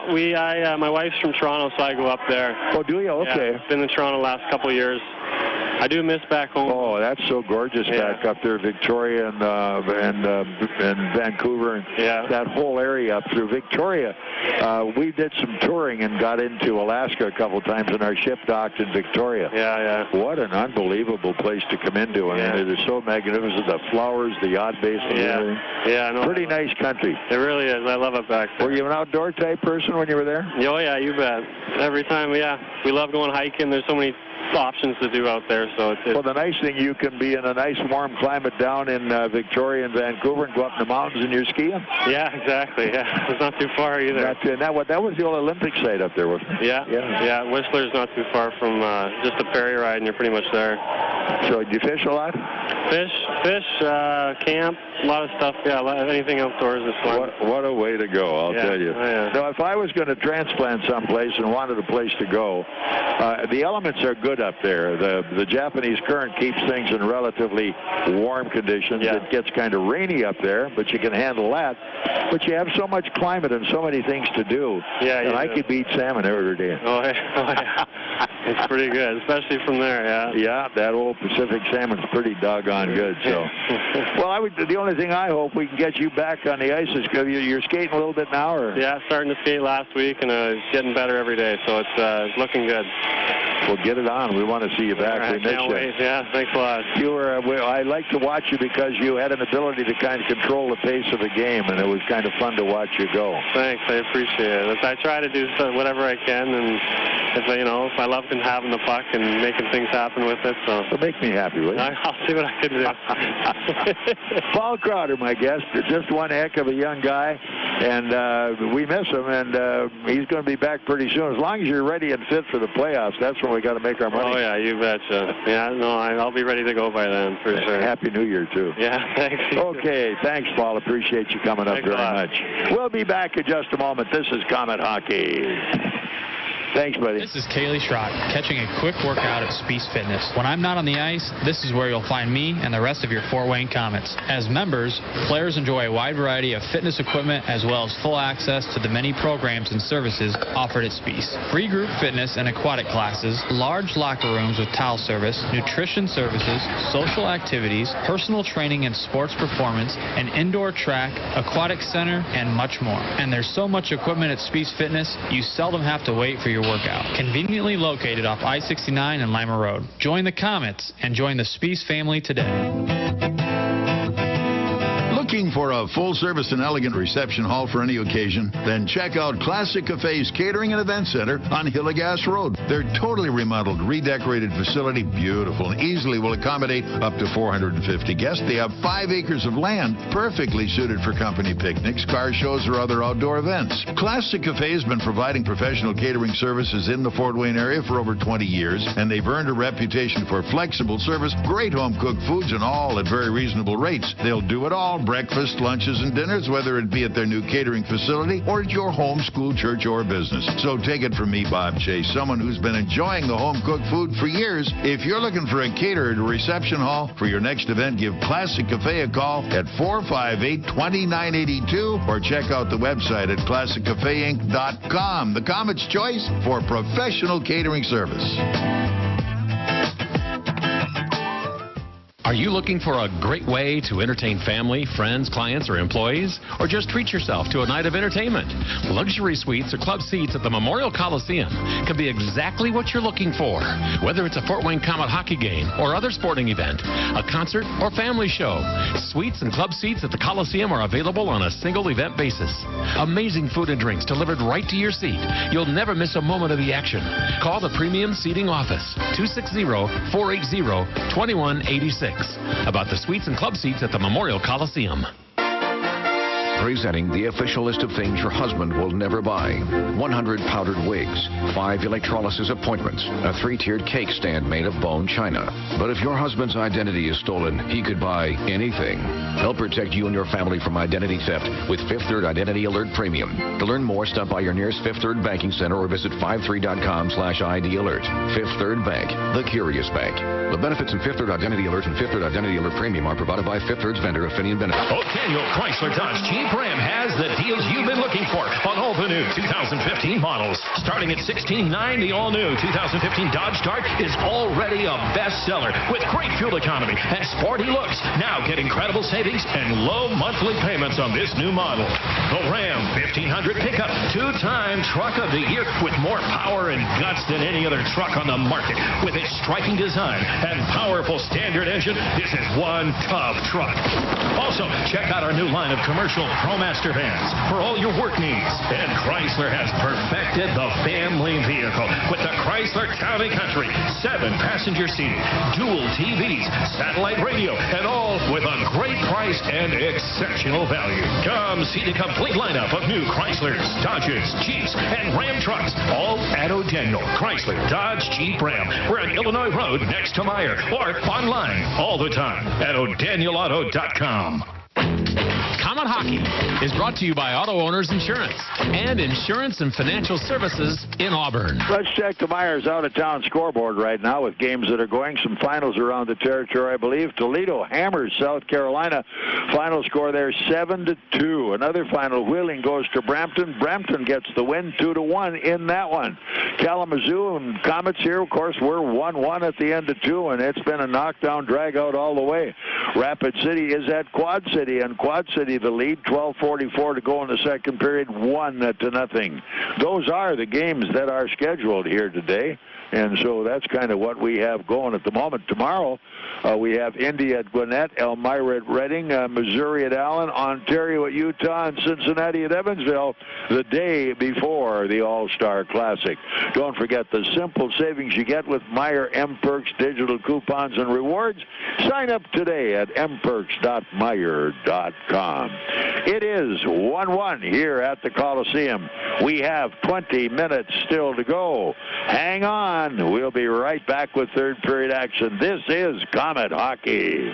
my wife's from Toronto, so I go up there. Oh, do you? Okay. Yeah, been in Toronto the last couple of years. I do miss back home. Oh, that's so gorgeous back up there, Victoria and Vancouver, and that whole area up through Victoria. We did some touring and got into Alaska a couple times, and our ship docked in Victoria. Yeah. What an unbelievable place to come into. I mean, it is so magnificent. The flowers, the yacht base, and everything. Yeah, no. Pretty nice country. It really is. I love it back there. Were you an outdoor type person when you were there? Oh, yeah, you bet. Every time, we love going hiking. There's so many options to do out there. So well, the nice thing, you can be in a nice warm climate down in Victoria and Vancouver and go up in the mountains and you're skiing. Yeah, exactly. Yeah, it's not too far either. That was the old Olympic site up there, wasn't it? Yeah. Whistler's not too far from just a ferry ride, and you're pretty much there. So, do you fish a lot? Fish, camp, a lot of stuff. Yeah, anything outdoors is fun. What a way to go, I'll tell you. Yeah. Now, if I was going to transplant someplace and wanted a place to go, the elements are good up there. The Japanese current keeps things in relatively warm conditions. Yeah. It gets kind of rainy up there, but you can handle that. But you have so much climate and so many things to do. Yeah, and I could beat salmon every day. Oh, yeah. It's pretty good, especially from there, Yeah, that old Pacific salmon's pretty doggone good. So, well, the only thing I hope we can get you back on the ice is because you're skating a little bit now, or? Yeah, starting to skate last week, and it's getting better every day, so it's looking good. Well, get it on. We want to see you back. Right, we miss you. Wait. Yeah, thanks a lot. I like to watch you because you had an ability to kind of control the pace of the game, and it was kind of fun to watch you go. Thanks, I appreciate it. I try to do whatever I can, and if I love having the puck and making things happen with it, so make me happy, will you? I'll see what I can do. Paul Crowder, my guest, just one heck of a young guy, and we miss him, and he's going to be back pretty soon. As long as you're ready and fit for the playoffs, that's when we got to make our money. Oh yeah, you betcha. Yeah, no, I'll be ready to go by then for sure. Happy New Year too. Yeah, thanks. Okay, thanks, Paul. Appreciate you coming up very much. We'll be back in just a moment. This is Comet Hockey. Thanks, buddy. This is Kaylee Schrock, catching a quick workout at Speece Fitness. When I'm not on the ice, this is where you'll find me and the rest of your Fort Wayne Komets. As members, players enjoy a wide variety of fitness equipment as well as full access to the many programs and services offered at Speece. Free group fitness and aquatic classes, large locker rooms with towel service, nutrition services, social activities, personal training and sports performance, an indoor track, aquatic center, and much more. And there's so much equipment at Speece Fitness, you seldom have to wait for your workout. Conveniently located off I-69 and Lima Road. Join the Komets and join the Speece family today. Looking for a full-service and elegant reception hall for any occasion? Then check out Classic Cafe's Catering and Event Center on Hillegas Road. Their totally remodeled, redecorated facility, beautiful and easily will accommodate up to 450 guests. They have 5 acres of land, perfectly suited for company picnics, car shows, or other outdoor events. Classic Cafe has been providing professional catering services in the Fort Wayne area for over 20 years, and they've earned a reputation for flexible service, great home-cooked foods, and all at very reasonable rates. They'll do it all, breakfast, lunches, and dinners, whether it be at their new catering facility or at your home, school, church, or business. So take it from me, Bob Chase, someone who's been enjoying the home-cooked food for years. If you're looking for a catered reception hall for your next event, give Classic Cafe a call at 458-2982 or check out the website at ClassicCafeInc.com. The Komet's choice for professional catering service. Are you looking for a great way to entertain family, friends, clients, or employees? Or just treat yourself to a night of entertainment? Luxury suites or club seats at the Memorial Coliseum can be exactly what you're looking for. Whether it's a Fort Wayne Komet hockey game or other sporting event, a concert or family show, suites and club seats at the Coliseum are available on a single event basis. Amazing food and drinks delivered right to your seat. You'll never miss a moment of the action. Call the Premium Seating Office, 260-480-2186. About the suites and club seats at the Memorial Coliseum. Presenting the official list of things your husband will never buy. 100 powdered wigs, 5 electrolysis appointments, a 3-tiered cake stand made of bone china. But if your husband's identity is stolen, he could buy anything. Help protect you and your family from identity theft with Fifth Third Identity Alert Premium. To learn more, stop by your nearest Fifth Third Banking Center or visit 53.com/ID Alert. Fifth Third Bank, the curious bank. The benefits in Fifth Third Identity Alert and Fifth Third Identity Alert Premium are provided by Fifth Third's vendor, Affinion Benefits. Daniel Chrysler Dodge Jeep Ram has the deals you've been looking for on all the new 2015 models. Starting at $16,900, the all-new 2015 Dodge Dart is already a bestseller with great fuel economy and sporty looks. Now get incredible savings and low monthly payments on this new model. The Ram 1500 pickup, 2-time Truck of the Year with more power and guts than any other truck on the market. With its striking design and powerful standard engine, this is one tough truck. Also, check out our new line of commercial ProMaster vans for all your work needs. And Chrysler has perfected the family vehicle with the Chrysler Town & Country. 7-passenger seating, dual TVs, satellite radio, and all with a great price and exceptional value. Come see the complete lineup of new Chryslers, Dodges, Jeeps, and Ram trucks, all at O'Daniel Chrysler Dodge Jeep Ram. We're on Illinois Road next to Meyer, or online all the time at o'danielauto.com. Komet Hockey is brought to you by Auto Owners Insurance and Insurance and Financial Services in Auburn. Let's check the Myers out-of-town scoreboard right now with games that are going. Some finals around the territory, I believe. Toledo hammers South Carolina. Final score there, 7-2. Another final, Wheeling goes to Brampton. Brampton gets the win, 2-1 in that one. Kalamazoo and Komets here, of course, we're 1-1 at the end of 2, and it's been a knockdown, drag-out all the way. Rapid City is at Quad City, and Quad City the lead, 12:44 to go in the second period, 1-0. Those are the games that are scheduled here today, and so that's kind of what we have going at the moment. Tomorrow, we have Indy at Gwinnett, Elmira at Reading, Missouri at Allen, Ontario at Utah, and Cincinnati at Evansville the day before the All-Star Classic. Don't forget the simple savings you get with Meyer M-Perks digital coupons and rewards. Sign up today at mperks.meyer.com. It is 1-1 here at the Coliseum. We have 20 minutes still to go. Hang on. We'll be right back with third period action. This is Komet Hockey.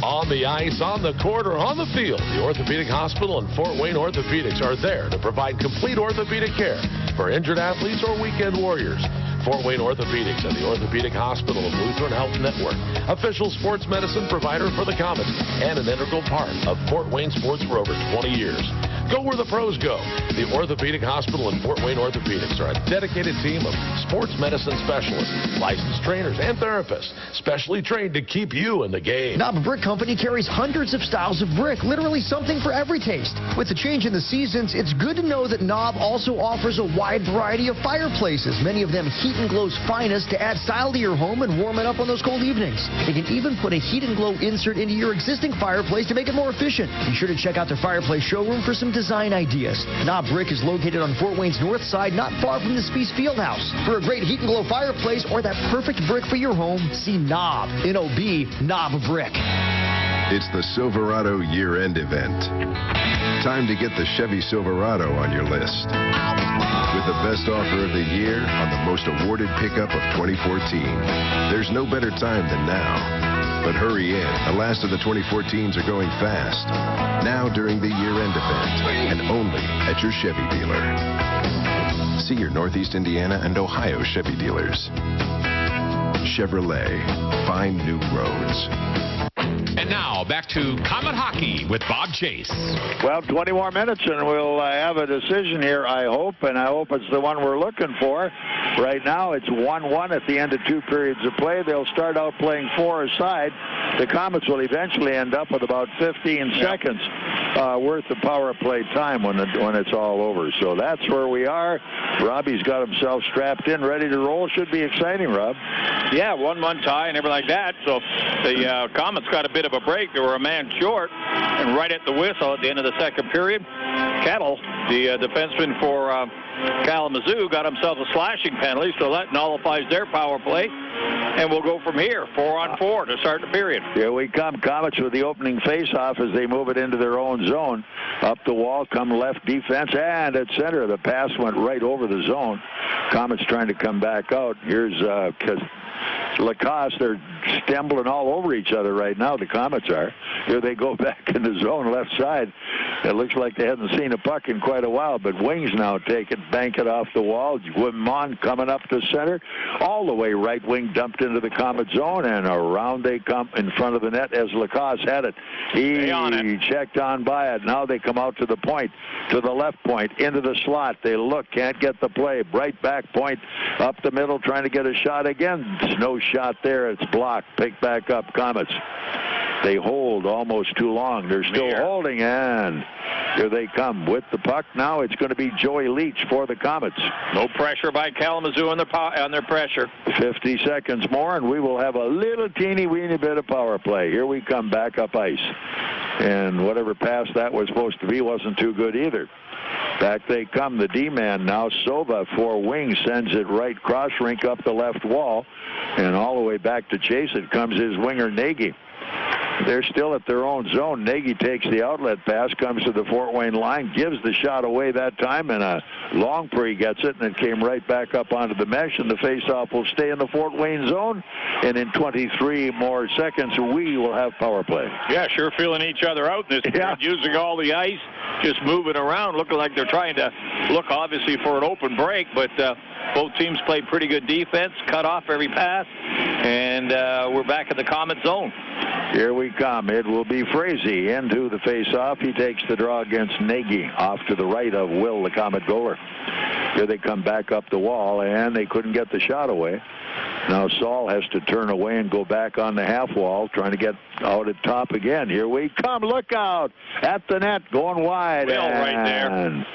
On the ice, on the court, or on the field, the Orthopedic Hospital and Fort Wayne Orthopedics are there to provide complete orthopedic care for injured athletes or weekend warriors. Fort Wayne Orthopedics and the Orthopedic Hospital of Lutheran Health Network, official sports medicine provider for the Komets, and an integral part of Fort Wayne sports for over 20 years. Go where the pros go. The Orthopedic Hospital and Fort Wayne Orthopedics are a dedicated team of sports medicine specialists, licensed trainers, and therapists, specially trained to keep you in the game. Knob Brick Company carries hundreds of styles of brick, literally something for every taste. With the change in the seasons, it's good to know that Knob also offers a wide variety of fireplaces, many of them Heat and Glow's finest, to add style to your home and warm it up on those cold evenings. They can even put a Heat and Glow insert into your existing fireplace to make it more efficient. Be sure to check out their fireplace showroom for some design ideas. Knob Brick is located on Fort Wayne's north side, not far from the Speece Fieldhouse. For a great Heat and Glow fireplace or that perfect brick for your home, see Knob, N-O-B, Knob Brick. It's the Silverado year-end event. Time to get the Chevy Silverado on your list. With the best offer of the year on the most awarded pickup of 2014. There's no better time than now. But hurry in. The last of the 2014s are going fast. Now during the year-end event, and only at your Chevy dealer. See your Northeast Indiana and Ohio Chevy dealers. Chevrolet. Find new roads. And now, back to Comet Hockey with Bob Chase. Well, 20 more minutes and we'll have a decision here, I hope, and I hope it's the one we're looking for. Right now, it's 1-1 at the end of 2 periods of play. They'll start out playing 4 aside. The Komets will eventually end up with about 15 seconds worth of power play time when it's all over. So that's where we are. Robbie's got himself strapped in, ready to roll. Should be exciting, Rob. Yeah, 1-1 tie and everything like that. So the Komets got a bit of a break. They were a man short, and right at the whistle at the end of the second period, Kettle, the defenseman for Kalamazoo, got himself a slashing penalty, so that nullifies their power play. And we'll go from here, 4-on-4 to start the period. Here we come. Komets with the opening face-off as they move it into their own zone. Up the wall, come left defense, and at center. The pass went right over the zone. Komets trying to come back out. Here's Lacoste. They're stumbling all over each other right now, the Komets are. Here they go back in the zone, left side. It looks like they haven't seen a puck in quite a while, but Wings now take it, bank it off the wall. Wimon coming up to center, all the way right wing dumped into the Komet zone, and around they come in front of the net as Lacoste had it. He checked on by it. Now they come out to the point, to the left point, into the slot. They look, can't get the play. Right back point, up the middle, trying to get a shot again. There's no shot there. It's blocked. Pick back up, Komets. They hold almost too long. They're still holding, and here they come with the puck. Now it's going to be Joey Leach for the Komets. No pressure by Kalamazoo on their pressure. 50 seconds more, and we will have a little teeny-weeny bit of power play. Here we come back up ice. And whatever pass that was supposed to be wasn't too good either. Back they come. The D-man now, Sova for Wings, sends it right cross rink up the left wall. And all the way back to chase it comes his winger, Nagy. They're still at their own zone. Nagy takes the outlet pass, comes to the Fort Wayne line, gives the shot away that time, and Longpree gets it, and it came right back up onto the mesh, and the faceoff will stay in the Fort Wayne zone. And in 23 more seconds, we will have power play. Yeah, sure feeling each other out in this period, using all the ice, just moving around, looking like they're trying to look, obviously, for an open break, but both teams played pretty good defense, cut off every pass, and we're back in the Komet zone. Here we come. It will be Frazee into the face-off. He takes the draw against Nagy off to the right of Will, the Komet goaler. Here they come back up the wall, and they couldn't get the shot away. Now Saul has to turn away and go back on the half wall, trying to get out at top again. Here we come. Look out at the net, going wide. Will right there.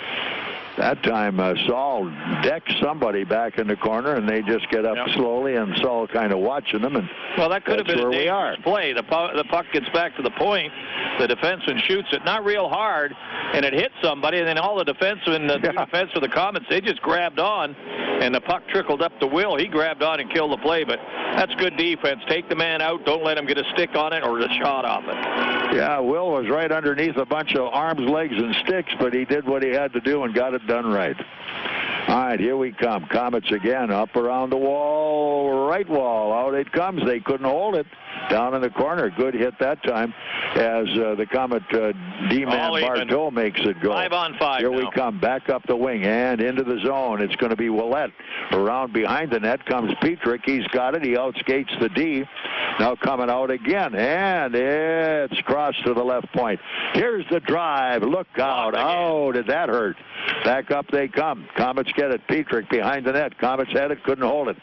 That time, Saul decks somebody back in the corner, and they just get up slowly, and Saul kind of watching them. And well, that could have been a dangerous play. The puck gets back to the point. The defenseman shoots it, not real hard, and it hits somebody, and then all the defensemen, the defense for the Komets, they just grabbed on, and the puck trickled up to Will. He grabbed on and killed the play, but that's good defense. Take the man out. Don't let him get a stick on it or a shot off it. Yeah, Will was right underneath a bunch of arms, legs, and sticks, but he did what he had to do and got it done right. All right, here we come. Komets again, up around the wall, right wall. Out it comes. They couldn't hold it. Down in the corner. Good hit that time as the Komet D-man Bartow makes it go. 5-on-5 Here we come. Back up the wing and into the zone. It's going to be Willett. Around behind the net comes Petrick. He's got it. He outskates the D. Now coming out again. And it's crossed to the left point. Here's the drive. Look out. Oh, did that hurt? Back up they come. Komets get it. Petrick behind the net. Komets had it. Couldn't hold it.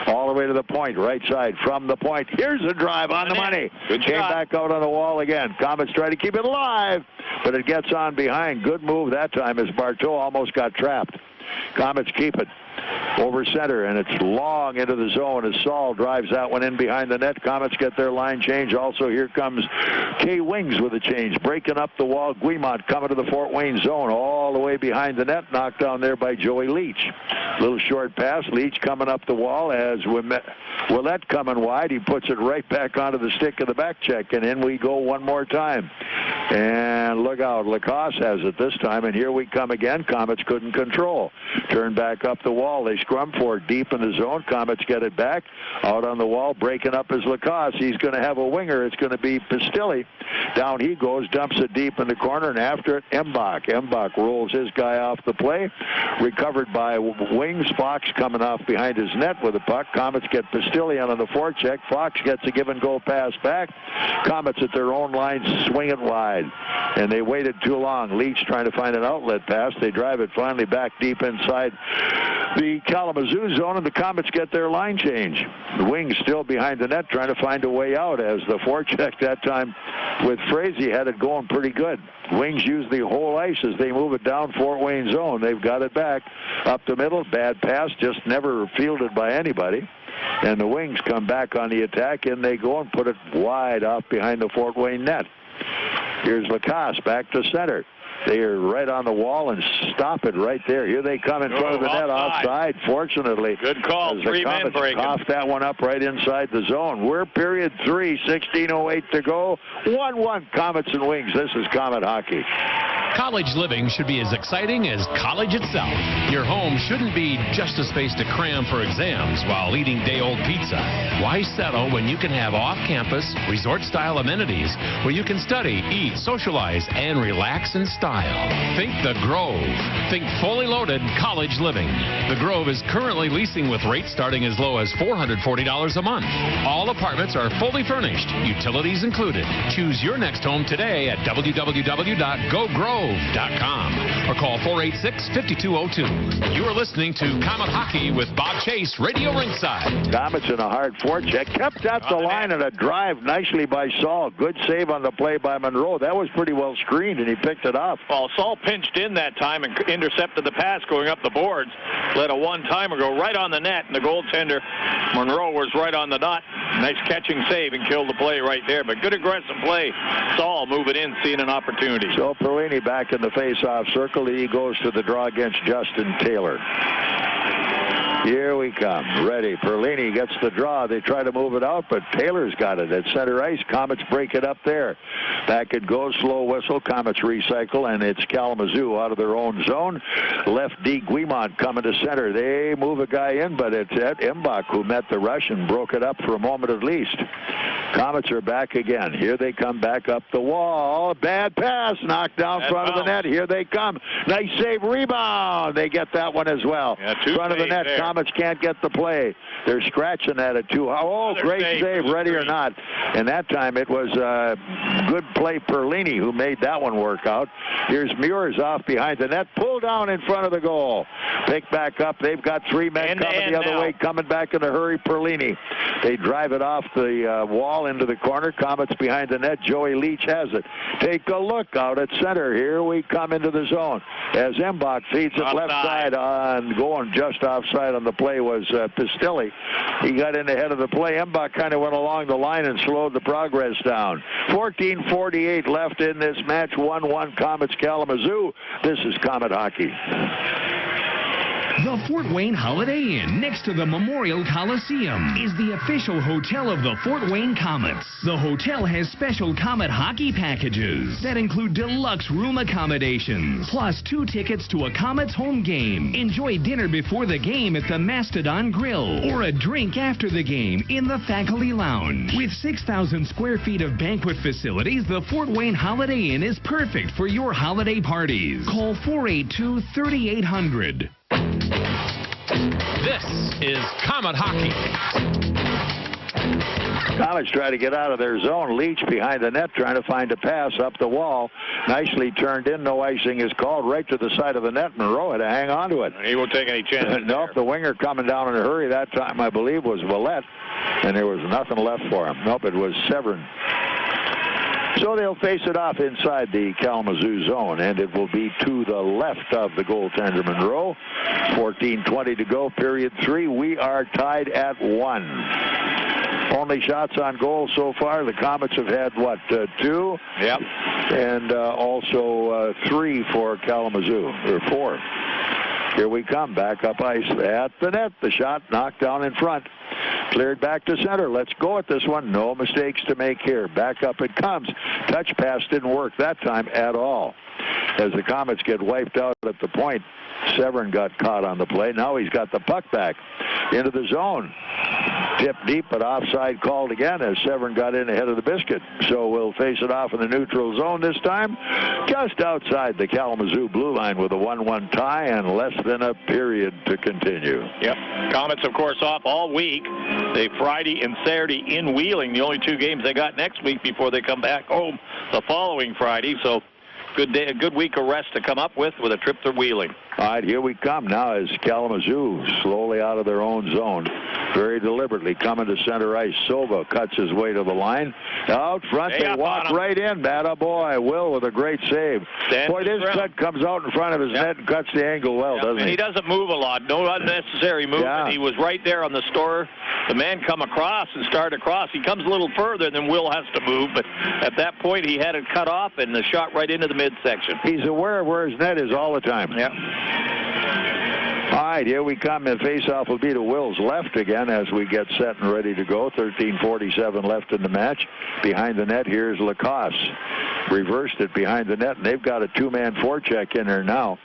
All the way to the point. Right side from the point. Here's a drive on the money. Good Came shot. Back out on the wall again. Komets try to keep it alive, but it gets on behind. Good move that time as Bartow almost got trapped. Komets keep it over center, and it's long into the zone as Saul drives that one in behind the net. Komets get their line change. Also, here comes K. Wings with a change, breaking up the wall. Guimont coming to the Fort Wayne zone, all the way behind the net, knocked down there by Joey Leach. Little short pass. Leach coming up the wall as Willett coming wide. He puts it right back onto the stick of the back check, and in we go one more time. And look out, Lacoste has it this time, and here we come again. Komets couldn't control. Turn back up the wall. wall. They scrum for it deep in the zone. Komets get it back. Out on the wall, breaking up is Lacoste. He's going to have a winger. It's going to be Pistilli. Down he goes, dumps it deep in the corner, and after it, Mbach. Mbach rolls his guy off the play. Recovered by Wings. Fox coming off behind his net with the puck. Komets get Pistilli on the forecheck. Fox gets a give-and-go pass back. Komets at their own line swing it wide. And they waited too long. Leach trying to find an outlet pass. They drive it finally back deep inside the Kalamazoo zone, and the Komets get their line change. The Wings still behind the net trying to find a way out, as the forecheck that time with Frazee had it going pretty good. Wings use the whole ice as they move it down Fort Wayne zone. They've got it back up the middle. Bad pass, just never fielded by anybody. And the Wings come back on the attack, and they go and put it wide off behind the Fort Wayne net. Here's Lacoste back to center. They are right on the wall and stop it right there. Here they come in front of the net, offside. Fortunately, good call. 3 men breaking. Off that one up right inside the zone. We're period 3, 16:08 to go. 1-1 Komets and Wings. This is Komet hockey. College living should be as exciting as college itself. Your home shouldn't be just a space to cram for exams while eating day-old pizza. Why settle when you can have off-campus, resort-style amenities where you can study, eat, socialize, and relax in style? Think The Grove. Think fully loaded college living. The Grove is currently leasing with rates starting as low as $440 a month. All apartments are fully furnished, utilities included. Choose your next home today at www.gogrove.com or call 486-5202. You are listening to Komet Hockey with Bob Chase, Radio Ringside. Komets in a hard forecheck. Kept at the line and a drive nicely by Saul. Good save on the play by Monroe. That was pretty well screened, and he picked it up. Well, Saul pinched in that time and intercepted the pass going up the boards. Let a one-timer go right on the net, and the goaltender, Monroe, was right on the dot. Nice catching save and killed the play right there. But good aggressive play. Saul moving in, seeing an opportunity. So Perlini back in the face-off circle. He goes to the draw against Justin Taylor. Here we come. Ready. Perlini gets the draw. They try to move it out, but Taylor's got it at center ice. Komets break it up there. Back it goes. Slow whistle. Komets recycle, and it's Kalamazoo out of their own zone. Left D. Guimont coming to center. They move a guy in, but it's Ed Mbach who met the rush and broke it up for a moment at least. Komets are back again. Here they come back up the wall. Bad pass. Knocked down front of the net. Here they come. Nice save. Rebound. They get that one as well. Front of the net. There. Komets can't get the play. They're scratching at it too. Oh, great save. Ready or not. And that time it was good play Perlini who made that one work out. Here's Muir's off behind the net. Pull down in front of the goal. Pick back up. They've got 3 men coming the other way. Coming back in a hurry. Perlini. They drive it off the wall into the corner. Komets behind the net. Joey Leach has it. Take a look out at center. Here we come into the zone as Mbach feeds it left side on going just offside on the play was Pistilli. He got in ahead of the play. Mbach kind of went along the line and slowed the progress down. 14:48 left in this match. 1-1 Komets Kalamazoo. This is Komet hockey. The Fort Wayne Holiday Inn, next to the Memorial Coliseum, is the official hotel of the Fort Wayne Komets. The hotel has special Komet hockey packages that include deluxe room accommodations, plus 2 tickets to a Komets home game. Enjoy dinner before the game at the Mastodon Grill, or a drink after the game in the Faculty Lounge. With 6,000 square feet of banquet facilities, the Fort Wayne Holiday Inn is perfect for your holiday parties. Call 482-3800. This is Komet Hockey. Komets try to get out of their zone. Leach behind the net trying to find a pass up the wall. Nicely turned in. No icing is called. Right to the side of the net. Monroe had to hang on to it. He won't take any chances. Nope, the winger coming down in a hurry that time, I believe, was Vallette. And there was nothing left for him. Nope, it was Severin. So they'll face it off inside the Kalamazoo zone, and it will be to the left of the goaltender, Monroe. 14:20 to go, period 3. We are tied at 1. Only shots on goal so far. The Komets have had, what, 2? Yep. And also 3 for Kalamazoo, or 4. Here we come. Back up ice at the net. The shot knocked down in front. Cleared back to center. Let's go at this one. No mistakes to make here. Back up it comes. Touch pass didn't work that time at all. As the Komets get wiped out at the point, Severin got caught on the play. Now he's got the puck back into the zone. Tipped deep, but offside called again as Severin got in ahead of the biscuit. So we'll face it off in the neutral zone this time, just outside the Kalamazoo blue line with a 1-1 tie and less than a period to continue. Yep. Komets, of course, off all week. They Friday and Saturday in Wheeling, the only 2 games they got next week before they come back home the following Friday. So good day, a good week of rest to come up with a trip to Wheeling. All right, here we come now as Kalamazoo slowly out of their own zone. Very deliberately coming to center ice. Sova cuts his way to the line. Out front, they walk right in. That boy, Will with a great save. Boy, this cut comes out in front of his net and cuts the angle well, doesn't he? And he doesn't move a lot. No unnecessary movement. Yeah. He was right there on the store. The man come across and start across. He comes a little further, and then Will has to move. But at that point, he had it cut off and the shot right into the midsection. He's aware of where his net is all the time. Yeah. All right, here we come. The face-off will be to Will's left again as we get set and ready to go. 13:47 left in the match. Behind the net, here's Lacoste. Reversed it behind the net, and they've got a 2-man forecheck in there now,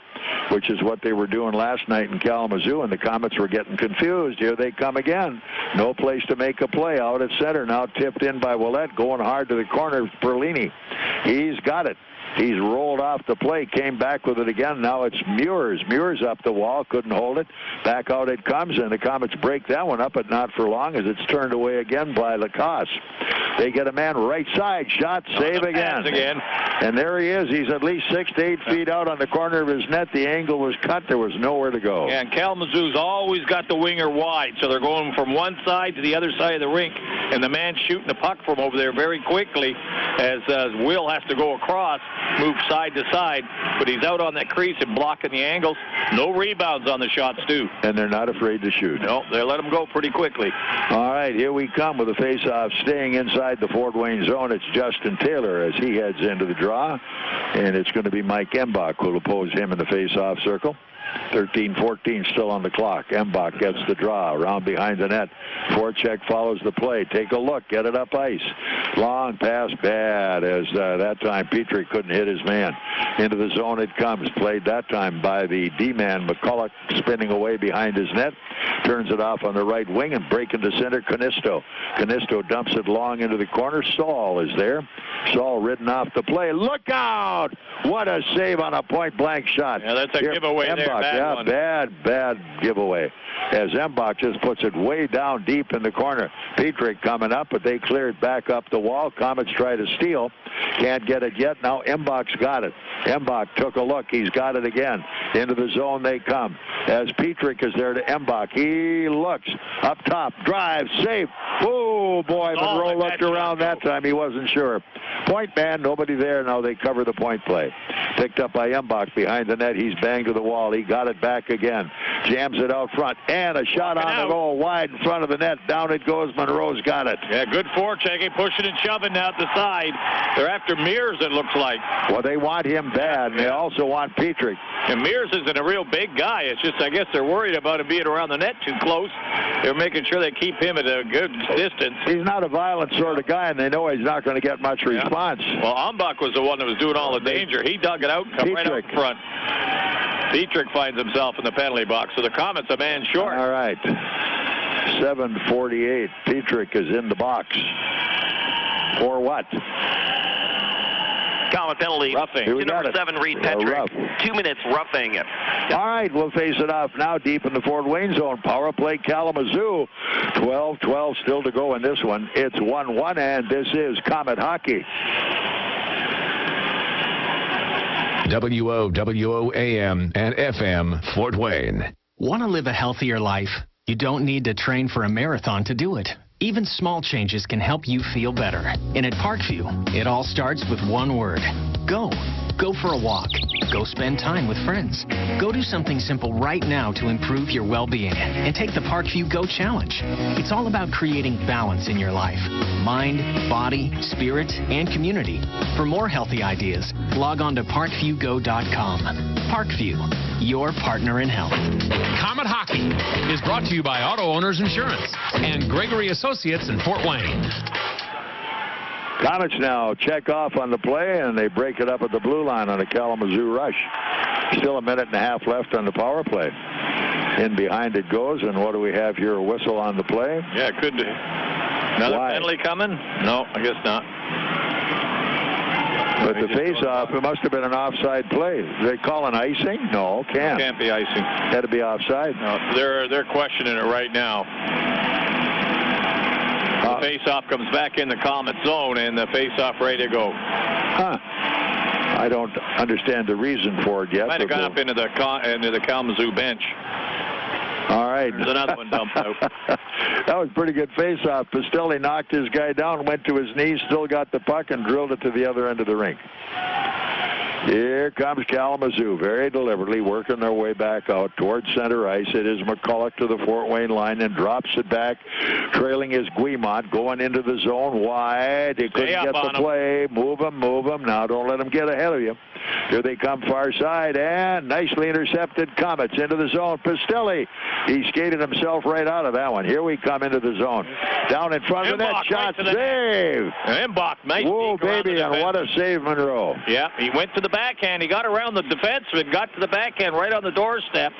which is what they were doing last night in Kalamazoo, and the Komets were getting confused. Here they come again. No place to make a play out at center. Now tipped in by Willett, going hard to the corner. Perlini. He's got it. He's rolled off the play, came back with it again. Now it's Muirs. Muirs up the wall, couldn't hold it. Back out it comes, and the Komets break that one up, but not for long as it's turned away again by Lacoste. They get a man right side, shot, save again. And there he is. He's at least 6 to 8 feet out on the corner of his net. The angle was cut. There was nowhere to go. Yeah, and Kalamazoo's always got the winger wide, so they're going from one side to the other side of the rink, and the man shooting the puck from over there very quickly as Will has to go across, move side to side, but he's out on that crease and blocking the angles. No rebounds on the shots, too. And they're not afraid to shoot. No, they let him go pretty quickly. All right, here we come with a face-off staying inside the Fort Wayne zone. It's Justin Taylor as he heads into the draw, and it's going to be Mike Embach who will oppose him in the face-off circle. 13:14 still on the clock. Embach gets the draw around behind the net. Forecheck follows the play. Take a look. Get it up ice. Long pass bad as that time Petrie couldn't hit his man. Into the zone it comes. Played that time by the D-man McCulloch, spinning away behind his net. Turns it off on the right wing and breaking to center. Canisto. Canisto dumps it long into the corner. Saul is there. Saul ridden off the play. Look out! What a save on a point-blank shot. Yeah, that's a giveaway Embach, there. Bad giveaway. As Embach just puts it way down deep in the corner. Petrie coming up, but they cleared back up the wall. Komets try to steal. Can't get it yet. Now Embach's got it. Embach took a look. He's got it again. Into the zone they come. As Petrie is there to Embach. He looks up top. Drive. Safe. Oh, boy. Monroe looked around that time. He wasn't sure. Point man. Nobody there. Now they cover the point play. Picked up by Embach behind the net. He's banged to the wall. He got it back again. Jams it out front. And a shot on the goal wide in front of the net. Down it goes. Monroe's got it. Yeah, good forechecking. Pushing and shoving out the side. They're after Mears, it looks like. Well, they want him bad, and they also want Petrie. And Mears isn't a real big guy. It's just, I guess they're worried about him being around the net too close. They're making sure they keep him at a good distance. He's not a violent sort of guy, and they know he's not going to get much response. Well, Umbach was the one that was doing all the danger. He dug it out and come right out in front. Dietrich finds himself in the penalty box, so the Komets a man short. All right. 7:48. Dietrich is in the box. For what? Common penalty. Roughing. To number 7, Reed Petrick. 2 minutes roughing. All right, we'll face it off now deep in the Fort Wayne zone. Power play Kalamazoo. 12-12 still to go in this one. It's 1-1, and this is Komet Hockey. WOWO AM and FM Fort Wayne. Want to live a healthier life? You don't need to train for a marathon to do it. Even small changes can help you feel better. And at Parkview, it all starts with one word. Go. Go for a walk. Go spend time with friends. Go do something simple right now to improve your well-being. And take the Parkview Go Challenge. It's all about creating balance in your life. Mind, body, spirit, and community. For more healthy ideas, log on to parkviewgo.com. Parkview, your partner in health. Comet Hockey is brought to you by Auto Owners Insurance and Gregory Associates in Fort Wayne. Komets now check off on the play, and they break it up at the blue line on a Kalamazoo rush. Still a minute and a half left on the power play. In behind it goes, and what do we have here? A whistle on the play? Yeah, it could be. Another penalty coming? No, I guess not. But the face-off, it must have been an offside play. They call an icing? No, can't. Can't be icing. Had to be offside. No, they're questioning it right now. The face-off comes back in the Komet zone, and the face-off ready to go. Huh. I don't understand the reason for it yet. Might have gone up into the Kalamazoo bench. All right. There's another one dumped out. That was a pretty good face-off. Pistilli knocked his guy down, went to his knees, still got the puck, and drilled it to the other end of the rink. Here comes Kalamazoo, very deliberately working their way back out towards center ice. It is McCulloch to the Fort Wayne line and drops it back, trailing his Guimont, going into the zone wide. He couldn't get the play. Move him. Now don't let him get ahead of you. Here they come far side, and nicely intercepted Komets into the zone. Pistilli, he skated himself right out of that one. Here we come into the zone. Down in front of the net, shot, save. Mbach, nice. Whoa, baby, and what a save, Monroe. Yeah, he went to the backhand. He got around the defenseman, got to the backhand right on the doorstep,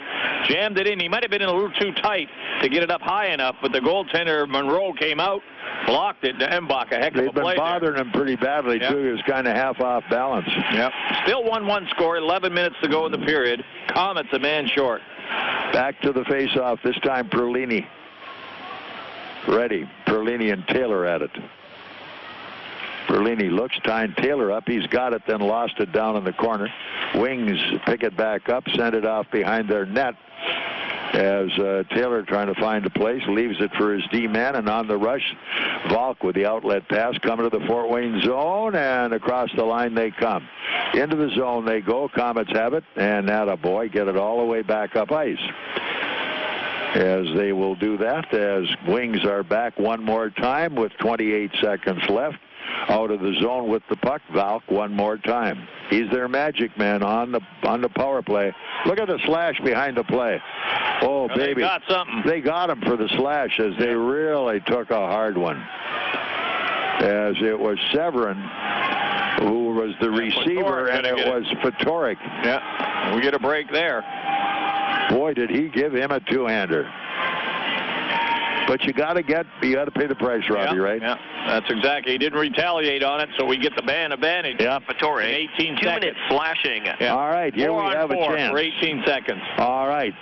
jammed it in. He might have been in a little too tight to get it up high enough, but the goaltender, Monroe, came out, blocked it to Mbach. A heck of a play. They've been bothering him pretty badly, too. He was kind of half off balance. Yep. Still 1-1 score, 11 minutes to go in the period. Komets a man short. Back to the face-off, this time Perlini. Ready. Perlini and Taylor at it. Perlini looks, tying Taylor up. He's got it, then lost it down in the corner. Wings pick it back up, send it off behind their net. As Taylor trying to find a place, leaves it for his D-man, and on the rush, Valk with the outlet pass coming to the Fort Wayne zone, and across the line they come. Into the zone they go. Komets have it, and attaboy, get it all the way back up ice. As they will do that, as Wings are back one more time with 28 seconds left. Out of the zone with the puck, Valk one more time. He's their magic man on the power play. Look at the slash behind the play. Oh, well, baby. They got something. They got him for the slash, as they really took a hard one. As it was Severin who was the receiver, and it was Fatorik. Yeah, we get a break there. Boy, did he give him a two-hander. But you got to pay the price, Robbie, right? Yeah, that's exactly. He didn't retaliate on it, so we get the ban advantage. Yeah. Fatorik, 18 2 minutes slashing. Yeah. All right, here we have a chance. For 18 seconds. All right,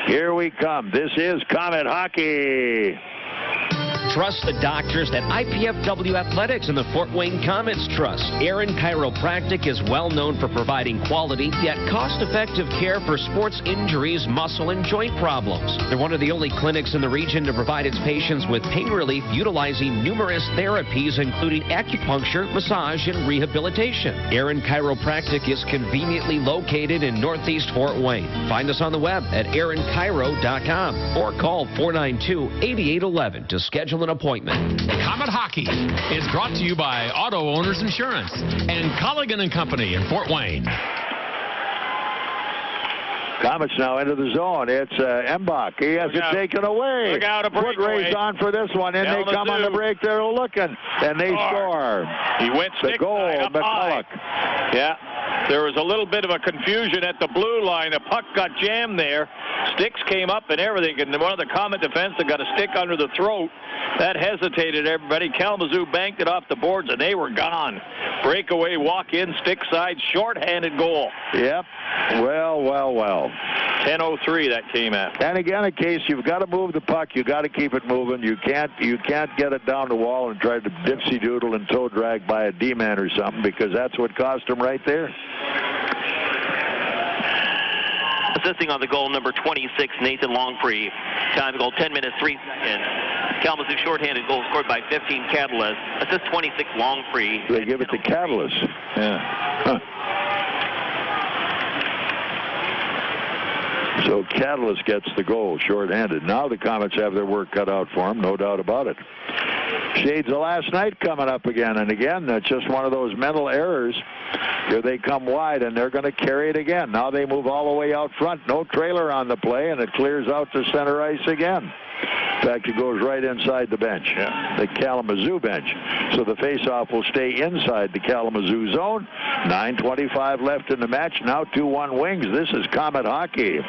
here we come. This is Komet Hockey. Trust the doctors that IPFW Athletics and the Fort Wayne Komets trust. Aaron Chiropractic is well known for providing quality yet cost-effective care for sports injuries, muscle, and joint problems. They're one of the only clinics in the region to provide its patients with pain relief utilizing numerous therapies, including acupuncture, massage, and rehabilitation. Aaron Chiropractic is conveniently located in Northeast Fort Wayne. Find us on the web at aaronchiro.com or call 492-8811 to schedule an appointment. Komet Hockey is brought to you by Auto Owners Insurance and Colligan & Company in Fort Wayne. Komets now into the zone. It's Mbach. He has it taken away. Look out, a breakaway. Foot race on for this one, and they come on the break. They're looking, and they score. He went the goal, McCulloch. Yeah, there was a little bit of a confusion at the blue line. The puck got jammed there. Sticks came up and everything, and one of the Komet defensemen got a stick under the throat. That hesitated everybody. Kalamazoo banked it off the boards, and they were gone. Breakaway, walk in, stick side, short-handed goal. Yep. Well. 10:03 that came at. And again, in case you've got to move the puck, you got to keep it moving. You can't get it down the wall and try to dipsy-doodle and toe drag by a D-man or something, because that's what cost them right there. Assisting on the goal, number 26, Nathan Longfree. Time to goal, 10 minutes, 3 seconds. Kalamazoo shorthanded goal scored by 15, Catalyst. Assist 26, Longfree. They give it to Catalyst. Yeah. Huh. So Catalyst gets the goal, shorthanded. Now the Komets have their work cut out for them, no doubt about it. Shades of last night coming up again. And again, that's just one of those mental errors. Here they come wide, and they're going to carry it again. Now they move all the way out front. No trailer on the play, and it clears out to center ice again. In fact, it goes right inside the bench, the Kalamazoo bench. So the faceoff will stay inside the Kalamazoo zone. 9:25 left in the match. Now 2-1 Wings. This is Komet Hockey.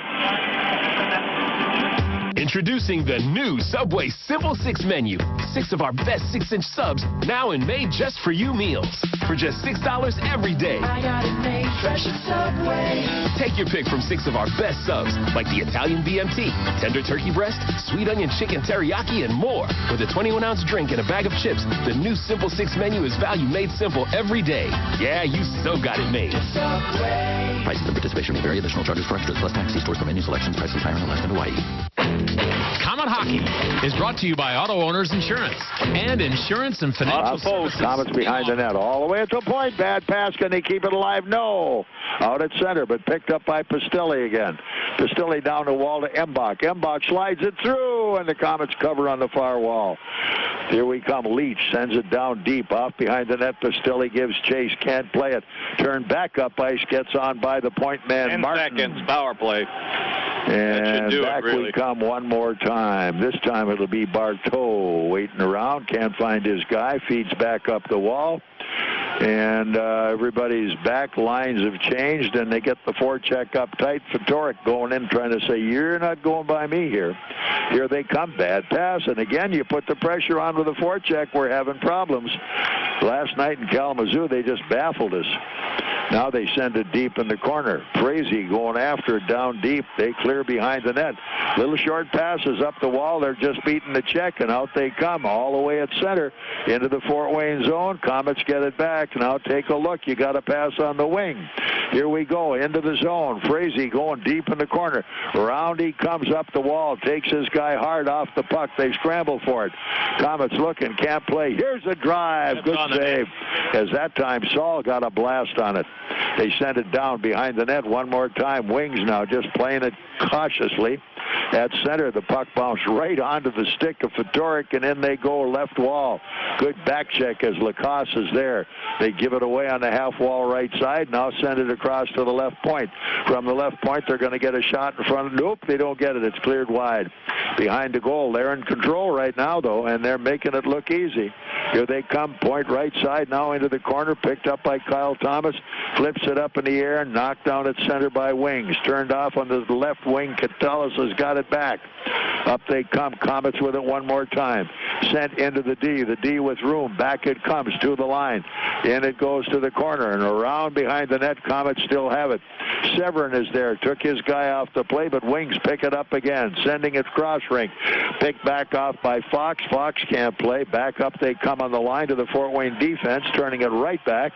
Introducing the new Subway Simple 6 menu. 6 of our best 6-inch subs, now in made just for you meals. For just $6 every day. I got it made fresh at Subway. Take your pick from 6 of our best subs, like the Italian BMT, tender turkey breast, sweet onion chicken teriyaki, and more. With a 21-ounce drink and a bag of chips, the new Simple 6 menu is value made simple every day. Yeah, you so got it made. Subway. Prices and participation may vary. Additional charges for extras plus tax. See stores for menu selections. Prices higher in Alaska and Hawaii. Komet Hockey is brought to you by Auto Owners Insurance and Insurance and Financial Services. Komets behind the net, all the way at the point. Bad pass. Can they keep it alive? No. Out at center, but picked up by Pistilli again. Pistilli down the wall to Mbach. Mbach slides it through, and the Komets cover on the far wall. Here we come. Leach sends it down deep, off behind the net. Pistilli gives chase, can't play it. Turned back up ice, gets on by the point man, 10 Martin. seconds, power play. And back we come one more time. This time it'll be Barteau waiting around. Can't find his guy. Feeds back up the wall. And everybody's back lines have changed, and they get the forecheck up tight. Fedoruk going in trying to say, you're not going by me here. Here they come. Bad pass. And again, you put the pressure on with the forecheck. We're having problems. Last night in Kalamazoo, they just baffled us. Now they send it deep in the corner. Frazee going after it down deep. They clear behind the net. Little short passes up the wall. They're just beating the check, and out they come all the way at center into the Fort Wayne zone. Komets get it back. Now take a look. You got to pass on the wing. Here we go into the zone. Frazee going deep in the corner. Around he comes up the wall. Takes his guy hard off the puck. They scramble for it. Komets looking. Can't play. Here's a drive. Good save. As that time Saul got a blast on it. They send it down behind the net one more time. Wings now just playing it cautiously. At center, the puck bounced right onto the stick of Fedoruk, and in they go left wall. Good back check as Lacoste is there. They give it away on the half wall right side. Now send it across to the left point. From the left point, they're going to get a shot in front. Nope, they don't get it. It's cleared wide. Behind the goal. They're in control right now, though, and they're making it look easy. Here they come. Point right side now into the corner. Picked up by Kyle Thomas. Flips it up in the air. Knocked down at center by Wings. Turned off on the left wing. Catalis has got it back. Up they come. Komets with it one more time. Sent into the D. The D with room. Back it comes to the line. In it goes to the corner. And around behind the net, Komets still have it. Severin is there. Took his guy off the play, but Wings pick it up again. Sending it cross rink. Picked back off by Fox. Fox can't play. Back up they come on the line to the Fort Wayne defense. Turning it right back.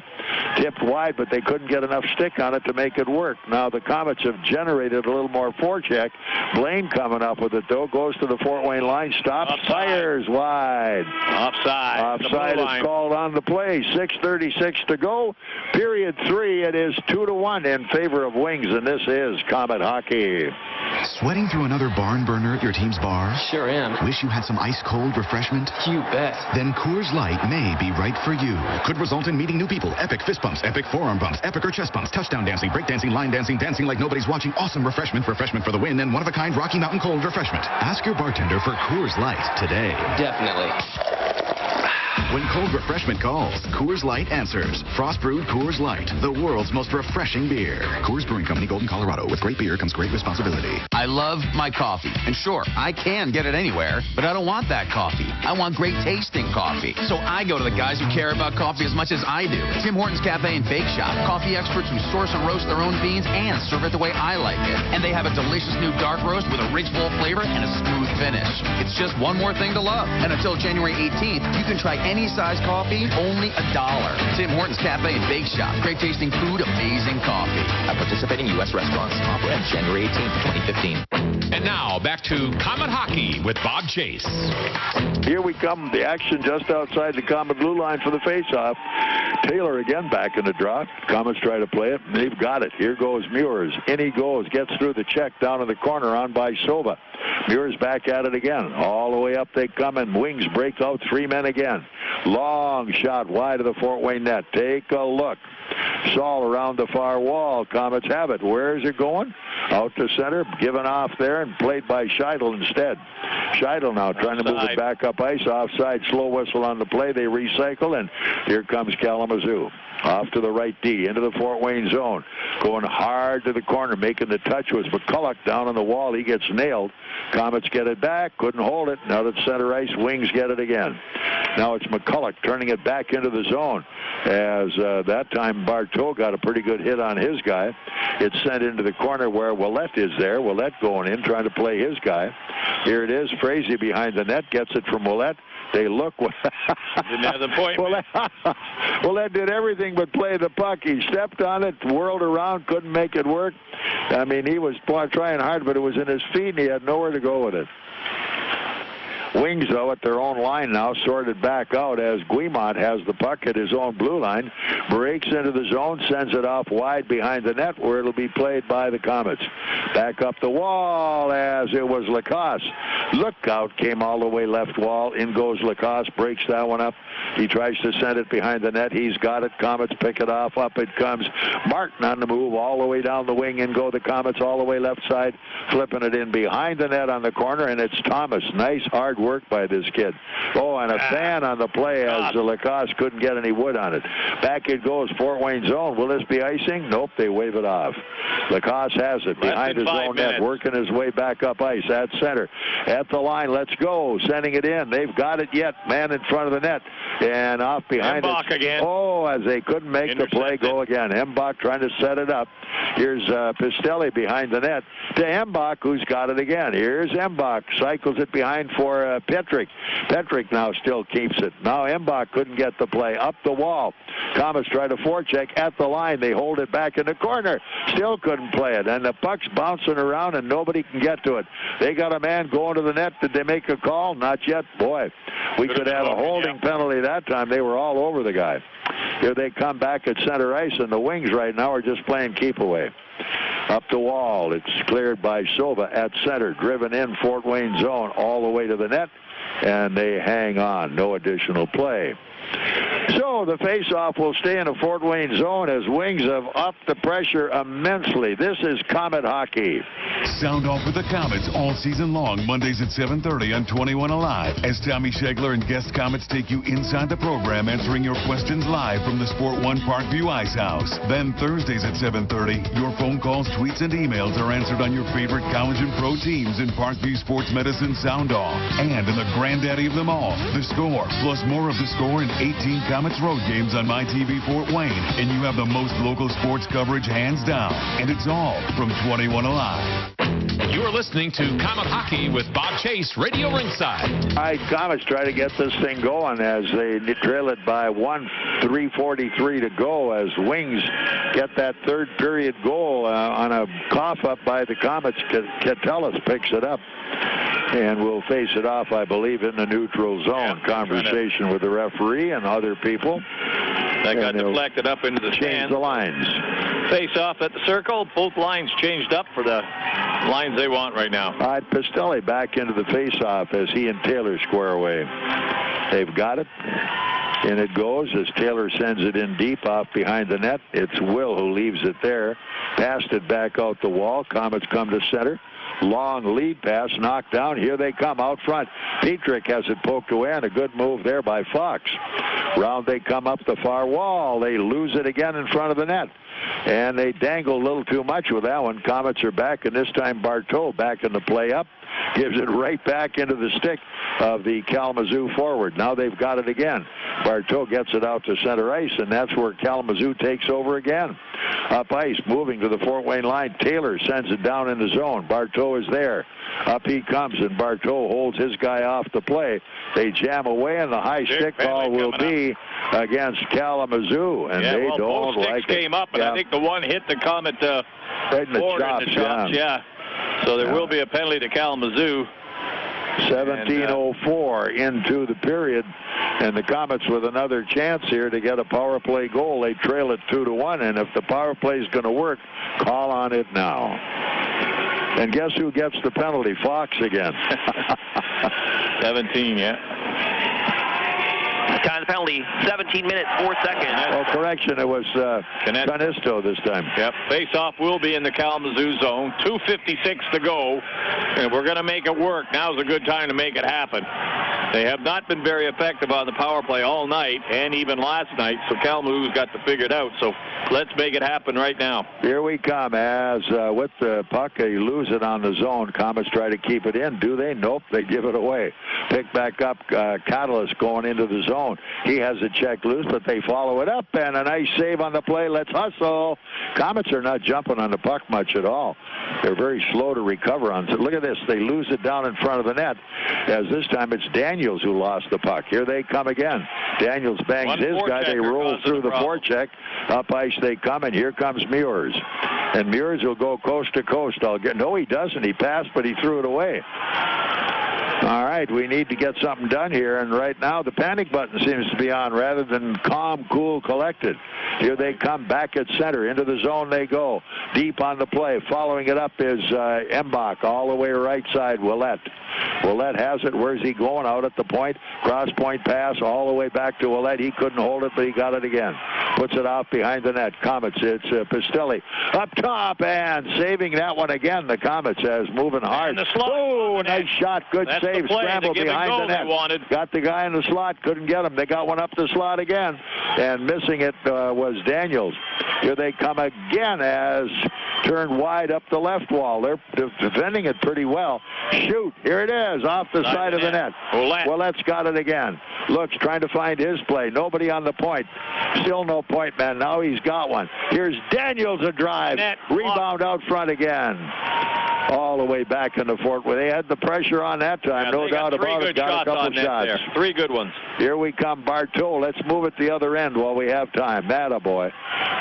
Tipped wide, but they couldn't get enough stick on it to make it work. Now the Komets have generated a little more forecheck. Blaine coming up with it, though. Goes to the Fort Wayne line. Stops. Offside. Fires wide. Offside. Offside is called on the play. 6:36 to go. Period 3. It is 2-1 in favor of Wings, and this is Komet Hockey. Sweating through another barn burner at your team's bar? Sure am. Wish you had some ice-cold refreshment? You bet. Then Coors Light may be right for you. Could result in meeting new people, epic fist bumps, epic forearm bumps, epic or chest bumps, touchdown dancing, break dancing, line dancing, dancing like nobody's watching, awesome refreshment for the win, and one-of-a-kind Rocky Mountain Cold refreshment. Ask your bartender for Coors Light today. Definitely. When cold refreshment calls, Coors Light answers. Frost brewed Coors Light, the world's most refreshing beer. Coors Brewing Company, Golden, Colorado. With great beer comes great responsibility. I love my coffee. And sure, I can get it anywhere, but I don't want that coffee. I want great tasting coffee. So I go to the guys who care about coffee as much as I do. Tim Hortons Cafe and Bake Shop. Coffee experts who source and roast their own beans and serve it the way I like it. And they have a delicious new dark roast with a rich, full flavor and a smooth finish. It's just one more thing to love. And until January 18th, you can try any size coffee, only $1. Tim Hortons Cafe and Bake Shop. Great tasting food, amazing coffee. At participating U.S. restaurants. Offer ends January 18th, 2015. And now, back to Comet Hockey with Bob Chase. Here we come, the action just outside the Comet blue line for the faceoff. Taylor again back in the draw. Comets try to play it, and they've got it. Here goes Muirs. In he goes, gets through the check down in the corner on by Sova. Muirs back at it again. All the way up they come, and Wings break out 3 men again. Long shot wide of the Fort Wayne net. Take a look. Saul around the far wall. Comets have it. Where is it going? Out to center, given off there, and played by Scheidel instead. Scheidel now trying to move it back up ice. Offside, slow whistle on the play. They recycle, and here comes Kalamazoo. Off to the right D, into the Fort Wayne zone. Going hard to the corner, making the touch was McCulloch down on the wall. He gets nailed. Comets get it back, couldn't hold it. Now to center ice, Wings get it again. Now it's McCulloch turning it back into the zone. As that time Bartow got a pretty good hit on his guy. It's sent into the corner where Willette is there. Willette going in, trying to play his guy. Here it is. Frazee behind the net, gets it from Willette. They look. Didn't have the point. Willette did everything but play the puck. He stepped on it, whirled around, couldn't make it work. I mean, he was trying hard, but it was in his feet, and he had nowhere to go with it. Wings, though, at their own line now, sorted back out as Guimont has the puck at his own blue line, breaks into the zone, sends it off wide behind the net where it'll be played by the Comets. Back up the wall as it was Lacoste. Lookout came all the way left wall. In goes Lacoste, breaks that one up. He tries to send it behind the net. He's got it. Comets pick it off. Up it comes. Martin on the move all the way down the wing. In go the Comets all the way left side, flipping it in behind the net on the corner, and it's Thomas. Nice hard work by this kid. Oh, and a fan on the play as Lacoste couldn't get any wood on it. Back it goes, Fort Wayne zone. Will this be icing? Nope, they wave it off. Lacoste has it behind his own net, working his way back up ice at center. At the line, let's go. Sending it in. They've got it yet. Man in front of the net. And off behind it. Again. Oh, as they couldn't make the play go again. Embach trying to set it up. Here's Pistilli behind the net to Embach, who's got it again. Here's Embach. Cycles it behind for Petrick. Petrick now still keeps it. Now Embach couldn't get the play. Up the wall. Comets try to forecheck at the line. They hold it back in the corner. Still couldn't play it. And the puck's bouncing around and nobody can get to it. They got a man going to the net. Did they make a call? Not yet. Boy, we could have a holding penalty that time. They were all over the guy. Here they come back at center ice, and the Wings right now are just playing keep away. Up the wall. It's cleared by Sova at center. Driven in Fort Wayne zone all the way to the net, and they hang on. No additional play. So the faceoff will stay in the Fort Wayne zone as Wings have upped the pressure immensely. This is Comet Hockey. Sound off with the Comets all season long, Mondays at 7:30 on 21 Alive, as Tommy Schegler and guest Comets take you inside the program, answering your questions live from the Sport One Parkview Ice House. Then Thursdays at 7:30, your phone calls, tweets, and emails are answered on your favorite college and pro teams in Parkview Sports Medicine Sound Off. And in the granddaddy of them all, The Score, plus more of The Score and 18 Comets road games on MyTV Fort Wayne, and you have the most local sports coverage hands down. And it's all from 21 Alive. You are listening to Comet Hockey with Bob Chase, Radio Ringside. All right, Comets try to get this thing going as they drill it by 3:43 to go as Wings get that third period goal on a cough up by the Comets. Catellis picks it up and will face it off, I believe, in the neutral zone. Conversation with the referee and other people. That got deflected up into the stands. Change the lines. Face off at the circle. Both lines changed up for the lines they want right now. All right, Pistilli back into the face-off as he and Taylor square away. They've got it. And it goes as Taylor sends it in deep off behind the net. It's Will who leaves it there. Passed it back out the wall. Comets come to center. Long lead pass knocked down. Here they come out front. Petrick has it poked away, and a good move there by Fox. Round they come up the far wall. They lose it again in front of the net. And they dangle a little too much with that one. Comets are back, and this time Bartow back in the play up. Gives it right back into the stick of the Kalamazoo forward. Now they've got it again. Bartow gets it out to center ice, and that's where Kalamazoo takes over again. Up ice, moving to the Fort Wayne line. Taylor sends it down in the zone. Bartow is there. Up he comes, and Bartow holds his guy off the play. They jam away, and the high stick call will be against Kalamazoo, and they don't like it. Both sticks came up, and I think the one hit the Comet right in the chops. Yeah. So there will be a penalty to Kalamazoo. 17:04 into the period, and the Komets with another chance here to get a power play goal. They trail it 2-1, and if the power play is going to work, call on it now. And guess who gets the penalty? Fox again. 17, yeah. Time of the penalty, 17 minutes, 4 seconds. Oh, correction, it was Canisto this time. Yep, face-off will be in the Kalamazoo zone. 2:56 to go, and we're going to make it work. Now's a good time to make it happen. They have not been very effective on the power play all night and even last night, so Kalamazoo's got to figure it out. So let's make it happen right now. Here we come as with the puck, they lose it on the zone. Komets try to keep it in. Do they? Nope, they give it away. Pick back up, Catalyst going into the zone. He has a check loose, but they follow it up, and a nice save on the play. Let's hustle. Komets are not jumping on the puck much at all. They're very slow to recover on it. Look at this. They lose it down in front of the net, as this time it's Daniels who lost the puck. Here they come again. Daniels bangs his guy. They roll through the forecheck. Up ice they come, and here comes Muirs. And Muirs will go coast to coast. No, he doesn't. He passed, but he threw it away. All right, we need to get something done here, and right now the panic button seems to be on rather than calm, cool, collected. Here they come back at center. Into the zone they go. Deep on the play. Following it up is Embach all the way right side. Willett. Willett has it. Where's he going? Out at the point. Cross point pass all the way back to Willett. He couldn't hold it, but he got it again. Puts it out behind the net. Komets, it's Pistilli. Up top, and saving that one again. The Komets as moving hard. And the slot. Oh, nice shot. Good save. Scramble behind the net. Got the guy in the slot. Couldn't get him. They got one up the slot again. And missing it was Daniels. Here they come again as turned wide up the left wall. They're defending it pretty well. Shoot. Here it is. Off the side of the net. Willett's got it again. Looks, trying to find his play. Nobody on the point. Still no point man. Now he's got one. Here's Daniels a drive. Rebound out front again. All the way back in the fort where they had the pressure on that time. No doubt about it. Got a couple shots. There. 3 good ones. Here we come, Bartow. Let's move it the other end while we have time. Attaboy.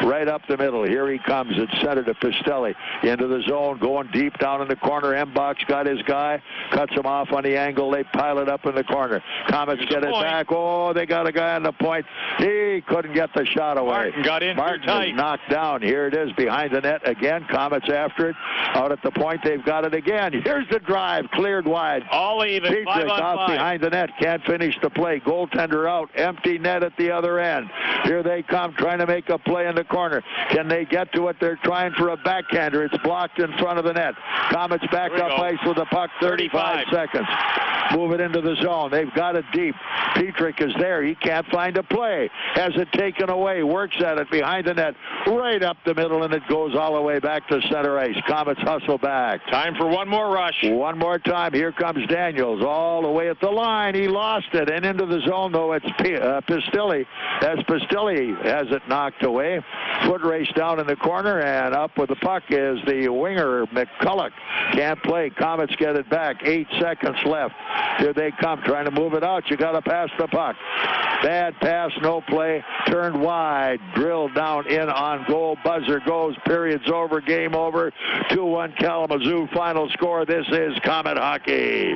Right up the middle. Here he comes. It's center to Pistilli. Into the zone. Going deep down in the corner. Embach's got his guy. Cuts him off on the angle. They pile it up in the corner. Komets get it back. Oh, they got a guy on the point. He couldn't get the shot away. Martin got in Martin tight. is knocked down. Here it is behind the net again. Komets after it. Out at the point. They've got it again. Here's the drive. Cleared wide. All even. Petrik off behind the net. Can't finish the play. Goaltender out. Empty net at the other end. Here they come trying to make a play in the corner. Can they get to it? They're trying for a backhander. It's blocked in front of the net. Komets back up ice with the puck. 35 seconds. Move it into the zone. They've got it deep. Petrik is there. He can't find a play. Has it taken away. Works at it behind the net. Right up the middle, and it goes all the way back to center ice. Komets hustle back. Time for one more rush. One more time. Here comes Daniels all the way at the line. He lost it. And into the zone, though, it's Pistilli. As Pistilli has it knocked away. Foot race down in the corner, and up with the puck is the winger, McCulloch. Can't play. Komets get it back. 8 seconds left. Here they come, trying to move it out. You got to pass the puck. Bad pass, no play. Turned wide. Drilled down in on goal. Buzzer goes. Period's over. Game over. 2-1 Kalamazoo. Final score. This is Komet Hockey.